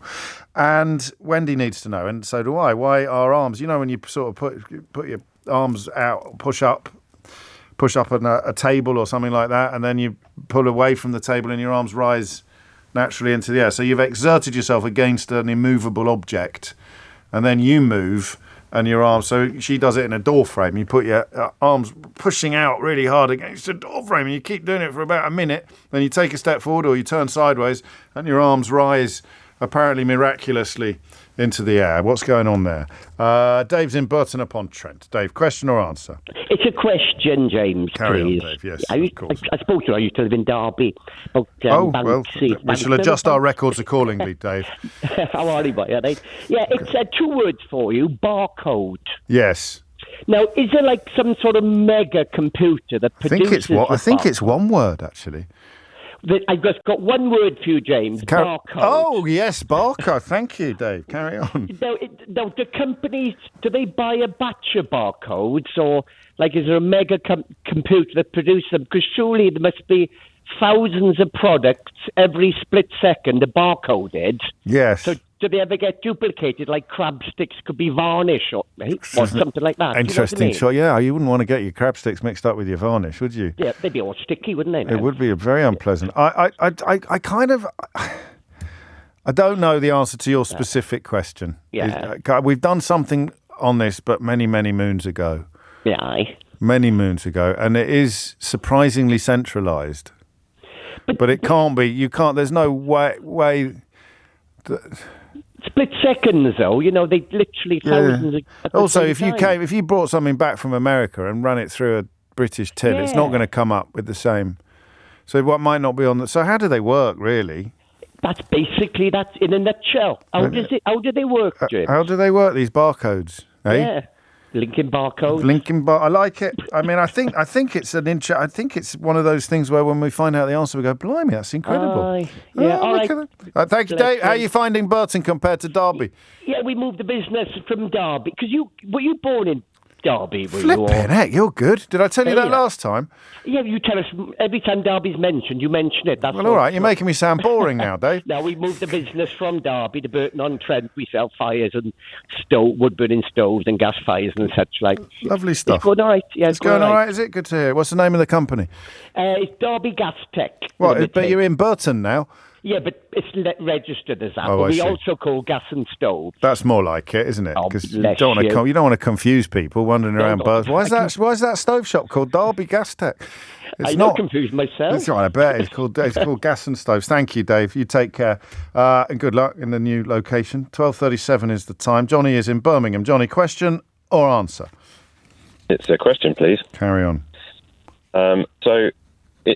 Speaker 2: And Wendy needs to know, and so do I. Why our arms? When you sort of put your arms out, push up on a table or something like that, and then you pull away from the table and your arms rise naturally into the air. So you've exerted yourself against an immovable object, and then you move and your arms. So she does it in a door frame. You put your arms pushing out really hard against a door frame, and you keep doing it for about a minute. Then you take a step forward or you turn sideways, and your arms rise apparently miraculously into the air. What's going on there? Dave's in Burton upon Trent. Dave, question or answer?
Speaker 6: It's a question, James.
Speaker 2: Carry
Speaker 6: please.
Speaker 2: on, Dave. Yes,
Speaker 6: of course. I spoke to you. I used to live in Derby.
Speaker 2: We shall adjust our records accordingly, Dave.
Speaker 6: How are you, buddy? Yeah, it's two words for you. Barcode.
Speaker 2: Yes.
Speaker 6: Now, is there like some sort of mega computer that produces?
Speaker 2: I think it's one word, actually.
Speaker 6: I've just got one word for you, James. Barcode.
Speaker 2: Oh, yes, barcode. Thank you, Dave. Carry on.
Speaker 6: Now, do companies, do they buy a batch of barcodes, or is there a mega computer that produces them? Because surely there must be thousands of products every split second are barcoded.
Speaker 2: Yes.
Speaker 6: So do they ever get duplicated, like crab sticks could be varnish or something like that?
Speaker 2: Interesting shot. Yeah, you wouldn't want to get your crab sticks mixed up with your varnish, would you?
Speaker 6: Yeah, they'd be all sticky, wouldn't they?
Speaker 2: It would be very unpleasant. I don't know the answer to your specific question.
Speaker 6: Yeah.
Speaker 2: We've done something on this, but many, many moons ago.
Speaker 6: Yeah.
Speaker 2: Many moons ago, and it is surprisingly centralised. But it can't be. You can't. There's no way.
Speaker 6: Split seconds, though. They literally thousands.
Speaker 2: Also, if you brought something back from America and ran it through a British till, it's not going to come up with the same. So what might not be on the. So how do they work, really?
Speaker 6: That's in a nutshell. How do they work, Jim?
Speaker 2: How do they work, these barcodes?
Speaker 6: Yeah. Linking barcode.
Speaker 2: I like it. I mean, I think it's I think it's one of those things where when we find out the answer, we go, "Blimey, that's incredible."
Speaker 6: All right.
Speaker 2: Thank you, Dave. How are you finding Burton compared to Derby?
Speaker 6: Yeah, we moved the business from Derby because were you born in Derby?
Speaker 2: Flippin' heck, you're good. Did I tell you that last time?
Speaker 6: Yeah, you tell us every time Derby's mentioned, you mention it.
Speaker 2: All right, you're making me sound boring now, Dave.
Speaker 6: Now, we moved the business from Derby to Burton-on-Trent. We sell fires and wood-burning stoves and gas fires and such like.
Speaker 2: Lovely stuff.
Speaker 6: It's going all right. Yeah,
Speaker 2: it's going all right, is it? Good to hear. What's the name of the company?
Speaker 6: It's Derby Gas Tech.
Speaker 2: Right, but you're in Burton now.
Speaker 6: Yeah, but it's registered as that.
Speaker 2: Oh,
Speaker 6: but
Speaker 2: I
Speaker 6: we
Speaker 2: see.
Speaker 6: also call gas and stove.
Speaker 2: That's more like it, isn't it?
Speaker 6: Oh,
Speaker 2: Because you
Speaker 6: bless
Speaker 2: don't want
Speaker 6: you.
Speaker 2: to you don't want to confuse people wandering around
Speaker 6: no.
Speaker 2: bars. Why is that stove shop called Derby Gas Tech? It's
Speaker 6: I
Speaker 2: not
Speaker 6: confused myself.
Speaker 2: That's right. I bet it's called Gas and Stoves. Thank you, Dave. You take care and good luck in the new location. 12:37 is the time. Johnny is in Birmingham. Johnny, question or answer?
Speaker 8: It's a question, please.
Speaker 2: Carry on.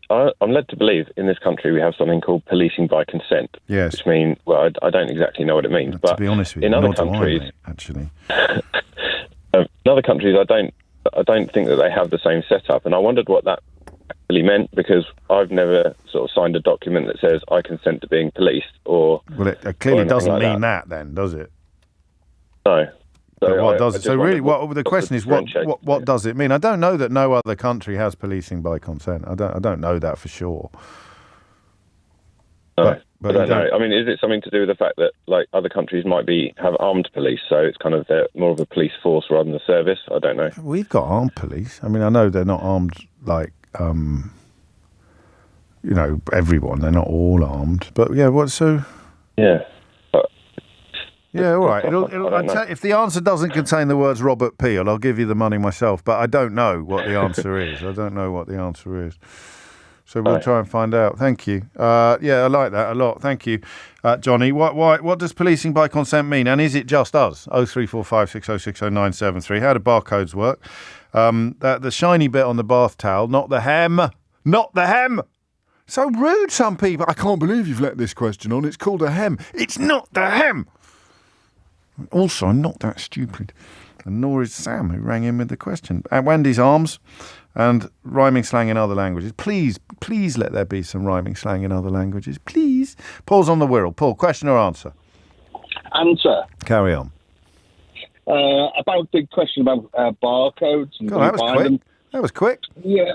Speaker 8: I'm led to believe in this country we have something called policing by consent.
Speaker 2: Yes.
Speaker 8: Which means, well, I don't exactly know what it means. But
Speaker 2: to be honest with you,
Speaker 8: in other
Speaker 2: nor do I,
Speaker 8: countries,
Speaker 2: mate, actually.
Speaker 8: in other countries, I don't think that they have the same setup, and I wondered what that actually meant, because I've never sort of signed a document that says I consent to being policed, or
Speaker 2: Well, it clearly
Speaker 8: or
Speaker 2: doesn't
Speaker 8: like
Speaker 2: mean that, then, does it?
Speaker 8: No.
Speaker 2: But what
Speaker 8: I
Speaker 2: does it?
Speaker 8: just
Speaker 2: So really,
Speaker 8: wondered
Speaker 2: the question is, what does it mean? I don't know that no other country has policing by consent. I don't know that for sure.
Speaker 8: But I don't
Speaker 2: you
Speaker 8: know. I mean, is it something to do with the fact that like other countries might have armed police, so it's kind of more of a police force rather than a service? I don't know.
Speaker 2: We've got armed police. I mean, I know they're not armed like everyone. They're not all armed, but yeah.
Speaker 8: Yeah.
Speaker 2: Yeah, all right. If the answer doesn't contain the words Robert Peel, I'll give you the money myself. But I don't know what the answer is. I don't know what the answer is. So we'll try and find out. Thank you. Yeah, I like that a lot. Thank you, Johnny. What does policing by consent mean? And is it just us? 0345 6060 973. How do barcodes work? The shiny bit on the bath towel, not the hem. Not the hem. So rude, some people. I can't believe you've let this question on. It's called a hem. It's not the hem. Also, I'm not that stupid. And nor is Sam, who rang in with the question. At Wendy's Arms and rhyming slang in other languages. Please let there be some rhyming slang in other languages. Please. Paul's on the Wirral. Paul, question or answer?
Speaker 9: Answer.
Speaker 2: Carry on.
Speaker 9: About the question about barcodes. And
Speaker 2: God, that was quick. That was quick.
Speaker 9: Yeah.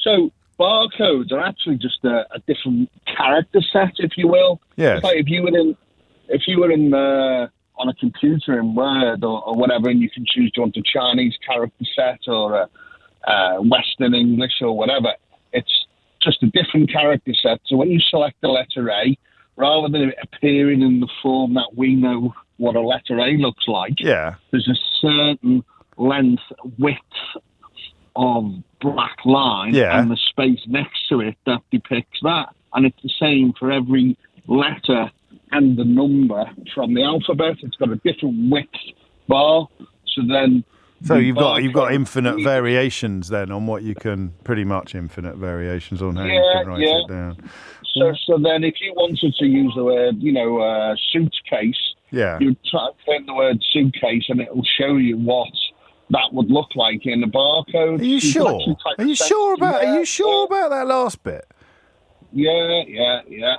Speaker 9: So barcodes are actually just a different character set, if you will.
Speaker 2: Yes.
Speaker 9: It's like if you were in on a computer in Word or whatever, and you can choose, do you want a Chinese character set or a Western English or whatever, it's just a different character set. So when you select the letter A, rather than it appearing in the form that we know what a letter A looks like, there's a certain length, width of black line and the space next to it that depicts that. And it's the same for every letter and the number from the alphabet. It's got a different width bar. So
Speaker 2: you've got infinite variations then on what you can, pretty much infinite variations on how you can write it down.
Speaker 9: So then if you wanted to use the word, suitcase, you'd type in the word suitcase and it'll show you what that would look like in the barcode.
Speaker 2: Are you sure? Are you sure about that last bit?
Speaker 9: Yeah.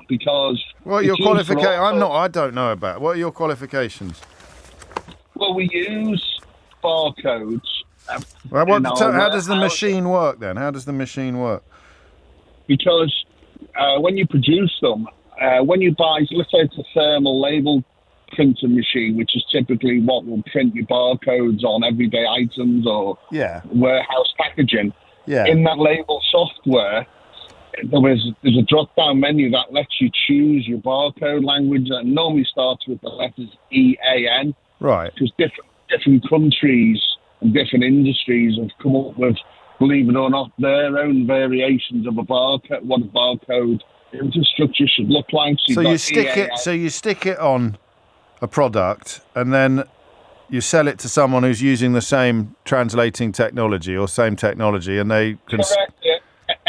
Speaker 9: Because
Speaker 2: what are your qualifications? I don't know about. What are your qualifications?
Speaker 9: Well, we use barcodes.
Speaker 2: How does the machine work then? How does the machine work?
Speaker 9: Because when you produce them, when you buy, let's say it's a thermal label printing machine, which is typically what will print your barcodes on everyday items or warehouse packaging. Yeah. In that label software, there's a drop-down menu that lets you choose your barcode language that normally starts with the letters EAN.
Speaker 2: Right.
Speaker 9: Because different countries and different industries have come up with, believe it or not, their own variations of a barcode, what a barcode infrastructure should look like.
Speaker 2: So you stick it on a product and then you sell it to someone who's using the same translating technology or same technology, and they can...
Speaker 9: Correct, yeah.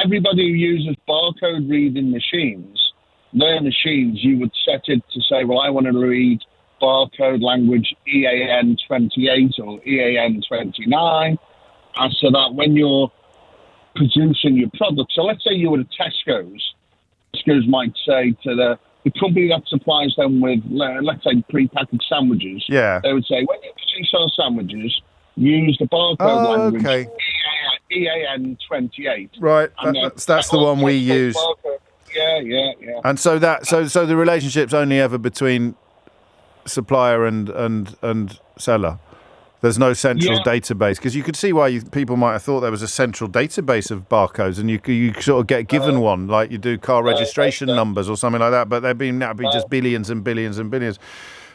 Speaker 9: Everybody who uses barcode reading machines, their machines, you would set it to say, well, I want to read barcode language EAN 28 or EAN 29, and so that when you're producing your product, so let's say you were at Tesco's might say to the company that supplies them with, let's say, pre-packaged sandwiches, they would say, when you produce our sandwiches, use the barcode language EAN 28.
Speaker 2: Right, that's the one we use.
Speaker 9: Yeah.
Speaker 2: And so the relationship's only ever between supplier and seller. There's no central database, because you could see why people might have thought there was a central database of barcodes, and you sort of get given one, like you do car registration numbers or something like that, but that'd be just billions and billions and billions.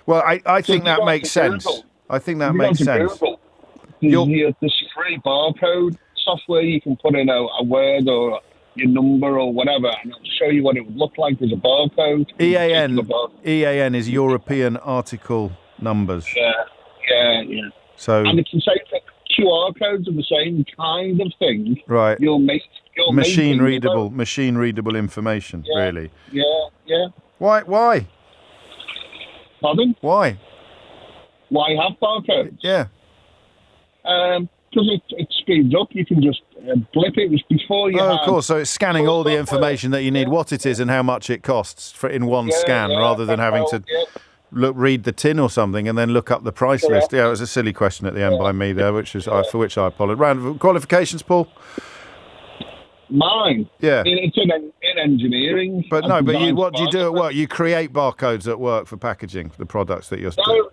Speaker 2: Well, I think that makes sense. I think that makes sense.
Speaker 9: There's free barcode software. You can put in a word or your number or whatever, and it'll show you what it would look like as a barcode.
Speaker 2: EAN is European Article Numbers.
Speaker 9: Yeah.
Speaker 2: So,
Speaker 9: and it's the same thing. QR codes are the same kind of thing.
Speaker 2: Right. Machine readable information.
Speaker 9: Yeah.
Speaker 2: Really.
Speaker 9: Yeah.
Speaker 2: Why?
Speaker 9: Pardon?
Speaker 2: Why?
Speaker 9: Why have barcodes?
Speaker 2: Yeah.
Speaker 9: Because it speeds up. You can just blip it. It's before you.
Speaker 2: Of course. So it's scanning all the information that you need, what it is, and how much it costs in one scan, rather than having to read the tin or something and then look up the price list. Yeah, it was a silly question at the end by me there, for which I apologise. Round of qualifications, Paul.
Speaker 9: Mine.
Speaker 2: Yeah.
Speaker 9: It's in engineering.
Speaker 2: But what do you do at work? You create barcodes at work for packaging for the products that you're.
Speaker 9: No.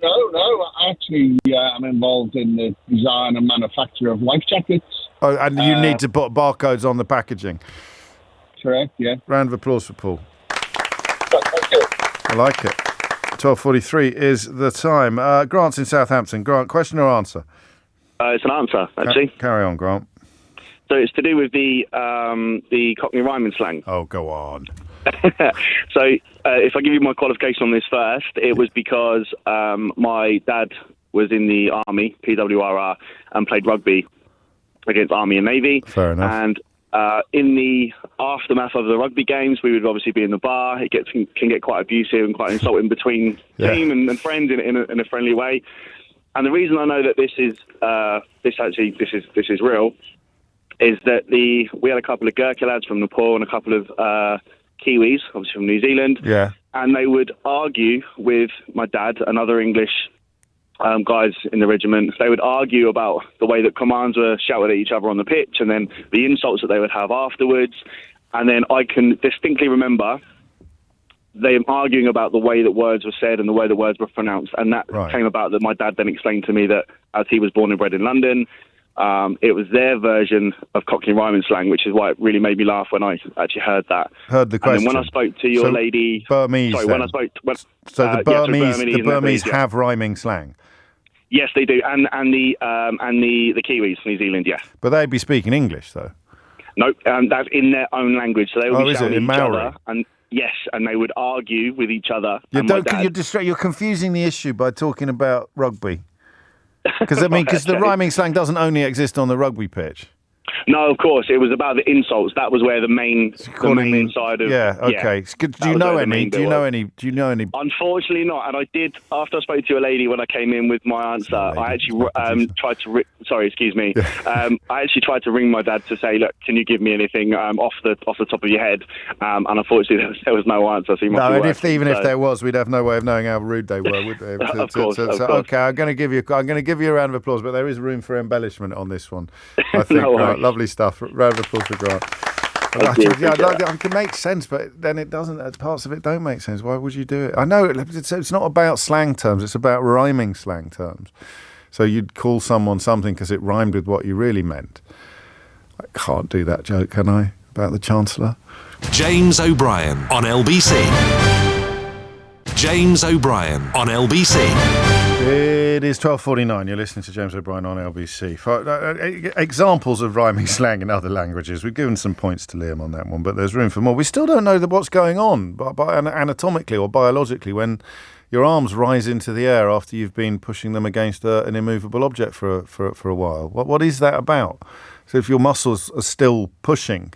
Speaker 9: Actually, I'm involved in the design and manufacture of life jackets.
Speaker 2: Oh, and you need to put barcodes on the packaging.
Speaker 9: Correct. Yeah.
Speaker 2: Round of applause for Paul. I like it. 12:43 is the time. Grant's in Southampton. Grant, question or answer?
Speaker 10: It's an answer, actually.
Speaker 2: Carry on, Grant.
Speaker 10: So it's to do with the Cockney rhyming slang.
Speaker 2: Oh, go on.
Speaker 10: So if I give you my qualification on this first, it was because my dad was in the Army, PWRR, and played rugby against Army and Navy.
Speaker 2: Fair enough.
Speaker 10: And in the aftermath of the rugby games, we would obviously be in the bar. It can get quite abusive and quite insulting between team and friends in a friendly way. And the reason I know that this is real is that we had a couple of Gurkha lads from Nepal and a couple of Kiwis, obviously from New Zealand.
Speaker 2: Yeah.
Speaker 10: And they would argue with my dad and other English guys in the regiment. They would argue about the way that commands were shouted at each other on the pitch, and then the insults that they would have afterwards. And then I can distinctly remember them arguing about the way that words were said and the way that words were pronounced. And that came about that my dad then explained to me that as he was born and bred in London, it was their version of Cockney rhyming slang, which is why it really made me laugh when I actually heard that.
Speaker 2: Heard the question.
Speaker 10: And then when I spoke to your lady...
Speaker 2: Burmese,
Speaker 10: sorry, when I spoke...
Speaker 2: the Burmese have rhyming slang?
Speaker 10: Yes, they do, and the Kiwis, New Zealand, yes.
Speaker 2: But they'd be speaking English, though.
Speaker 10: No, that's in their own language. So they would be shouting at each
Speaker 2: Maori?
Speaker 10: other, and yes, and they would argue with each other.
Speaker 2: You're confusing the issue by talking about rugby. Because the rhyming slang doesn't only exist on the rugby pitch.
Speaker 10: No, of course, it was about the insults. That was where the main side of.
Speaker 2: Yeah, okay. Do you know any?
Speaker 10: Unfortunately, not. And I did after I spoke to a lady when I came in with my answer. I actually tried to. Sorry, excuse me. I actually tried to ring my dad to say, look, can you give me anything off the top of your head? And unfortunately, there was no answer. So
Speaker 2: if there was, we'd have no way of knowing how rude they were, would we?
Speaker 10: Of course.
Speaker 2: Okay, I'm going to give you a round of applause, but there is room for embellishment on this one. I think. Lovely stuff. Round of applause for Grant. I can make sense, but then it doesn't. Parts of it don't make sense. Why would you do it? I know it's not about slang terms. It's about rhyming slang terms. So you'd call someone something because it rhymed with what you really meant. I can't do that joke, can I? About the Chancellor.
Speaker 1: James O'Brien on LBC. James O'Brien on LBC.
Speaker 2: It is 12:49. You're listening to James O'Brien on LBC. For examples of rhyming slang in other languages, we've given some points to Liam on that one, but there's room for more. We still don't know what's going on anatomically or biologically when your arms rise into the air after you've been pushing them against an immovable object for a while. What is that about? So if your muscles are still pushing,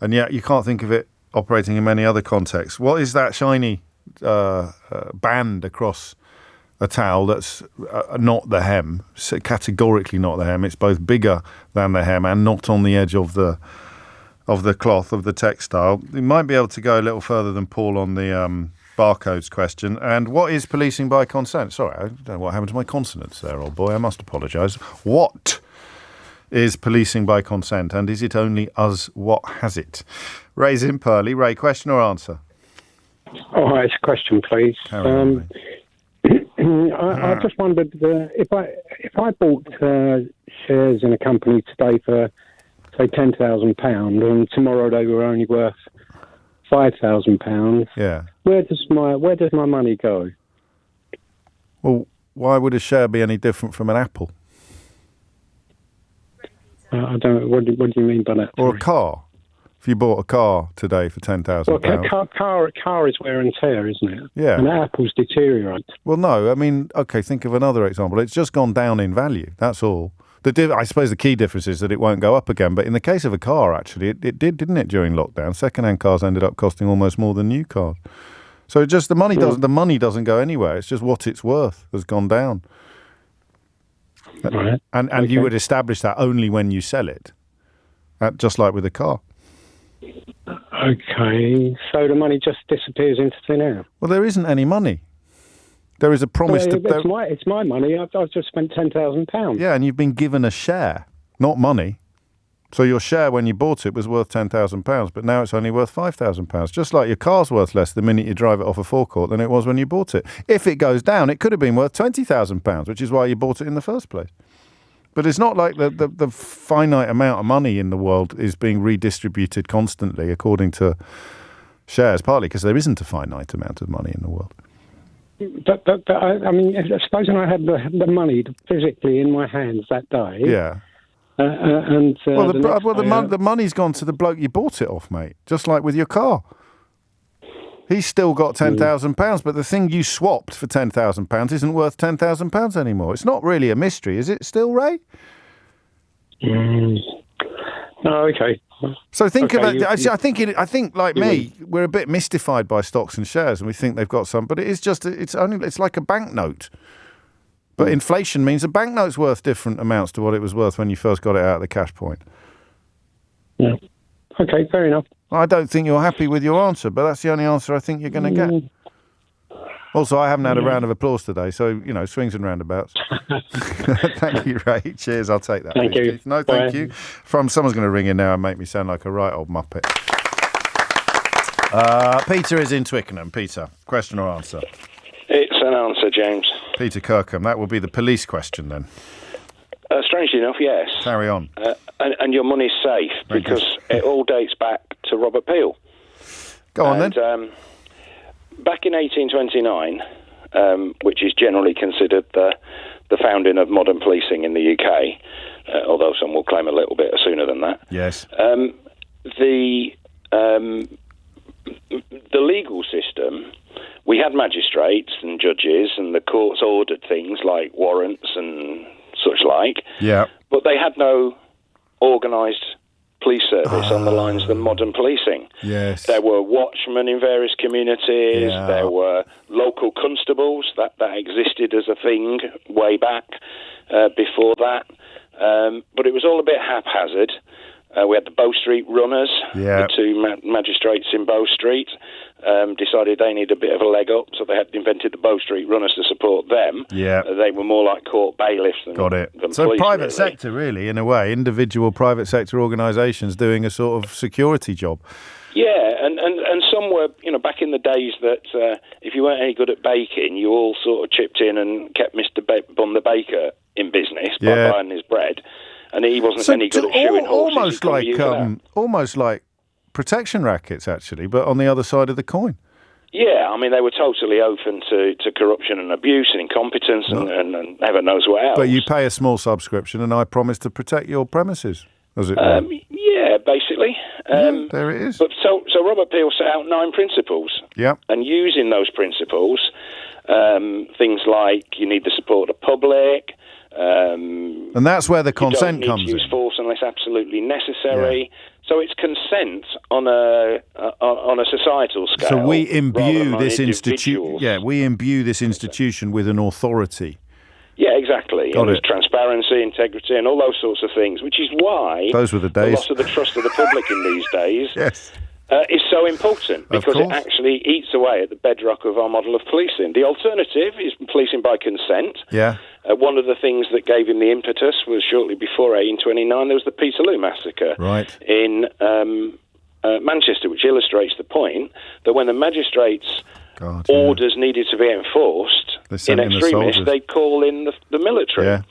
Speaker 2: and yet you can't think of it operating in many other contexts, what is that shiny band across a towel that's not the hem, categorically not the hem? It's both bigger than the hem and not on the edge of the cloth, of the textile. You might be able to go a little further than Paul on the barcodes question. And what is policing by consent? Sorry, I don't know what happened to my consonants there, old boy. I must apologise. What is policing by consent, and is it only us what has it? Ray's in Purley. Ray, question or answer?
Speaker 11: Oh, hi, it's a question, please. I just wondered if I bought shares in a company today for, say, £10,000, and tomorrow they were only worth £5,000.
Speaker 2: Yeah.
Speaker 11: Where does my money go?
Speaker 2: Well, why would a share be any different from an apple?
Speaker 11: I don't. What do you mean by that?
Speaker 2: Or a car? If you bought a car today for £10,000.
Speaker 11: Well, car is wear and tear, isn't it?
Speaker 2: Yeah.
Speaker 11: And apples deteriorate.
Speaker 2: Well, no. I mean, okay, think of another example. It's just gone down in value. That's all. I suppose the key difference is that it won't go up again. But in the case of a car, actually, it did, didn't it, during lockdown? Second-hand cars ended up costing almost more than new cars. So it just the money doesn't go anywhere. It's just what it's worth has gone down.
Speaker 11: Right.
Speaker 2: And
Speaker 11: Okay.
Speaker 2: you would establish that only when you sell it, just like with a car.
Speaker 11: Okay, so the money just disappears into thin air.
Speaker 2: Well, there isn't any money. There is a promise
Speaker 11: It's my money. I've just spent £10,000.
Speaker 2: Yeah, and you've been given a share, not money. So your share when you bought it was worth £10,000, but now it's only worth £5,000. Just like your car's worth less the minute you drive it off a forecourt than it was when you bought it. If it goes down, it could have been worth £20,000, which is why you bought it in the first place. But it's not like the finite amount of money in the world is being redistributed constantly according to shares, partly because there isn't a finite amount of money in the world.
Speaker 11: But I mean, supposing I had the money physically in my hands that day.
Speaker 2: Yeah. The money's gone to the bloke you bought it off, mate. Just like with your car. He's still got £10,000, but the thing you swapped for £10,000 isn't worth £10,000 anymore. It's not really a mystery, is it still, Ray?
Speaker 11: Oh, okay.
Speaker 2: So think about it. I think like me, we're a bit mystified by stocks and shares, and we think they've got some, but it's like a banknote. But inflation means a banknote's worth different amounts to what it was worth when you first got it out of the cash point.
Speaker 11: Yeah. Okay, fair enough.
Speaker 2: I don't think you're happy with your answer, but that's the only answer I think you're going to get. Also, I haven't had a round of applause today, so, swings and roundabouts. Thank you, Ray. Cheers, I'll take that.
Speaker 11: Thank you.
Speaker 2: Keith. No, thank you. Someone's going to ring in now and make me sound like a right old muppet. Peter is in Twickenham. Peter, question or answer?
Speaker 12: It's an answer, James.
Speaker 2: Peter Kirkham. That will be the police question then.
Speaker 12: Strangely enough, yes.
Speaker 2: Carry on.
Speaker 12: And your money's safe because it all dates back to Robert Peel.
Speaker 2: Go on then.
Speaker 12: Back in 1829, which is generally considered the founding of modern policing in the UK, although some will claim a little bit sooner than that.
Speaker 2: Yes.
Speaker 12: The legal system, we had magistrates and judges, and the courts ordered things like warrants and such like.
Speaker 2: Yeah.
Speaker 12: But they had no organised police service on the lines of the modern policing.
Speaker 2: Yes.
Speaker 12: There were watchmen in various communities.
Speaker 2: Yeah.
Speaker 12: There were local constables. That existed as a thing way back before that. But it was all a bit haphazard. We had the Bow Street runners, the two magistrates in Bow Street, decided they needed a bit of a leg up, so they had invented the Bow Street runners to support them.
Speaker 2: Yeah.
Speaker 12: They were more like court bailiffs than
Speaker 2: So
Speaker 12: police,
Speaker 2: private
Speaker 12: really.
Speaker 2: sector, really, in a way, individual private sector organisations doing a sort of security job.
Speaker 12: Yeah, and some were, back in the days that if you weren't any good at baking, you all sort of chipped in and kept Mr. Bun the baker in business by buying his bread. And he wasn't any good at shoeing horses.
Speaker 2: Almost like protection rackets, actually, but on the other side of the coin.
Speaker 12: Yeah, I mean, they were totally open to corruption and abuse and incompetence and heaven knows what else.
Speaker 2: But you pay a small subscription, and I promise to protect your premises, as it were.
Speaker 12: Yeah, basically.
Speaker 2: There it is.
Speaker 12: But so Robert Peel set out 9 principles.
Speaker 2: Yeah.
Speaker 12: And using those principles, things like you need the support of the public.
Speaker 2: And that's where the consent comes in.
Speaker 12: You don't need to use force unless absolutely necessary. Yeah. So it's consent on a societal scale.
Speaker 2: So we imbue this institution. Yeah, we imbue this institution with an authority.
Speaker 12: Yeah, exactly.
Speaker 2: Got
Speaker 12: There's
Speaker 2: it.
Speaker 12: transparency, integrity, and all those sorts of things, which is why
Speaker 2: those were the days.
Speaker 12: The loss of the trust of the public in these days
Speaker 2: yes.
Speaker 12: Is so important because it actually eats away at the bedrock of our model of policing. The alternative is policing by consent.
Speaker 2: Yeah.
Speaker 12: One of the things that gave him the impetus was shortly before 1829, there was the Peterloo massacre in Manchester, which illustrates the point that when the magistrates orders needed to be enforced in extremis, they'd call in the military.
Speaker 2: Yeah.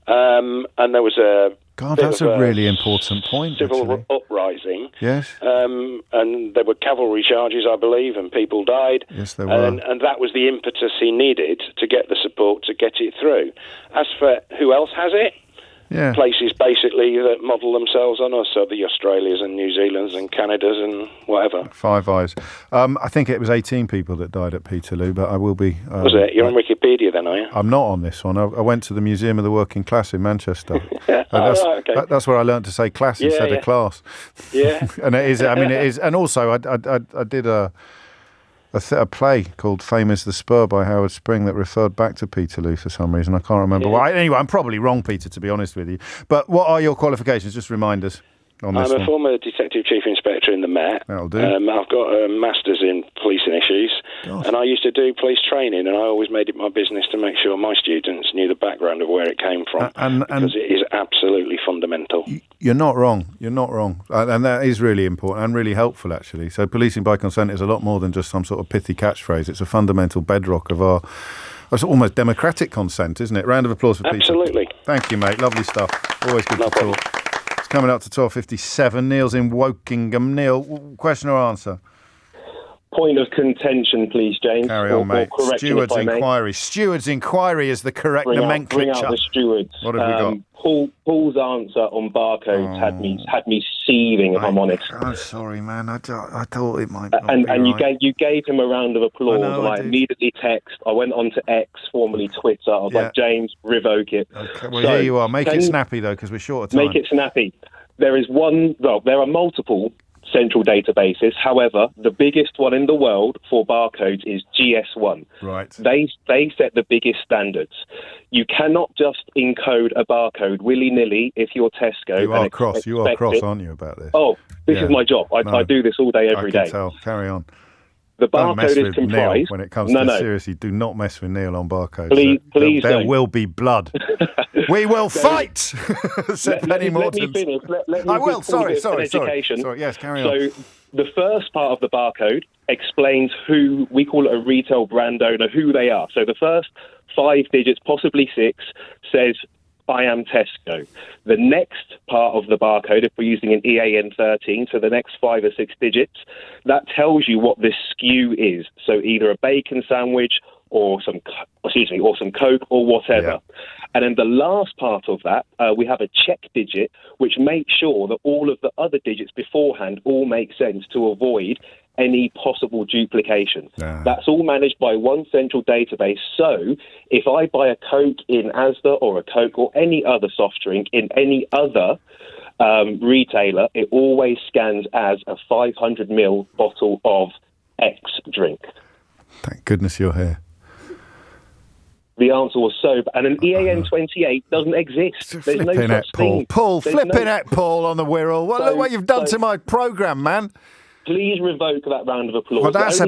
Speaker 12: And there was a
Speaker 2: that's a really important point.
Speaker 12: Civil uprising.
Speaker 2: Yes.
Speaker 12: And there were cavalry charges, I believe, and people died.
Speaker 2: Yes, there were.
Speaker 12: And that was the impetus he needed to get the support to get it through. As for who else has it?
Speaker 2: Yeah.
Speaker 12: Places basically that model themselves on us, so the Australias and New Zealands and Canadas and whatever.
Speaker 2: Five Eyes. I think it was 18 people that died at Peterloo, but I will be...
Speaker 12: was it? You're on Wikipedia then, are you?
Speaker 2: I'm not on this one. I went to the Museum of the Working Class in Manchester.
Speaker 12: Okay.
Speaker 2: That's where I learned to say class instead of class.
Speaker 12: Yeah.
Speaker 2: And it is, it is. And also, I did a play called Fame is the Spur by Howard Spring that referred back to Peterloo for some reason. I can't remember why. Anyway, I'm probably wrong, Peter, to be honest with you. But what are your qualifications? Just remind us on this
Speaker 12: I'm a former Detective Chief Inspector in the Met.
Speaker 2: That'll do.
Speaker 12: I've got a Master's in Policing Issues. God. And I used to do police training, and I always made it my business to make sure my students knew the background of where it came from, because it is absolutely fundamental.
Speaker 2: You're not wrong. You're not wrong. And that is really important and really helpful, actually. So policing by consent is a lot more than just some sort of pithy catchphrase. It's a fundamental bedrock of our... It's almost democratic consent, isn't it? Round of applause for Peter.
Speaker 12: Absolutely.
Speaker 2: Thank you, mate. Lovely stuff. Always good to talk. It's coming up to 12:57. Neil's in Wokingham. Neil, question or answer?
Speaker 19: Point of contention, please, James.
Speaker 2: Carry on, mate. Steward's inquiry. Steward's inquiry is the correct nomenclature.
Speaker 19: Bring out the stewards.
Speaker 2: What have we got?
Speaker 19: Paul's answer on barcodes had me seething, if I'm honest.
Speaker 2: I'm sorry, man. I thought it might not
Speaker 19: and
Speaker 2: be right.
Speaker 19: you gave him a round of applause, and I immediately I went on to X, formerly Twitter. I was like, James, revoke it.
Speaker 2: Okay, well, here you are. Make it snappy, though, because we're short of time.
Speaker 19: Make it snappy. There are multiple central databases. However, the biggest one in the world for barcodes is GS1.
Speaker 2: Right.
Speaker 19: They set the biggest standards. You cannot just encode a barcode willy-nilly if you're Tesco.
Speaker 2: You are cross, aren't you, about this?
Speaker 19: Oh, this is my job. I do this all day, every day.
Speaker 2: I can tell. Carry on.
Speaker 19: The barcode is comprised...
Speaker 2: Neil when it comes to seriously, do not mess with Neil on barcodes.
Speaker 19: Please
Speaker 2: There will be blood. We will fight! Said Penny Morton.
Speaker 19: Let me finish. Let me
Speaker 2: I will. Sorry.
Speaker 19: Yes,
Speaker 2: carry on.
Speaker 19: So the first part of the barcode explains who, we call it a retail brand owner, who they are. So the first 5 digits, possibly 6, says... I am Tesco. The next part of the barcode, if we're using an EAN 13, so the next 5 or 6 digits, that tells you what this SKU is. So either a bacon sandwich or some Coke or whatever. Yeah. And then the last part of that, we have a check digit, which makes sure that all of the other digits beforehand all make sense to avoid any possible duplication. That's all managed by one central database. So if I buy a Coke in Asda or a Coke or any other soft drink in any other retailer, it always scans as a 500ml bottle of X drink.
Speaker 2: Thank goodness you're here.
Speaker 19: The answer was and an EAN 28 doesn't exist. There's no such thing.
Speaker 2: Paul, Paul on the Wirral. Well, look what you've done to my programme, man.
Speaker 19: Please revoke that round of applause.
Speaker 2: Well, that's
Speaker 19: the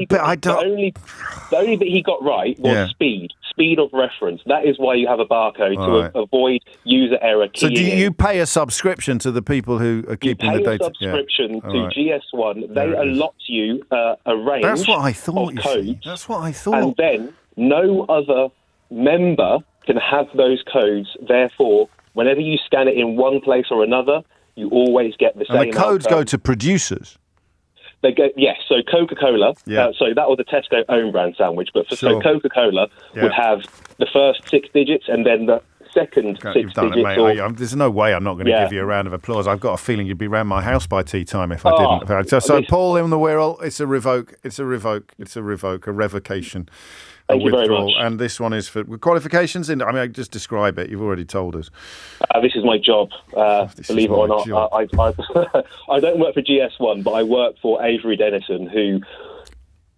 Speaker 19: only bit he got right was speed of reference. That is why you have a barcode, to avoid user error keying.
Speaker 2: So do you pay a subscription to the people who are keeping the data?
Speaker 19: You pay a subscription to GS1. They allot you a range
Speaker 2: That's what I thought,
Speaker 19: of codes.
Speaker 2: That's what I thought.
Speaker 19: And then no other member can have those codes. Therefore, whenever you scan it in one place or another, you always get the same outcome.
Speaker 2: And the codes go to producers?
Speaker 19: They go, yes. So Coca-Cola, so that was a Tesco own brand sandwich, but so Coca-Cola would have the first 6 digits and then the second 6 digits.
Speaker 2: There's no way I'm not going to give you a round of applause. I've got a feeling you'd be round my house by tea time if I didn't. So Paul in the Wirral, it's a revocation.
Speaker 19: Thank you very much.
Speaker 2: And this one is for qualifications. I just describe it. You've already told us.
Speaker 19: This is my job. Believe it or not, I don't work for GS1, but I work for Avery Dennison, who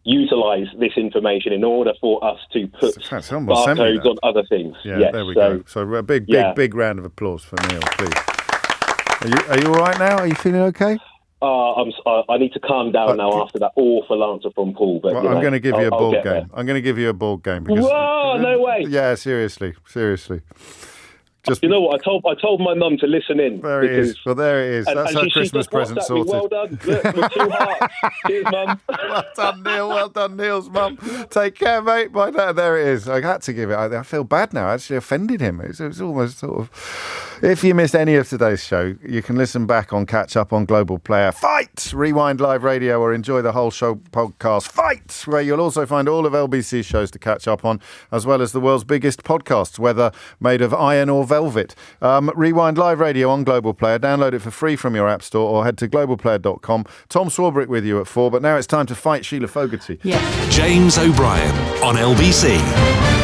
Speaker 19: utilise this information in order for us to put barcodes on other things.
Speaker 2: Yeah, there we go. So a big round of applause for Neil, please. Are you all right now? Are you feeling okay?
Speaker 19: I need to calm down now after that awful answer from Paul. But
Speaker 2: I'm going to give you a board game. I'm going to give you a board game.
Speaker 19: Whoa, no way.
Speaker 2: Yeah, seriously. Just
Speaker 7: you know what? I told my mum to listen in.
Speaker 2: There it is. Well, there it is. That's her Christmas present sorted.
Speaker 7: Well done. Look, with 2 hearts. Cheers, Mum.
Speaker 2: Well done, Neil. Well done, Neil's mum. Take care, mate. Bye now. There it is. I had to give it. I feel bad now. I actually offended him. It was almost sort of... If you missed any of today's show, you can listen back on Catch Up on Global Player. Fight! Rewind Live Radio or enjoy the whole show podcast. Fight! Where you'll also find all of LBC's shows to catch up on, as well as the world's biggest podcasts, whether made of iron or velvet. Rewind Live Radio on Global Player. Download it for free from your app store or head to globalplayer.com. Tom Swarbrick with you at 4, but now it's time to fight Sheila Fogarty.
Speaker 1: James O'Brien on LBC.